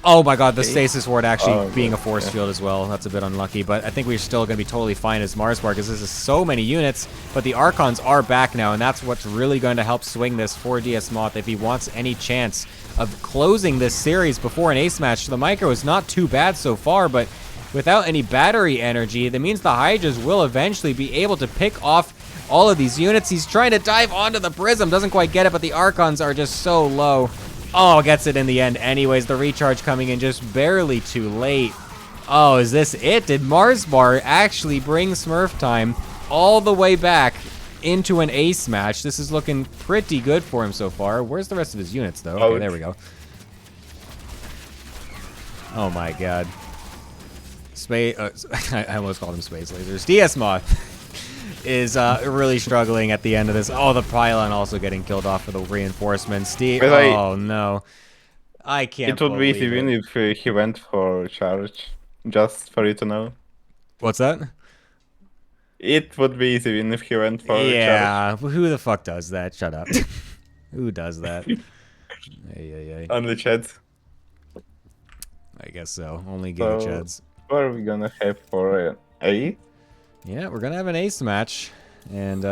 Speaker 1: Oh my god, the Stasis Ward actually being a force field as well. That's a bit unlucky, but I think we're still going to be totally fine as Marsbar because this is so many units, but the Archons are back now, and that's what's really going to help swing this for DS Moth if he wants any chance of closing this series before an ace match. The Micro is not too bad so far, but without any battery energy, that means the Hydras will eventually be able to pick off all of these units. He's trying to dive onto the Prism, doesn't quite get it, but the Archons are just so low. Oh, gets it in the end. Anyways, the recharge coming in just barely too late. Oh, is this it? Did Marsbar actually bring Smurftime all the way back into an ace match? This is looking pretty good for him so far. Where's the rest of his units, though? Okay, there we go. Oh my god. I almost called him Space Lasers. DS Moth is really struggling at the end of this. Oh, the Pylon also getting killed off for the reinforcements. Oh, no. I can't
Speaker 4: It would be
Speaker 1: believe
Speaker 4: easy win if he went for charge, just for you to know.
Speaker 1: What's that?
Speaker 4: It would be easy win if he went for charge.
Speaker 1: Yeah, who the fuck does that? Shut up. Who does that?
Speaker 4: Only Chad.
Speaker 1: I guess so. Only Giga Chads.
Speaker 4: What are we gonna have for A?
Speaker 1: Yeah, we're gonna have an ace match, and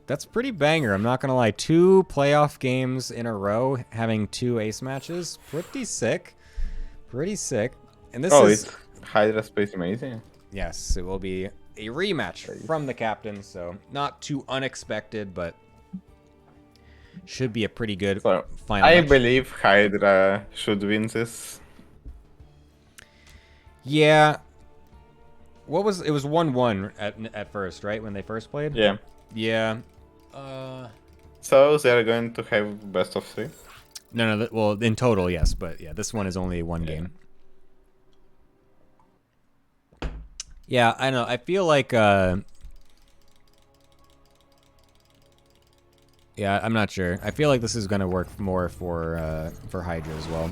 Speaker 1: that's pretty banger. I'm not gonna lie. 2 playoff games in a row, having 2 ace matches, pretty sick. Pretty sick. And this is
Speaker 4: it's Hydra Space Amazing.
Speaker 1: Yes, it will be a rematch from the captain, so not too unexpected, but should be a pretty good final
Speaker 4: I
Speaker 1: match.
Speaker 4: believe Hydra should win this.
Speaker 1: Yeah. It was 1-1 at first, right? When they first played?
Speaker 4: Yeah.
Speaker 1: Yeah.
Speaker 4: So they're going to have best of 3.
Speaker 1: No, well, in total, yes, but yeah, this one is only one game. Yeah, I know. I feel like yeah, I'm not sure. I feel like this is going to work more for Hydra as well.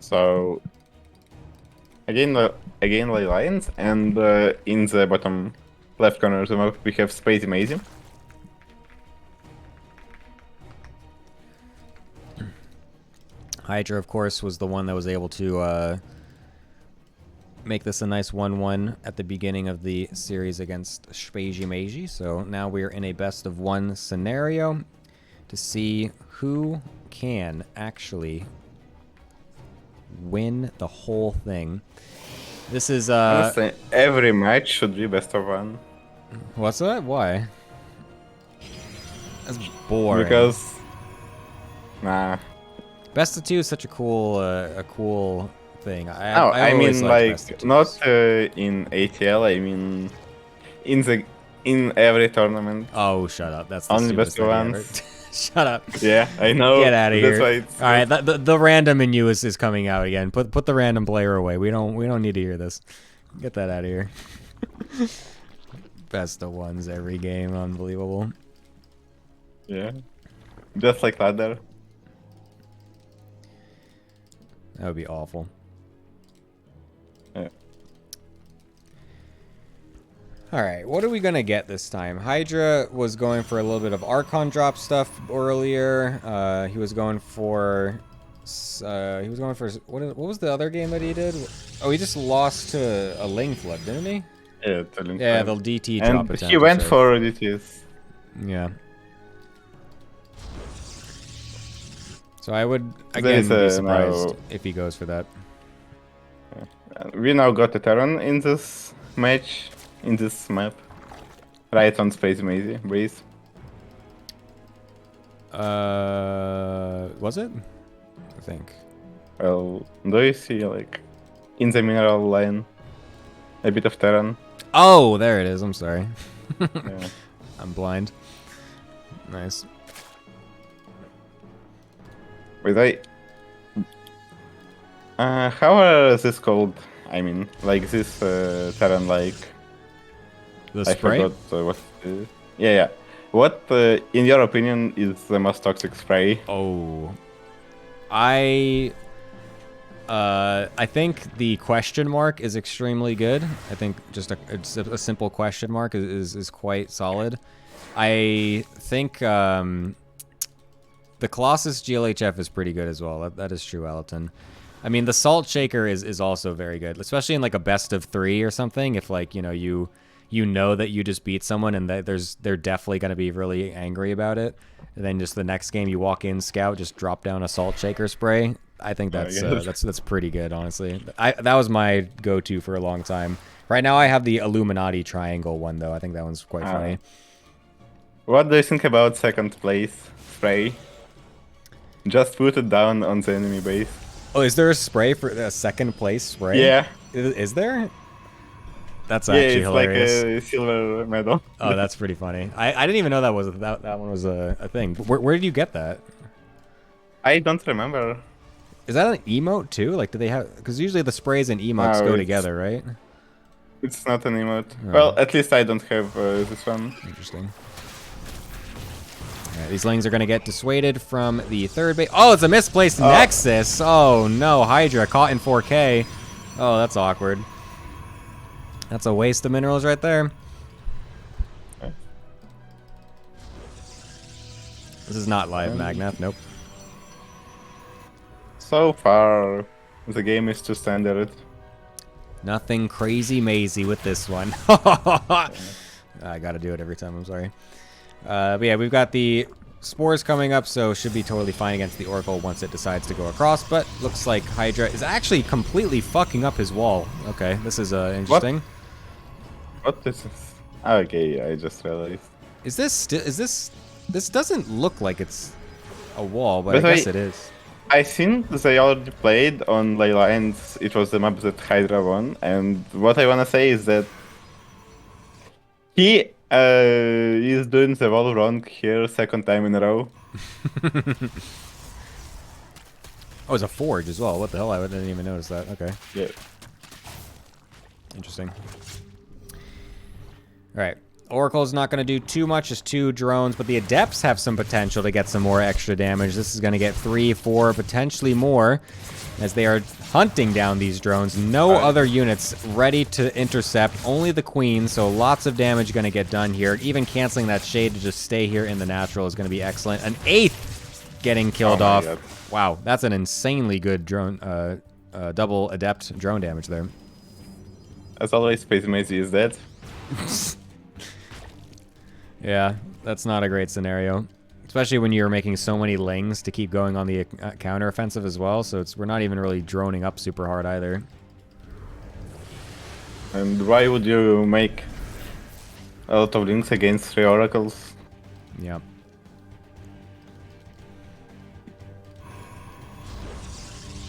Speaker 4: So again ley lines, and in the bottom left corner of the map we have Space Amazing.
Speaker 1: Hydra, of course, was the one that was able to make this a nice 1-1 at the beginning of the series against Spazy Meiji. So now we're in a best-of-1 scenario to see who can actually win the whole thing. This is
Speaker 4: Honestly, every match should be best of 1.
Speaker 1: What's that? Why? That's boring.
Speaker 4: Because
Speaker 1: best of 2 is such a cool thing.
Speaker 4: I
Speaker 1: always
Speaker 4: mean
Speaker 1: liked
Speaker 4: like not in ATL. I mean in every tournament.
Speaker 1: Oh, shut up! That's the
Speaker 4: only
Speaker 1: stupidest
Speaker 4: best of
Speaker 1: idea
Speaker 4: 1.
Speaker 1: ever. Shut up.
Speaker 4: Yeah, I know.
Speaker 1: Get out of here.
Speaker 4: That's
Speaker 1: All right, the random in you is coming out again. Put the random player away. We don't need to hear this. Get that out of here. Best of 1s every game. Unbelievable.
Speaker 4: Yeah, just like ladder.
Speaker 1: That would be awful.
Speaker 4: Yeah.
Speaker 1: Alright, what are we gonna get this time? Hydra was going for a little bit of Archon drop stuff earlier. He was going for... What was the other game that he did? Oh, he just lost to a Ling Flood, didn't he?
Speaker 4: Yeah,
Speaker 1: yeah, the DT drop
Speaker 4: and
Speaker 1: attempt.
Speaker 4: he went for DTs.
Speaker 1: Yeah. So I would, again, be surprised if he goes for that.
Speaker 4: We now got a Terran in this match, in this map. Right on Space Mazy base.
Speaker 1: Was it? I think.
Speaker 4: Well, do you see, like, in the mineral line, a bit of Terran?
Speaker 1: Oh, there it is. I'm sorry.
Speaker 4: Yeah.
Speaker 1: I'm blind. Nice.
Speaker 4: Wait, how are this called? I mean, like this Terran, like...
Speaker 1: The
Speaker 4: I
Speaker 1: spray?
Speaker 4: forgot what... yeah. What, in your opinion, is the most toxic spray?
Speaker 1: Oh, I think the question mark is extremely good. I think just a simple question mark is quite solid. I think the Colossus GLHF is pretty good as well. That is true, Alaton. I mean, the Salt Shaker is also very good, especially in like a best of 3 or something. If like you know that you just beat someone and that they're definitely going to be really angry about it, and then just the next game you walk in scout, just drop down a Salt Shaker spray. I think that's pretty good, honestly. That was my go-to for a long time. Right now I have the Illuminati triangle one though. I think that one's quite funny.
Speaker 4: What do you think about second place spray? Just put it down on the enemy base.
Speaker 1: Oh, is there a spray for a second place spray?
Speaker 4: Yeah.
Speaker 1: Is there? That's
Speaker 4: Yeah,
Speaker 1: actually
Speaker 4: it's
Speaker 1: hilarious.
Speaker 4: like a silver medal.
Speaker 1: Oh, that's pretty funny. I didn't even know that one was a thing. Where did you get that?
Speaker 4: I don't remember.
Speaker 1: Is that an emote too? Like, do they have? Because usually the sprays and emotes
Speaker 4: No,
Speaker 1: go
Speaker 4: it's-
Speaker 1: together, right?
Speaker 4: It's not an emote.
Speaker 1: Oh.
Speaker 4: Well, at least I don't have this one.
Speaker 1: Interesting. Alright, these lings are going to get dissuaded from the third base. Oh, it's a misplaced Nexus. Oh, no. Hydra caught in 4K. Oh, that's awkward. That's a waste of minerals right there.
Speaker 4: Okay.
Speaker 1: This is not live, Magnath. Nope.
Speaker 4: So far, the game is too standard.
Speaker 1: Nothing crazy mazy with this one. I gotta do it every time, I'm sorry. But yeah, we've got the spores coming up, so should be totally fine against the Oracle once it decides to go across, but looks like Hydra is actually completely fucking up his wall. Okay, this is interesting.
Speaker 4: What is this? Okay, I just realized.
Speaker 1: Is this this doesn't look like it's a wall, but
Speaker 4: By the
Speaker 1: I guess
Speaker 4: way,
Speaker 1: it is.
Speaker 4: I think they already played on Layla and it was the map that Hydra won, and what I wanna say is that he is doing the wall wrong here second time in a row.
Speaker 1: Oh, it's a forge as well. What the hell? I didn't even notice that. Okay.
Speaker 4: Yeah.
Speaker 1: Interesting. Alright. Oracle's not going to do too much, just 2 drones, but the Adepts have some potential to get some more extra damage. This is going to get 3, 4, potentially more, as they are hunting down these drones. No other units ready to intercept, only the Queen, so lots of damage going to get done here. Even canceling that Shade to just stay here in the natural is going to be excellent. An 8th getting killed off.
Speaker 4: God.
Speaker 1: Wow, that's an insanely good drone, double Adept drone damage there.
Speaker 4: As always, Space Mazy is dead.
Speaker 1: Yeah, that's not a great scenario. Especially when you're making so many lings to keep going on the counter-offensive as well, so we're not even really droning up super hard either.
Speaker 4: And why would you make a lot of links against 3 oracles?
Speaker 1: Yeah.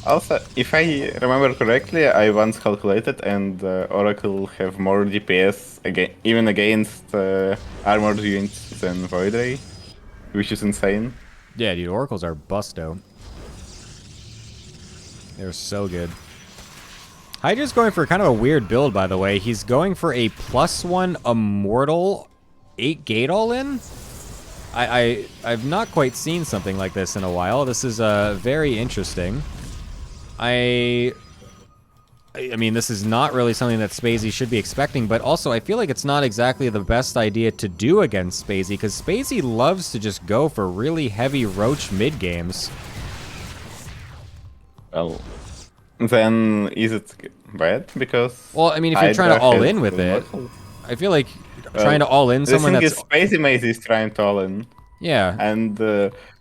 Speaker 4: Also, if I remember correctly, I once calculated and Oracle have more DPS even against armored units than Void Ray, which is insane.
Speaker 1: Yeah, dude, Oracles are busto. They're so good. Hydra's going for kind of a weird build, by the way. He's going for a +1 Immortal 8 gate all-in? I've not quite seen something like this in a while. This is very interesting. I mean, this is not really something that Spacey should be expecting, but also I feel like it's not exactly the best idea to do against Spacey, because Spacey loves to just go for really heavy roach mid games.
Speaker 4: Well, then is it bad? Because
Speaker 1: Well, I mean, if you're trying to all in with it, I feel like trying to all in someone
Speaker 4: the thing
Speaker 1: that's...
Speaker 4: is, Space Maze is trying to all in,
Speaker 1: Yeah.
Speaker 4: and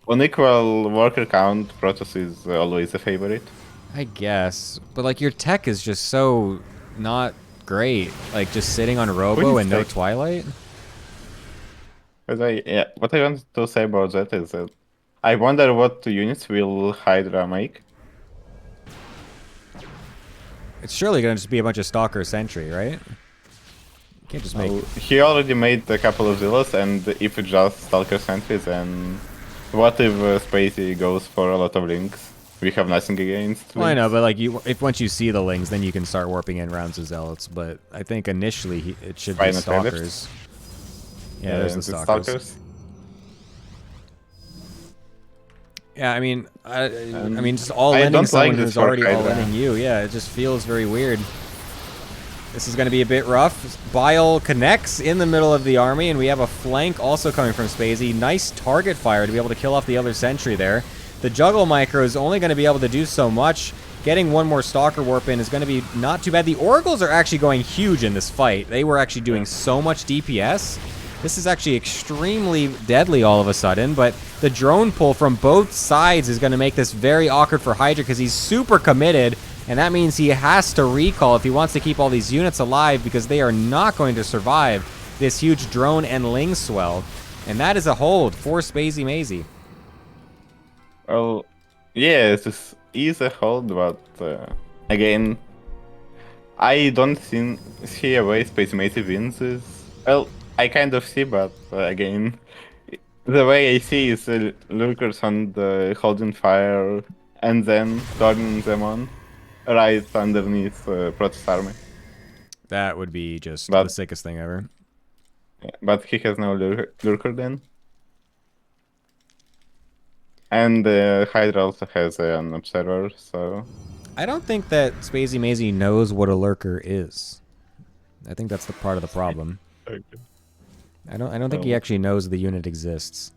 Speaker 4: on equal worker count, Protoss is always a favorite.
Speaker 1: I guess, but like your tech is just so not great. Like just sitting on Robo and no
Speaker 4: tech?
Speaker 1: Twilight.
Speaker 4: What I want to say about that is that I wonder what units will Hydra make.
Speaker 1: It's surely gonna just be a bunch of Stalker Sentry, right? You can't just make...
Speaker 4: He already made a couple of Zillas, and if it's just Stalker Sentry, then what if Spacey goes for a lot of links? We have nothing against.
Speaker 1: Well, I know, but like if once you see the lings, then you can start warping in rounds of Zealots. But I think initially it should be
Speaker 4: Rhino
Speaker 1: Stalkers.
Speaker 4: Traders.
Speaker 1: Yeah, there's the
Speaker 4: it's
Speaker 1: Stalkers. Yeah, I mean, I mean, just
Speaker 4: I
Speaker 1: all-inning
Speaker 4: don't like
Speaker 1: someone
Speaker 4: this
Speaker 1: who's
Speaker 4: for
Speaker 1: already
Speaker 4: Hydra.
Speaker 1: all-inning you. Yeah, it just feels very weird. This is going to be a bit rough. Bile connects in the middle of the army, and we have a flank also coming from Spacey. Nice target fire to be able to kill off the other sentry there. The juggle micro is only going to be able to do so much. Getting one more Stalker Warp in is going to be not too bad. The Oracles are actually going huge in this fight. They were actually doing so much DPS. This is actually extremely deadly all of a sudden, but the drone pull from both sides is going to make this very awkward for Hydra because he's super committed, and that means he has to recall if he wants to keep all these units alive because they are not going to survive this huge drone and Ling swell. And that is a hold for Spacey Mazy.
Speaker 4: Well, yeah, this is a hold, but again, I don't see a way Space Macy wins this. Well, I kind of see, but again, the way I see is Lurkers on the holding fire and then turning them on right underneath Protest army.
Speaker 1: That would be just
Speaker 4: But-
Speaker 1: the sickest thing ever.
Speaker 4: Yeah, but he has no Lurker then. And Hydra also has an observer, so
Speaker 1: I don't think that Spacey Mazy knows what a lurker is. I think that's the part of the problem. I don't think he
Speaker 4: Well-
Speaker 1: actually knows the unit exists.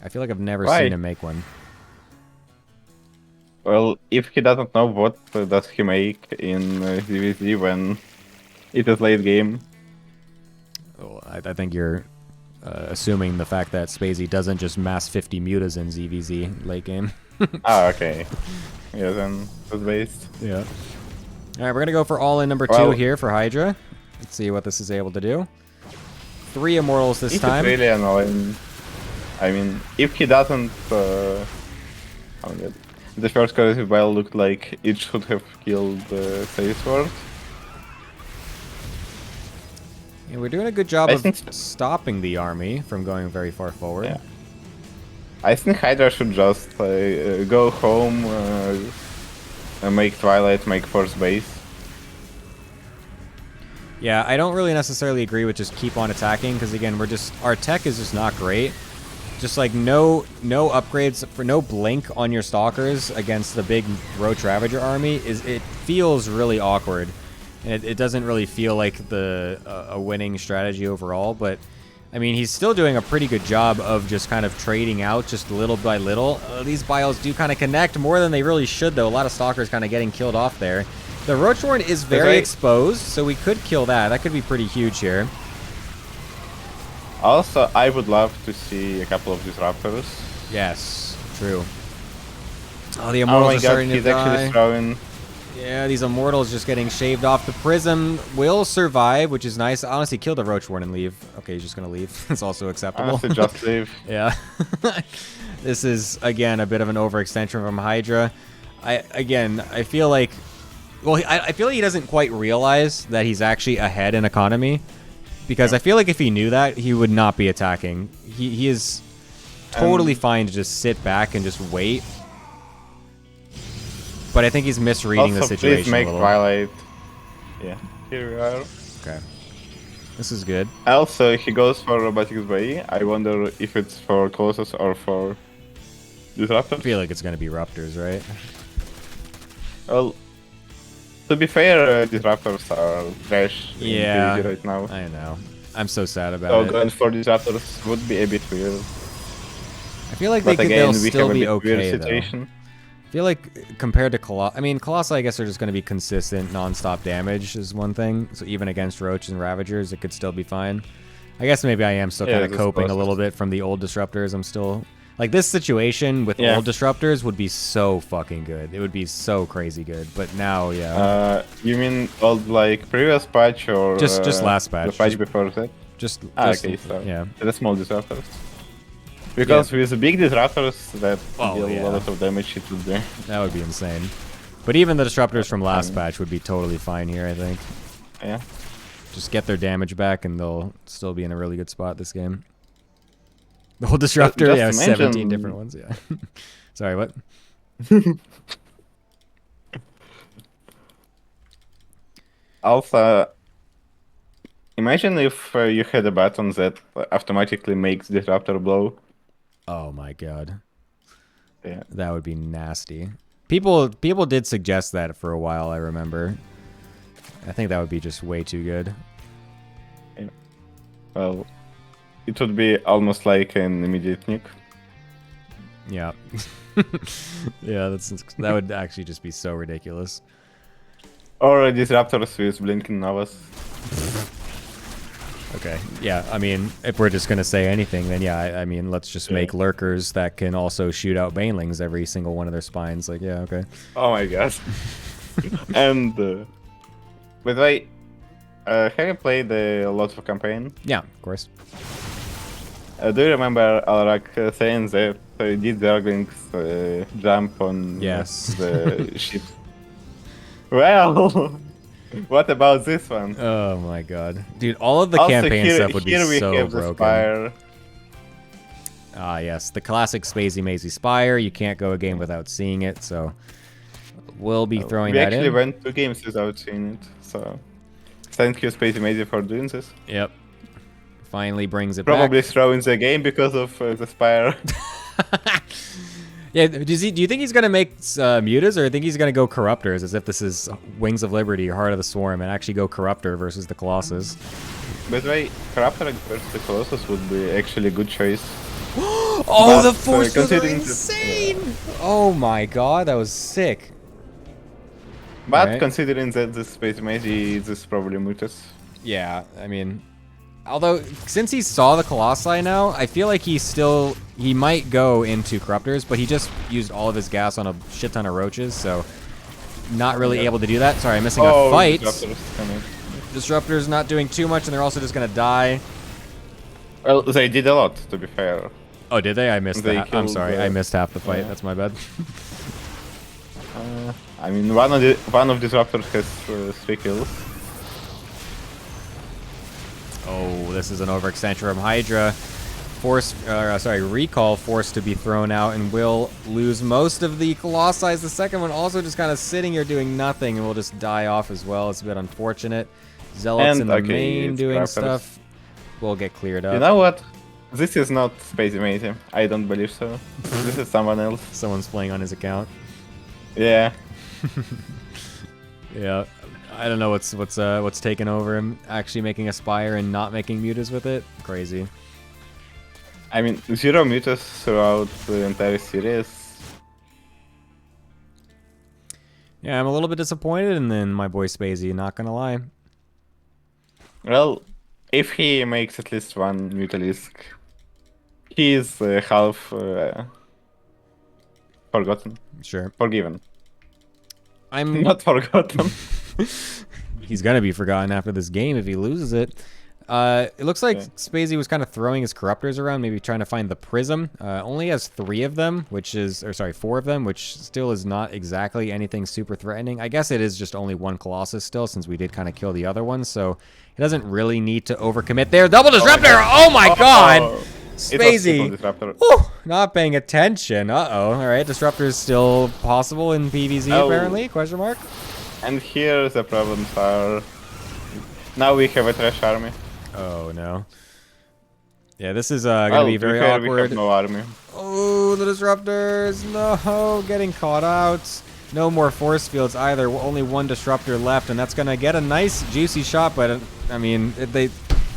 Speaker 1: I feel like I've never
Speaker 4: Why?
Speaker 1: seen him make one.
Speaker 4: well, if he doesn't know what does he make in ZVZ when it is late game,
Speaker 1: Oh, I think you're assuming the fact that Spacey doesn't just mass 50 mutas in ZVZ late game.
Speaker 4: okay, yeah, then that's based.
Speaker 1: Yeah. All right, we're going to go for all-in number 2
Speaker 4: Well-
Speaker 1: here for Hydra. Let's see what this is able to do. 3 Immortals this
Speaker 4: It is
Speaker 1: time.
Speaker 4: really annoying. I mean, if he doesn't, oh my god. The first collective battle looked like it should have killed Salesforce.
Speaker 1: Yeah, we're doing a good job
Speaker 4: I
Speaker 1: of
Speaker 4: think-
Speaker 1: stopping the army from going very far forward.
Speaker 4: Yeah. I think Hydra should just go home, make Twilight, make Force Base.
Speaker 1: Yeah, I don't really necessarily agree with just keep on attacking because again, our tech is just not great. Just like no upgrades for no blink on your stalkers against the big Roach Ravager army it feels really awkward, and it doesn't really feel like a winning strategy overall. But I mean, he's still doing a pretty good job of just kind of trading out just little by little. These bios do kind of connect more than they really should, though. A lot of stalkers kind of getting killed off there. The Roachborn is very exposed, so we could kill that. That could be pretty huge here.
Speaker 4: Also, I would love to see a couple of disruptors.
Speaker 1: Yes, true. Oh, the
Speaker 4: Oh
Speaker 1: Immortals
Speaker 4: my
Speaker 1: are
Speaker 4: god,
Speaker 1: starting to
Speaker 4: he's actually
Speaker 1: die.
Speaker 4: throwing.
Speaker 1: Yeah, these Immortals just getting shaved off. The Prism will survive, which is nice. Honestly, kill the Roachborn and leave. Okay, he's just going to leave. It's also acceptable.
Speaker 4: Honestly, just leave.
Speaker 1: Yeah. This is, again, a bit of an overextension from Hydra. I feel like... Well, I feel like he doesn't quite realize that he's actually ahead in economy. Because I feel like if he knew that, he would not be attacking. He is totally fine to just sit back and just wait. But I think he's misreading the
Speaker 4: Also,
Speaker 1: situation
Speaker 4: please make
Speaker 1: a little.
Speaker 4: Twilight. Yeah, here we are.
Speaker 1: Okay. This is good.
Speaker 4: Also, he goes for Robotics Bay. I wonder if it's for Colossus or for Disruptor.
Speaker 1: I feel like it's going to be Ruptors, right?
Speaker 4: Well, to be fair, Disruptors are trash
Speaker 1: Yeah.
Speaker 4: in PvP right now.
Speaker 1: I know. I'm so sad about
Speaker 4: So
Speaker 1: it.
Speaker 4: going for Disruptors would be a bit weird.
Speaker 1: I feel like
Speaker 4: But
Speaker 1: they'll
Speaker 4: again, we
Speaker 1: still
Speaker 4: have a
Speaker 1: be
Speaker 4: bit weird
Speaker 1: okay, though.
Speaker 4: situation.
Speaker 1: I feel like compared to Colossi, I mean, Colossi, I guess, are just going to be consistent, non-stop damage is one thing. So even against Roach and Ravagers, it could still be fine. I guess maybe I am still
Speaker 4: Yeah,
Speaker 1: kind of
Speaker 4: this
Speaker 1: coping a
Speaker 4: process.
Speaker 1: little bit from the old Disruptors. I'm still... Like, this situation with
Speaker 4: Yeah.
Speaker 1: old Disruptors would be so fucking good. It would be so crazy good. But now, yeah.
Speaker 4: You mean old like previous patch or
Speaker 1: Just last patch.
Speaker 4: The patch
Speaker 1: Just-
Speaker 4: before that?
Speaker 1: just
Speaker 4: Okay, so
Speaker 1: yeah.
Speaker 4: the small disruptors. Because with the big disruptors that
Speaker 1: Oh,
Speaker 4: deal
Speaker 1: yeah.
Speaker 4: a lot of damage, it would be.
Speaker 1: That would be insane. But even the Disruptors from last patch would be totally fine here, I think.
Speaker 4: Yeah.
Speaker 1: Just get their damage back and they'll still be in a really good spot this game. The whole Disruptor,
Speaker 4: just
Speaker 1: yeah,
Speaker 4: mention-
Speaker 1: 17 different ones, yeah. Sorry, what?
Speaker 4: Also, imagine if you had a button that automatically makes disruptor blow.
Speaker 1: Oh my god.
Speaker 4: Yeah.
Speaker 1: That would be nasty. People did suggest that for a while, I remember. I think that would be just way too good.
Speaker 4: Well, it would be almost like an immediate nuke.
Speaker 1: Yeah. Yeah, that would actually just be so ridiculous.
Speaker 4: Or disruptors with blinking novas.
Speaker 1: Okay. Yeah, I mean, if we're just going to say anything, then yeah, I mean, let's just make lurkers that can also shoot out banelings every single one of their spines. Like, yeah, okay.
Speaker 4: Oh my god. And, by the way, have you played a lot of campaign?
Speaker 1: Yeah, of course.
Speaker 4: Do you remember Alrak saying that did the Zerglings jump on
Speaker 1: Yes.
Speaker 4: the ship? Well, what about this one?
Speaker 1: Oh my god. Dude, all of the
Speaker 4: Also,
Speaker 1: campaign stuff would be
Speaker 4: here we
Speaker 1: so
Speaker 4: have the
Speaker 1: broken.
Speaker 4: Spire.
Speaker 1: Ah, yes. The classic Spacey Mazy Spire. You can't go a game without seeing it, so we'll be throwing
Speaker 4: We
Speaker 1: that
Speaker 4: actually
Speaker 1: in.
Speaker 4: went 2 games without seeing it, so thank you, Spacey Mazy, for doing this.
Speaker 1: Yep. Finally brings it
Speaker 4: Probably
Speaker 1: back.
Speaker 4: throwing the game because of the Spire.
Speaker 1: Yeah, do you think he's going to make Mutas, or do you think he's going to go Corruptors, as if this is Wings of Liberty or Heart of the Swarm, and actually go Corruptor versus the Colossus?
Speaker 4: By the way, Corruptor versus the Colossus would be actually a good choice.
Speaker 1: Oh,
Speaker 4: But,
Speaker 1: the Force fields are
Speaker 4: considering
Speaker 1: insane! Oh my god, that was sick.
Speaker 4: But
Speaker 1: Right.
Speaker 4: considering that the Space Mazy is probably Mutas.
Speaker 1: Yeah, I mean, although since he saw the Colossi now, I feel like he might go into Corruptors, but he just used all of his gas on a shit ton of roaches, so not really able to do that. Sorry, I'm missing a fight.
Speaker 4: Disruptors coming.
Speaker 1: Disruptor's not doing too much, and they're also just gonna die.
Speaker 4: Well, they did a lot, to be fair.
Speaker 1: Oh, did they? I missed
Speaker 4: They
Speaker 1: that. I'm
Speaker 4: killed,
Speaker 1: sorry, I missed half the fight.
Speaker 4: yeah.
Speaker 1: That's my bad.
Speaker 4: I mean, one of Disruptors has 3 kills.
Speaker 1: Oh, this is an overextension from Hydra. Recall forced to be thrown out, and will lose most of the Colossi. The second one also just kind of sitting here doing nothing, and will just die off as well. It's a bit unfortunate. Zealots
Speaker 4: And,
Speaker 1: in the
Speaker 4: okay,
Speaker 1: main
Speaker 4: it's
Speaker 1: doing
Speaker 4: Raptors.
Speaker 1: stuff will get cleared up.
Speaker 4: You know what? This is not Space Mazy. I don't believe so. This is someone else.
Speaker 1: Someone's playing on his account.
Speaker 4: Yeah.
Speaker 1: Yeah, I don't know what's taken over him. Actually making a Spire and not making Mutas with it. Crazy.
Speaker 4: I mean, 0 Mutas throughout the entire series.
Speaker 1: Yeah, I'm a little bit disappointed in my boy Spacey, not gonna lie.
Speaker 4: Well, if he makes at least 1 Mutalisk, he is half forgotten.
Speaker 1: Sure.
Speaker 4: Forgiven.
Speaker 1: I'm
Speaker 4: Not forgotten.
Speaker 1: He's gonna be forgotten after this game if he loses it. It looks like
Speaker 4: Yeah.
Speaker 1: Spacey was kind of throwing his Corruptors around, maybe trying to find the Prism. Only has 3 of them, 4 of them, which still is not exactly anything super threatening. I guess it is just only 1 Colossus still, since we did kind of kill the other one, so he doesn't really need to overcommit there. Double Disruptor! Oh my god!
Speaker 4: It was
Speaker 1: Spacey!
Speaker 4: triple Disruptor.
Speaker 1: Whew, not paying attention. Uh-oh. Alright, Disruptor is still possible in PvZ,
Speaker 4: Oh.
Speaker 1: apparently? Question mark?
Speaker 4: And here the problems are... Now we have a trash army.
Speaker 1: Oh, no. Yeah, this is gonna be very
Speaker 4: We
Speaker 1: awkward.
Speaker 4: have no army.
Speaker 1: Oh, the Disruptors! No, getting caught out. No more force fields either. Only 1 Disruptor left, and that's gonna get a nice, juicy shot, but, I mean,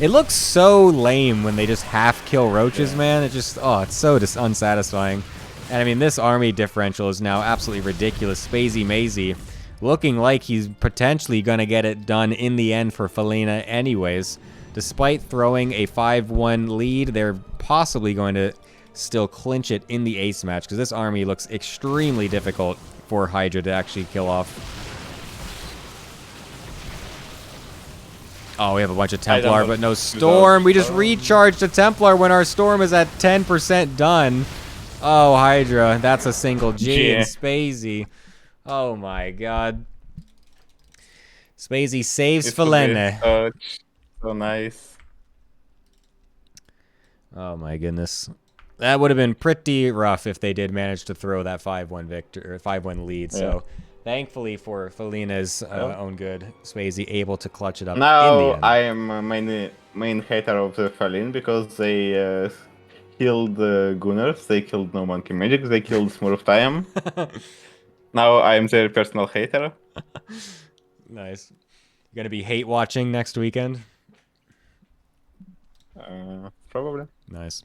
Speaker 1: it looks so lame when they just half-kill roaches, man. It just, it's so just unsatisfying. And, I mean, this army differential is now absolutely ridiculous. Spacey Mazy looking like he's potentially gonna get it done in the end for Felina anyways. Despite throwing a 5-1 lead, they're possibly going to still clinch it in the ace match, because this army looks extremely difficult for Hydra to actually kill off. Oh, we have a bunch of Templar, but no Storm. We just recharged a Templar when our Storm is at 10% done. Oh, Hydra, that's a single G in Spacey. Oh my god. Spacey saves Felene.
Speaker 4: So nice.
Speaker 1: Oh my goodness. That would have been pretty rough if they did manage to throw that 5-1 lead. So thankfully for Felina's own good, Spacey able to clutch it up in the
Speaker 4: Now
Speaker 1: end.
Speaker 4: I am main hater of the Falin because killed Gunners, they killed No Monkey Magic, they killed Smurftime. Now I'm their personal hater.
Speaker 1: Nice. You gonna be hate watching next weekend?
Speaker 4: Probably.
Speaker 1: Nice.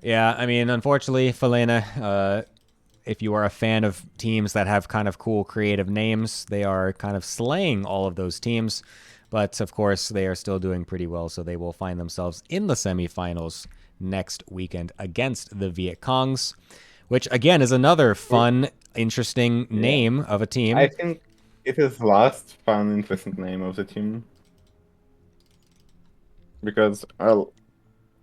Speaker 1: Yeah, I mean, unfortunately, Felena, if you are a fan of teams that have kind of cool creative names, they are kind of slaying all of those teams. But of course, they are still doing pretty well, so they will find themselves in the semifinals next weekend against the Viet Congs, which again is another fun, interesting name of a team.
Speaker 4: I think it is last fun, interesting name of the team. Because, well,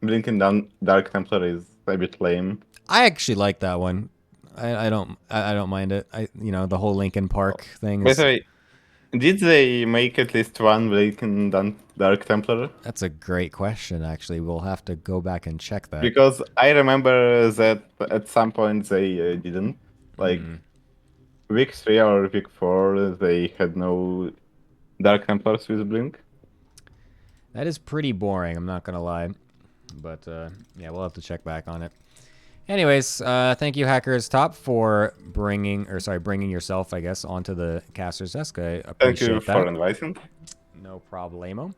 Speaker 4: Blinking Dark Templar is a bit lame.
Speaker 1: I actually like that one. I don't mind it. The whole Lincoln Park thing
Speaker 4: By
Speaker 1: is.
Speaker 4: the way, did they make at least one Blinking Dark Templar?
Speaker 1: That's a great question, actually. We'll have to go back and check that.
Speaker 4: Because I remember that at some point they didn't. Like, week 3 or week 4, they had no Dark Templars with Blink.
Speaker 1: That is pretty boring, I'm not going to lie. But, yeah, we'll have to check back on it. Anyways, thank you, Hackers Top, for bringing yourself, I guess, onto the caster's desk. I appreciate
Speaker 4: Thank you
Speaker 1: that.
Speaker 4: for inviting.
Speaker 1: No problemo.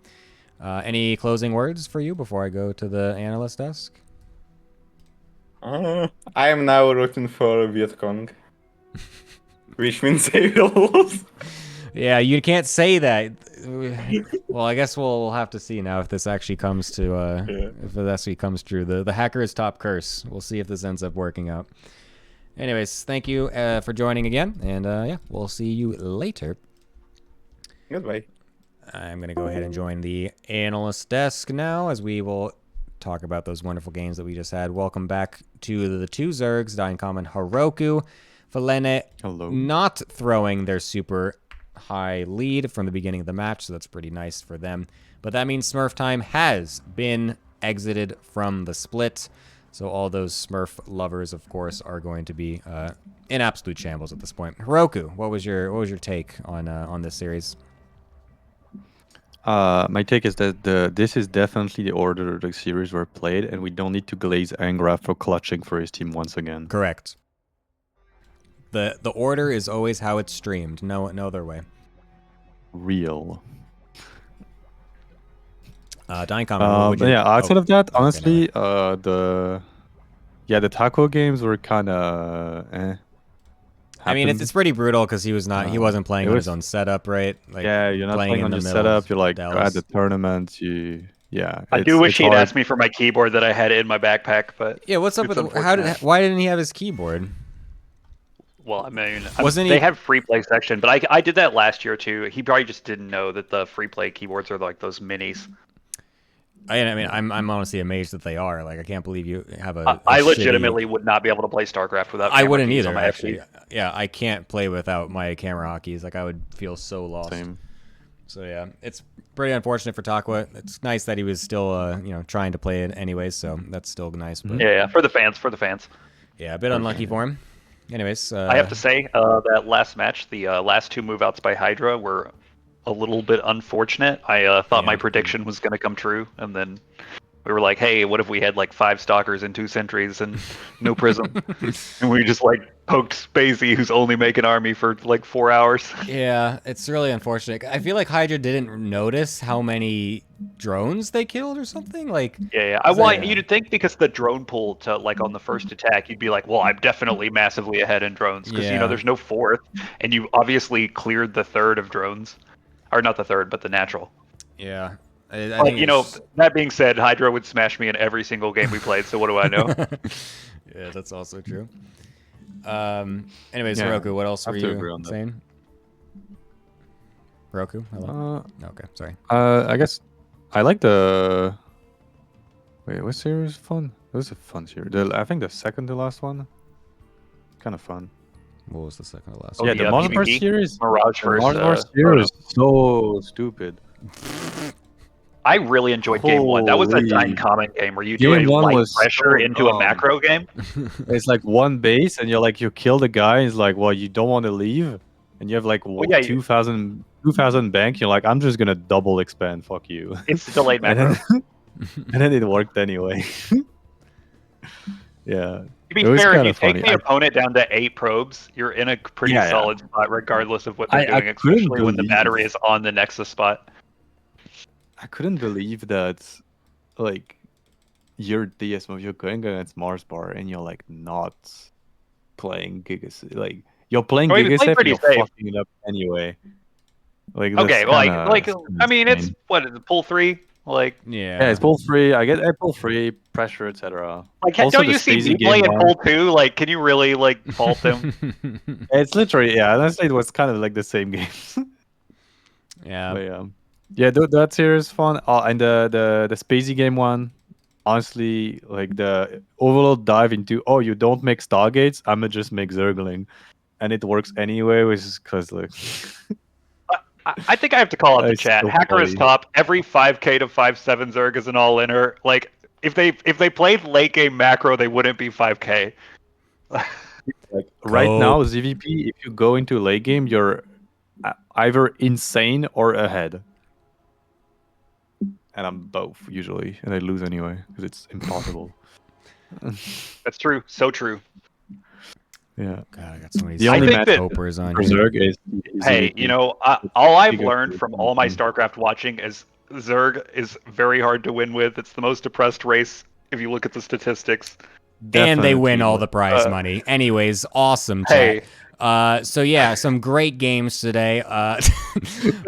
Speaker 1: Any closing words for you before I go to the analyst desk?
Speaker 4: I am now rooting for Viet Cong. Which means they will lose.
Speaker 1: Yeah, you can't say that. Well, I guess we'll have to see now if this actually comes to if it actually comes true. The Hackers Top curse. We'll see if this ends up working out. Anyways, thank you for joining again, and yeah, we'll see you later.
Speaker 4: Goodbye.
Speaker 1: I'm gonna go ahead and join the analyst desk now, as we will talk about those wonderful games that we just had. Welcome back to the two Zergs, Daincom and Heroku. Felene not throwing their super high lead from the beginning of the match, so that's pretty nice for them. But that means Smurftime has been exited from the split, so all those Smurf lovers, of course, are going to be in absolute shambles at this point. Heroku, what was your take on this series?
Speaker 3: My take is that this is definitely the order the series were played, and we don't need to glaze Angra for clutching for his team once again.
Speaker 1: Correct. The order is always how it's streamed. No other way.
Speaker 3: Real.
Speaker 1: Daincom,
Speaker 3: yeah, outside of that,
Speaker 1: okay,
Speaker 3: honestly, the taco games were kind of
Speaker 1: I mean, it's pretty brutal because he wasn't playing on his own setup, right? Like,
Speaker 3: yeah, you're not playing on your setup. You're like at the tournament.
Speaker 2: I do wish he'd asked me for my keyboard that I had in my backpack, but
Speaker 1: yeah, what's up with why didn't he have his keyboard?
Speaker 2: Well, I mean,
Speaker 1: they
Speaker 2: have free play section, but I did that last year too. He probably just didn't know that the free play keyboards are like those minis.
Speaker 1: I mean, I'm honestly amazed that they are. Like, I can't believe you have a.
Speaker 2: I legitimately would not be able to play StarCraft without.
Speaker 1: I wouldn't either, actually. Yeah, I can't play without my camera hotkeys. Like, I would feel so lost.
Speaker 3: Same.
Speaker 1: So yeah, it's pretty unfortunate for Takwa. It's nice that he was still, trying to play it anyways. So that's still nice. But...
Speaker 2: Yeah, for the fans.
Speaker 1: Yeah, a bit unlucky for him. Anyways,
Speaker 2: I have to say that last match, the last two move outs by Hydra were a little bit unfortunate. I thought my prediction was going to come true, and then we were like, hey, what if we had like 5 Stalkers and 2 Sentries and no Prism? And we just like poked Spacey, who's only making army for like 4 hours.
Speaker 1: Yeah, it's really unfortunate. I feel like Hydra didn't notice how many drones they killed or something. Like,
Speaker 2: yeah. I want you'd think because the drone pool to like on the first attack, you'd be like, well, I'm definitely massively ahead in drones because there's no 4th, and you obviously cleared the 3rd of drones, or not the 3rd, but the natural.
Speaker 1: Yeah.
Speaker 2: I think that being said, Hydra would smash me in every single game we played, so what do I know?
Speaker 1: Yeah, that's also true. Anyways, Heroku, what else were you saying? Heroku, hello? Okay, sorry.
Speaker 3: I guess I like the... Wait, what series was fun? It was a fun series. I think the second to last one. Kind of fun.
Speaker 1: What was the second to last
Speaker 3: one? Yeah, the Mars series.
Speaker 2: Mirage
Speaker 3: Mars series so stupid.
Speaker 2: I really enjoyed Game 1. That was a common game where you do a light pressure into a macro game.
Speaker 3: It's like one base, and you kill the guy. It's like, well, you don't want to leave, and you have like 2,000 bank. You're like, I'm just gonna double expand. Fuck you.
Speaker 2: It's delayed macro.
Speaker 3: And then it worked anyway. Yeah.
Speaker 2: To be
Speaker 3: It was
Speaker 2: fair, if
Speaker 3: kinda
Speaker 2: you take
Speaker 3: funny.
Speaker 2: the opponent down to 8 probes, you're in a pretty
Speaker 3: Yeah, yeah.
Speaker 2: solid spot, regardless of what they're
Speaker 3: I
Speaker 2: doing,
Speaker 3: couldn't
Speaker 2: especially when the
Speaker 3: believe-
Speaker 2: battery is on the Nexus spot.
Speaker 3: I couldn't believe that, like, you're you're going against Mars Bar and you're like not playing Gigas. Like you're playing
Speaker 2: Oh, he was playing
Speaker 3: Gigasef and
Speaker 2: pretty
Speaker 3: you're
Speaker 2: safe.
Speaker 3: fucking it up anyway. Like that's
Speaker 2: Okay,
Speaker 3: kinda,
Speaker 2: I mean, it's
Speaker 3: insane.
Speaker 2: what is it, pull 3? Like,
Speaker 3: Yeah, it's pull free. I pull free, pressure, etc. Also,
Speaker 2: don't
Speaker 3: the
Speaker 2: you see
Speaker 3: Spacey
Speaker 2: me
Speaker 3: game
Speaker 2: play in
Speaker 3: one.
Speaker 2: pull 2? Like, can you really like fault them?
Speaker 3: It's literally, yeah. Honestly, it was kind of like the same game.
Speaker 1: Yeah.
Speaker 3: But yeah, that series is fun. And the Spacey game one. Honestly, like the overall dive into you don't make Stargates, I'ma just make Zergling, and it works anyway, which is because like
Speaker 2: I think I have to call out the
Speaker 3: it's
Speaker 2: chat.
Speaker 3: so
Speaker 2: Hacker is
Speaker 3: funny.
Speaker 2: top. Every 5k to 5/7 Zerg is an all-inner. Like, if they played late game macro, they wouldn't be 5k.
Speaker 3: Like right now, ZVP, if you go into late game, you're either insane or ahead. And I'm both usually, and I lose anyway because it's impossible.
Speaker 2: That's true. So true.
Speaker 3: Yeah.
Speaker 1: God, I got so many
Speaker 3: The only
Speaker 2: think that-
Speaker 1: hopers on
Speaker 3: For
Speaker 1: here.
Speaker 3: Zerg is
Speaker 2: Hey,
Speaker 3: ZVP.
Speaker 2: you know, all I've
Speaker 3: Bigger
Speaker 2: learned
Speaker 3: group
Speaker 2: from
Speaker 3: than
Speaker 2: all my
Speaker 3: them.
Speaker 2: StarCraft watching is Zerg is very hard to win with. It's the most depressed race if you look at the statistics.
Speaker 1: And they win
Speaker 3: Definitely.
Speaker 1: all the prize money. Anyways, awesome
Speaker 2: Hey.
Speaker 1: chat. So yeah, some great games today.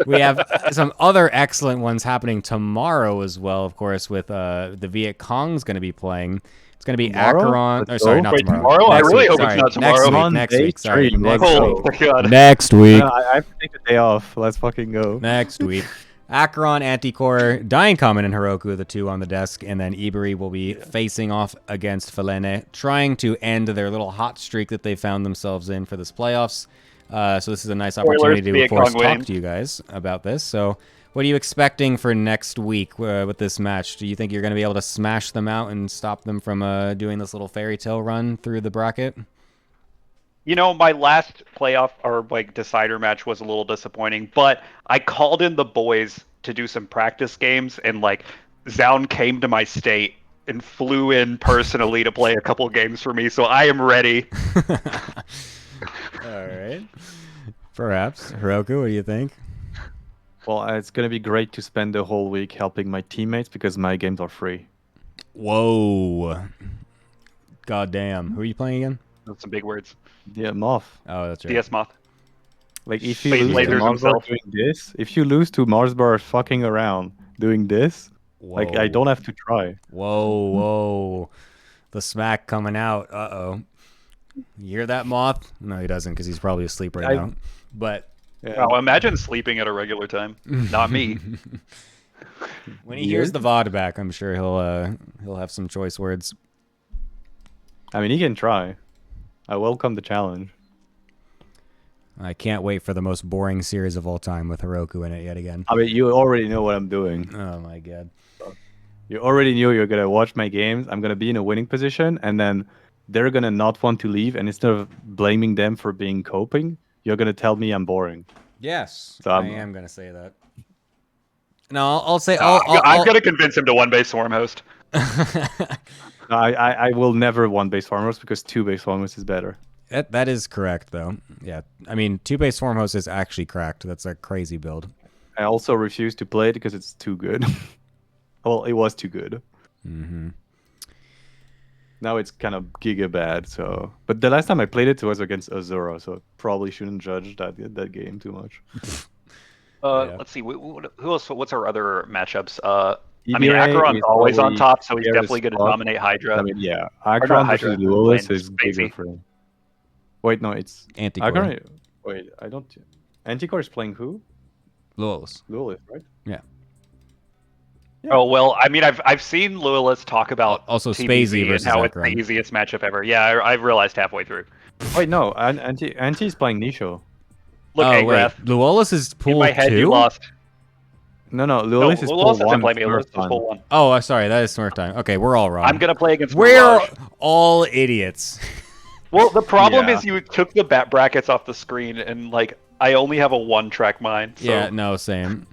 Speaker 1: We have some other excellent ones happening tomorrow as well, of course, with the Viet Cong's going to be playing. It's going to be
Speaker 3: Tomorrow?
Speaker 1: Acheron.
Speaker 3: Let's
Speaker 1: Oh, sorry,
Speaker 3: go.
Speaker 1: not
Speaker 2: Wait,
Speaker 1: tomorrow.
Speaker 2: tomorrow? I
Speaker 1: Next
Speaker 2: really
Speaker 1: week,
Speaker 2: hope it's
Speaker 1: sorry.
Speaker 2: not tomorrow.
Speaker 1: Next week.
Speaker 3: Monday
Speaker 1: Next week. Sorry.
Speaker 3: stream,
Speaker 1: Next
Speaker 3: let's
Speaker 1: week.
Speaker 2: Oh my god.
Speaker 1: Next week.
Speaker 3: I have to take a day off. Let's fucking go.
Speaker 1: Next week. Acheron, Anticore, Dying Common, and Heroku, the two on the desk, and then Iberi will be facing off against Felene, trying to end their little hot streak that they found themselves in for this playoffs. So this is a nice opportunity to, of course, talk to you guys about this. So what are you expecting for next week with this match? Do you think you're going to be able to smash them out and stop them from doing this little fairy tale run through the bracket?
Speaker 2: You know, my last playoff or like decider match was a little disappointing, but I called in the boys to do some practice games, and like Zound came to my state and flew in personally to play a couple games for me, so I am ready.
Speaker 1: All right. Perhaps. Heroku, what do you think?
Speaker 3: Well, it's gonna be great to spend the whole week helping my teammates because my games are free.
Speaker 1: Whoa. God damn. Who are you playing again?
Speaker 2: That's some big words.
Speaker 3: Yeah, Moth.
Speaker 1: Oh, that's right.
Speaker 2: DS Moth.
Speaker 3: Like if you
Speaker 2: Space
Speaker 3: lose to
Speaker 2: lasers
Speaker 3: Mars Bar
Speaker 2: himself.
Speaker 3: doing this, if you lose to Mars Bar fucking around doing this, like I
Speaker 1: Whoa.
Speaker 3: don't have to try.
Speaker 1: Whoa. The smack coming out. Uh-oh. You hear that, Moth? No, he doesn't, because he's probably asleep right now. But
Speaker 3: Yeah.
Speaker 2: Wow, imagine sleeping at a regular time. Not me.
Speaker 1: when he hears the VOD back, I'm sure he'll have some choice words.
Speaker 3: I mean, he can try. I welcome the challenge.
Speaker 1: I can't wait for the most boring series of all time with Heroku in it yet again.
Speaker 3: I mean, you already know what I'm doing.
Speaker 1: Oh my god.
Speaker 3: You already knew you're gonna watch my games. I'm gonna be in a winning position, and then they're gonna not want to leave. And instead of blaming them for being coping, you're gonna tell me I'm boring.
Speaker 1: Yes,
Speaker 3: So
Speaker 1: I am gonna say that. No, I'll say
Speaker 2: I'm gonna convince him to one base swarm host.
Speaker 3: No, I will never one base farmers because two base farmers is better.
Speaker 1: That is correct, though. Yeah, I mean, two-base swarm host is actually cracked. That's a crazy build.
Speaker 3: I also refuse to play it because it's too good. Well, it was too good.
Speaker 1: Mm-hmm.
Speaker 3: Now it's kind of giga bad. So, but the last time I played it was against Azura, so I probably shouldn't judge that game too much.
Speaker 1: Yeah.
Speaker 2: Let's see. Who else? What's our other matchups? I mean,
Speaker 3: EBRA
Speaker 2: Acheron's
Speaker 3: is
Speaker 2: always on
Speaker 3: probably
Speaker 2: top, so he's
Speaker 3: fairest
Speaker 2: definitely going to
Speaker 3: spot.
Speaker 2: dominate Hydra.
Speaker 3: I mean, yeah,
Speaker 2: not
Speaker 3: Acheron
Speaker 2: Hydra,
Speaker 3: versus Lewis
Speaker 2: playing
Speaker 3: is bigger
Speaker 2: Spacey.
Speaker 3: for him. Wait, no, it's
Speaker 1: Anticore.
Speaker 3: Acheron. Wait, I don't. Anticore is playing who?
Speaker 1: Lawless.
Speaker 3: Lewis, right?
Speaker 1: Yeah.
Speaker 2: Oh well, I mean, I've seen Lewis talk about
Speaker 1: Also,
Speaker 2: TBV
Speaker 1: Spacey
Speaker 2: and
Speaker 1: versus
Speaker 2: how it's
Speaker 1: Acheron.
Speaker 2: the easiest matchup ever. Yeah, I've realized halfway through.
Speaker 3: Wait, no, Anti's playing Nisho.
Speaker 2: Look,
Speaker 1: Oh, wait.
Speaker 2: Agrath,
Speaker 1: Lawless is
Speaker 2: in
Speaker 1: pool
Speaker 2: my head,
Speaker 1: 2?
Speaker 2: you lost.
Speaker 3: No,
Speaker 2: No,
Speaker 3: Lewis is
Speaker 2: Lewis
Speaker 3: pool
Speaker 2: doesn't
Speaker 3: 1.
Speaker 2: play me. Lewis is
Speaker 3: Smurftime.
Speaker 2: full one.
Speaker 1: Oh, sorry. That is Smurftime. Okay, we're all wrong.
Speaker 2: I'm gonna play against
Speaker 1: We're
Speaker 2: Mirage.
Speaker 1: all idiots.
Speaker 2: Well, the problem
Speaker 3: Yeah.
Speaker 2: is you took the brackets off the screen, and like I only have a one-track mind. So
Speaker 1: Yeah, no, same.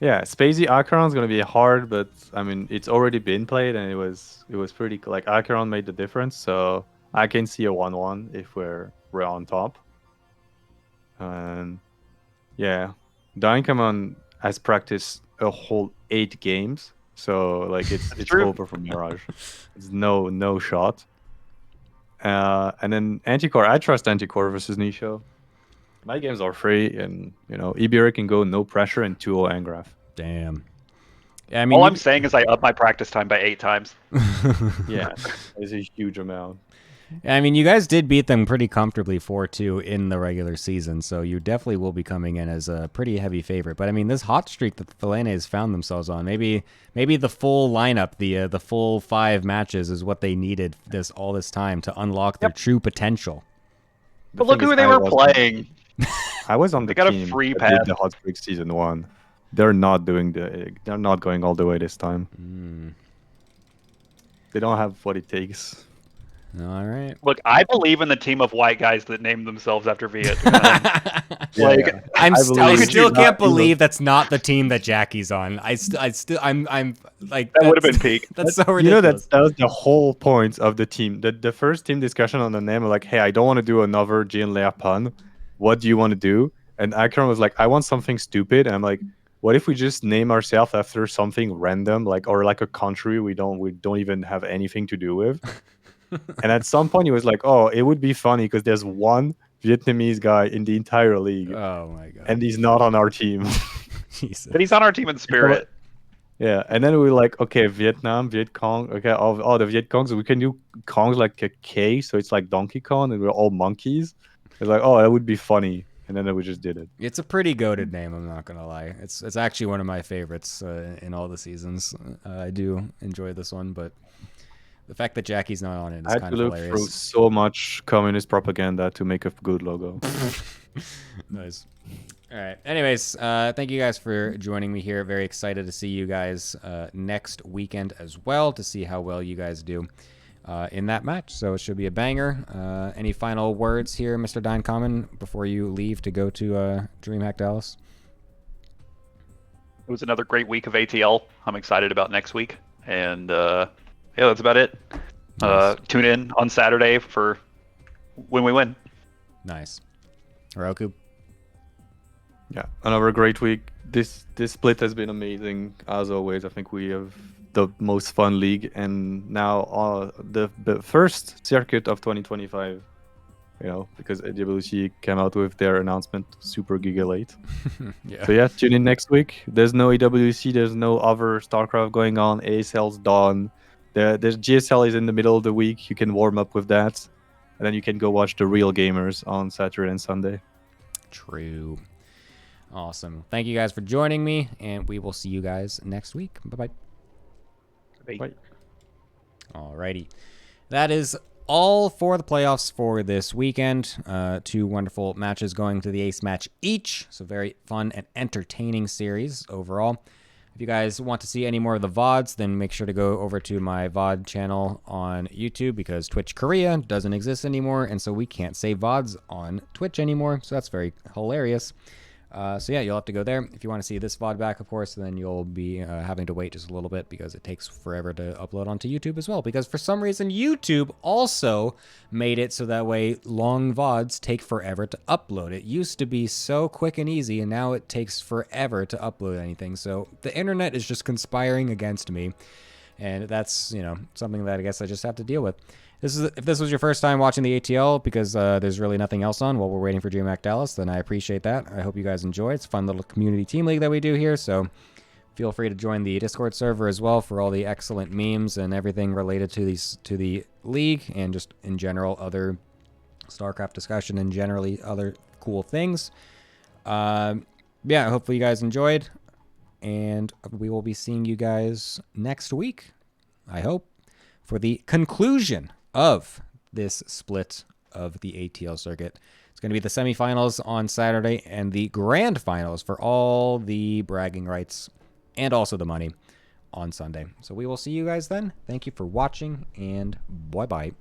Speaker 3: Yeah, Spacey Acheron's gonna be hard, but I mean it's already been played and it was pretty like Acheron made the difference, so I can see a 1-1 if we're on top. And yeah, Dynamon has practiced a whole 8 games, so like it's
Speaker 2: true.
Speaker 3: over for Mirage. It's no shot. And then Anticore, I trust Anticore versus Nisho. My games are free, and Ibira can go no pressure and 2-0 Angraf.
Speaker 1: Damn. Yeah, I mean,
Speaker 2: All I'm saying is I up my practice time by 8 times.
Speaker 3: Yeah, it's a huge amount.
Speaker 1: I mean, you guys did beat them pretty comfortably 4-2 in the regular season, so you definitely will be coming in as a pretty heavy favorite. But I mean, this hot streak that the Falanes found themselves on, maybe the full lineup, the full 5 matches is what they needed all this time to unlock their true potential.
Speaker 2: But look who they were playing.
Speaker 3: I was on the
Speaker 2: got a
Speaker 3: team
Speaker 2: free
Speaker 3: that
Speaker 2: pass.
Speaker 3: did the hot streak season 1. They're not going all the way this time. They don't have what it takes.
Speaker 1: All right.
Speaker 2: Look, I believe in the team of white guys that named themselves after Viet.
Speaker 1: I still can't believe
Speaker 3: that.
Speaker 1: that's not the team that Jackie's on. I'm like
Speaker 2: That would have been peak.
Speaker 1: That's so ridiculous.
Speaker 3: That was the whole point of the team. The first team discussion on the name, like, hey, I don't want to do another Jean Lair pun. What do you want to do? And Akron was like, I want something stupid. And I'm like, what if we just name ourselves after something random, like or like a country we don't even have anything to do with? And at some point he was like, oh, it would be funny because there's one Vietnamese guy in the entire league.
Speaker 1: Oh my god.
Speaker 3: And he's not on our team.
Speaker 1: Jesus.
Speaker 2: But he's on our team in spirit.
Speaker 3: Yeah, and then we were like, okay, Vietnam, Viet Cong, okay, all the Viet Congs, we can do Kongs like a K, so it's like Donkey Kong, and we're all monkeys. It's like, oh, that would be funny, and then we just did it.
Speaker 1: It's a pretty goated name, I'm not gonna lie. It's actually one of my favorites in all the seasons. I do enjoy this one, but the fact that Jackie's not on it is kind of hilarious. I had to look through
Speaker 3: so much communist propaganda to make a good logo.
Speaker 1: Nice. All right. Anyways, thank you guys for joining me here. Very excited to see you guys next weekend as well, to see how well you guys do in that match. So it should be a banger. Any final words here, Mr. Dynamon, before you leave to go to DreamHack Dallas?
Speaker 2: It was another great week of ATL. I'm excited about next week. And yeah, that's about it. Nice. Tune in on Saturday for when we win.
Speaker 1: Nice. Roku?
Speaker 3: Yeah, another great week. This split has been amazing as always. I think we have the most fun league, and now the first circuit of 2025. Because AWC came out with their announcement super giga late.
Speaker 1: Yeah.
Speaker 3: So yeah, tune in next week. There's no AWC. There's no other StarCraft going on. ASL's done. There's GSL is in the middle of the week. You can warm up with that, and then you can go watch the real gamers on Saturday and Sunday.
Speaker 1: True. Awesome. Thank you guys for joining me, and we will see you guys next week. Bye-bye.
Speaker 2: Bye.
Speaker 1: Alrighty. That is all for the playoffs for this weekend. 2 wonderful matches going to the ace match each. So very fun and entertaining series overall. If you guys want to see any more of the VODs, then make sure to go over to my VOD channel on YouTube, because Twitch Korea doesn't exist anymore, and so we can't say VODs on Twitch anymore, so that's very hilarious. So yeah, you'll have to go there. If you want to see this VOD back, of course, then you'll be having to wait just a little bit, because it takes forever to upload onto YouTube as well, because for some reason YouTube also made it so that way long VODs take forever to upload. It used to be so quick and easy, and now it takes forever to upload anything. So the internet is just conspiring against me, and that's, something that I guess I just have to deal with. If this was your first time watching the ATL because there's really nothing else on while we're waiting for DreamHack Dallas, then I appreciate that. I hope you guys enjoy. It's a fun little community team league that we do here, so feel free to join the Discord server as well for all the excellent memes and everything related to the league, and just in general other StarCraft discussion and generally other cool things. Yeah, hopefully you guys enjoyed, and we will be seeing you guys next week, I hope, for the conclusion of this split of the ATL circuit. It's going to be the semifinals on Saturday and the grand finals for all the bragging rights and also the money on Sunday. So we will see you guys then. Thank you for watching, and bye-bye.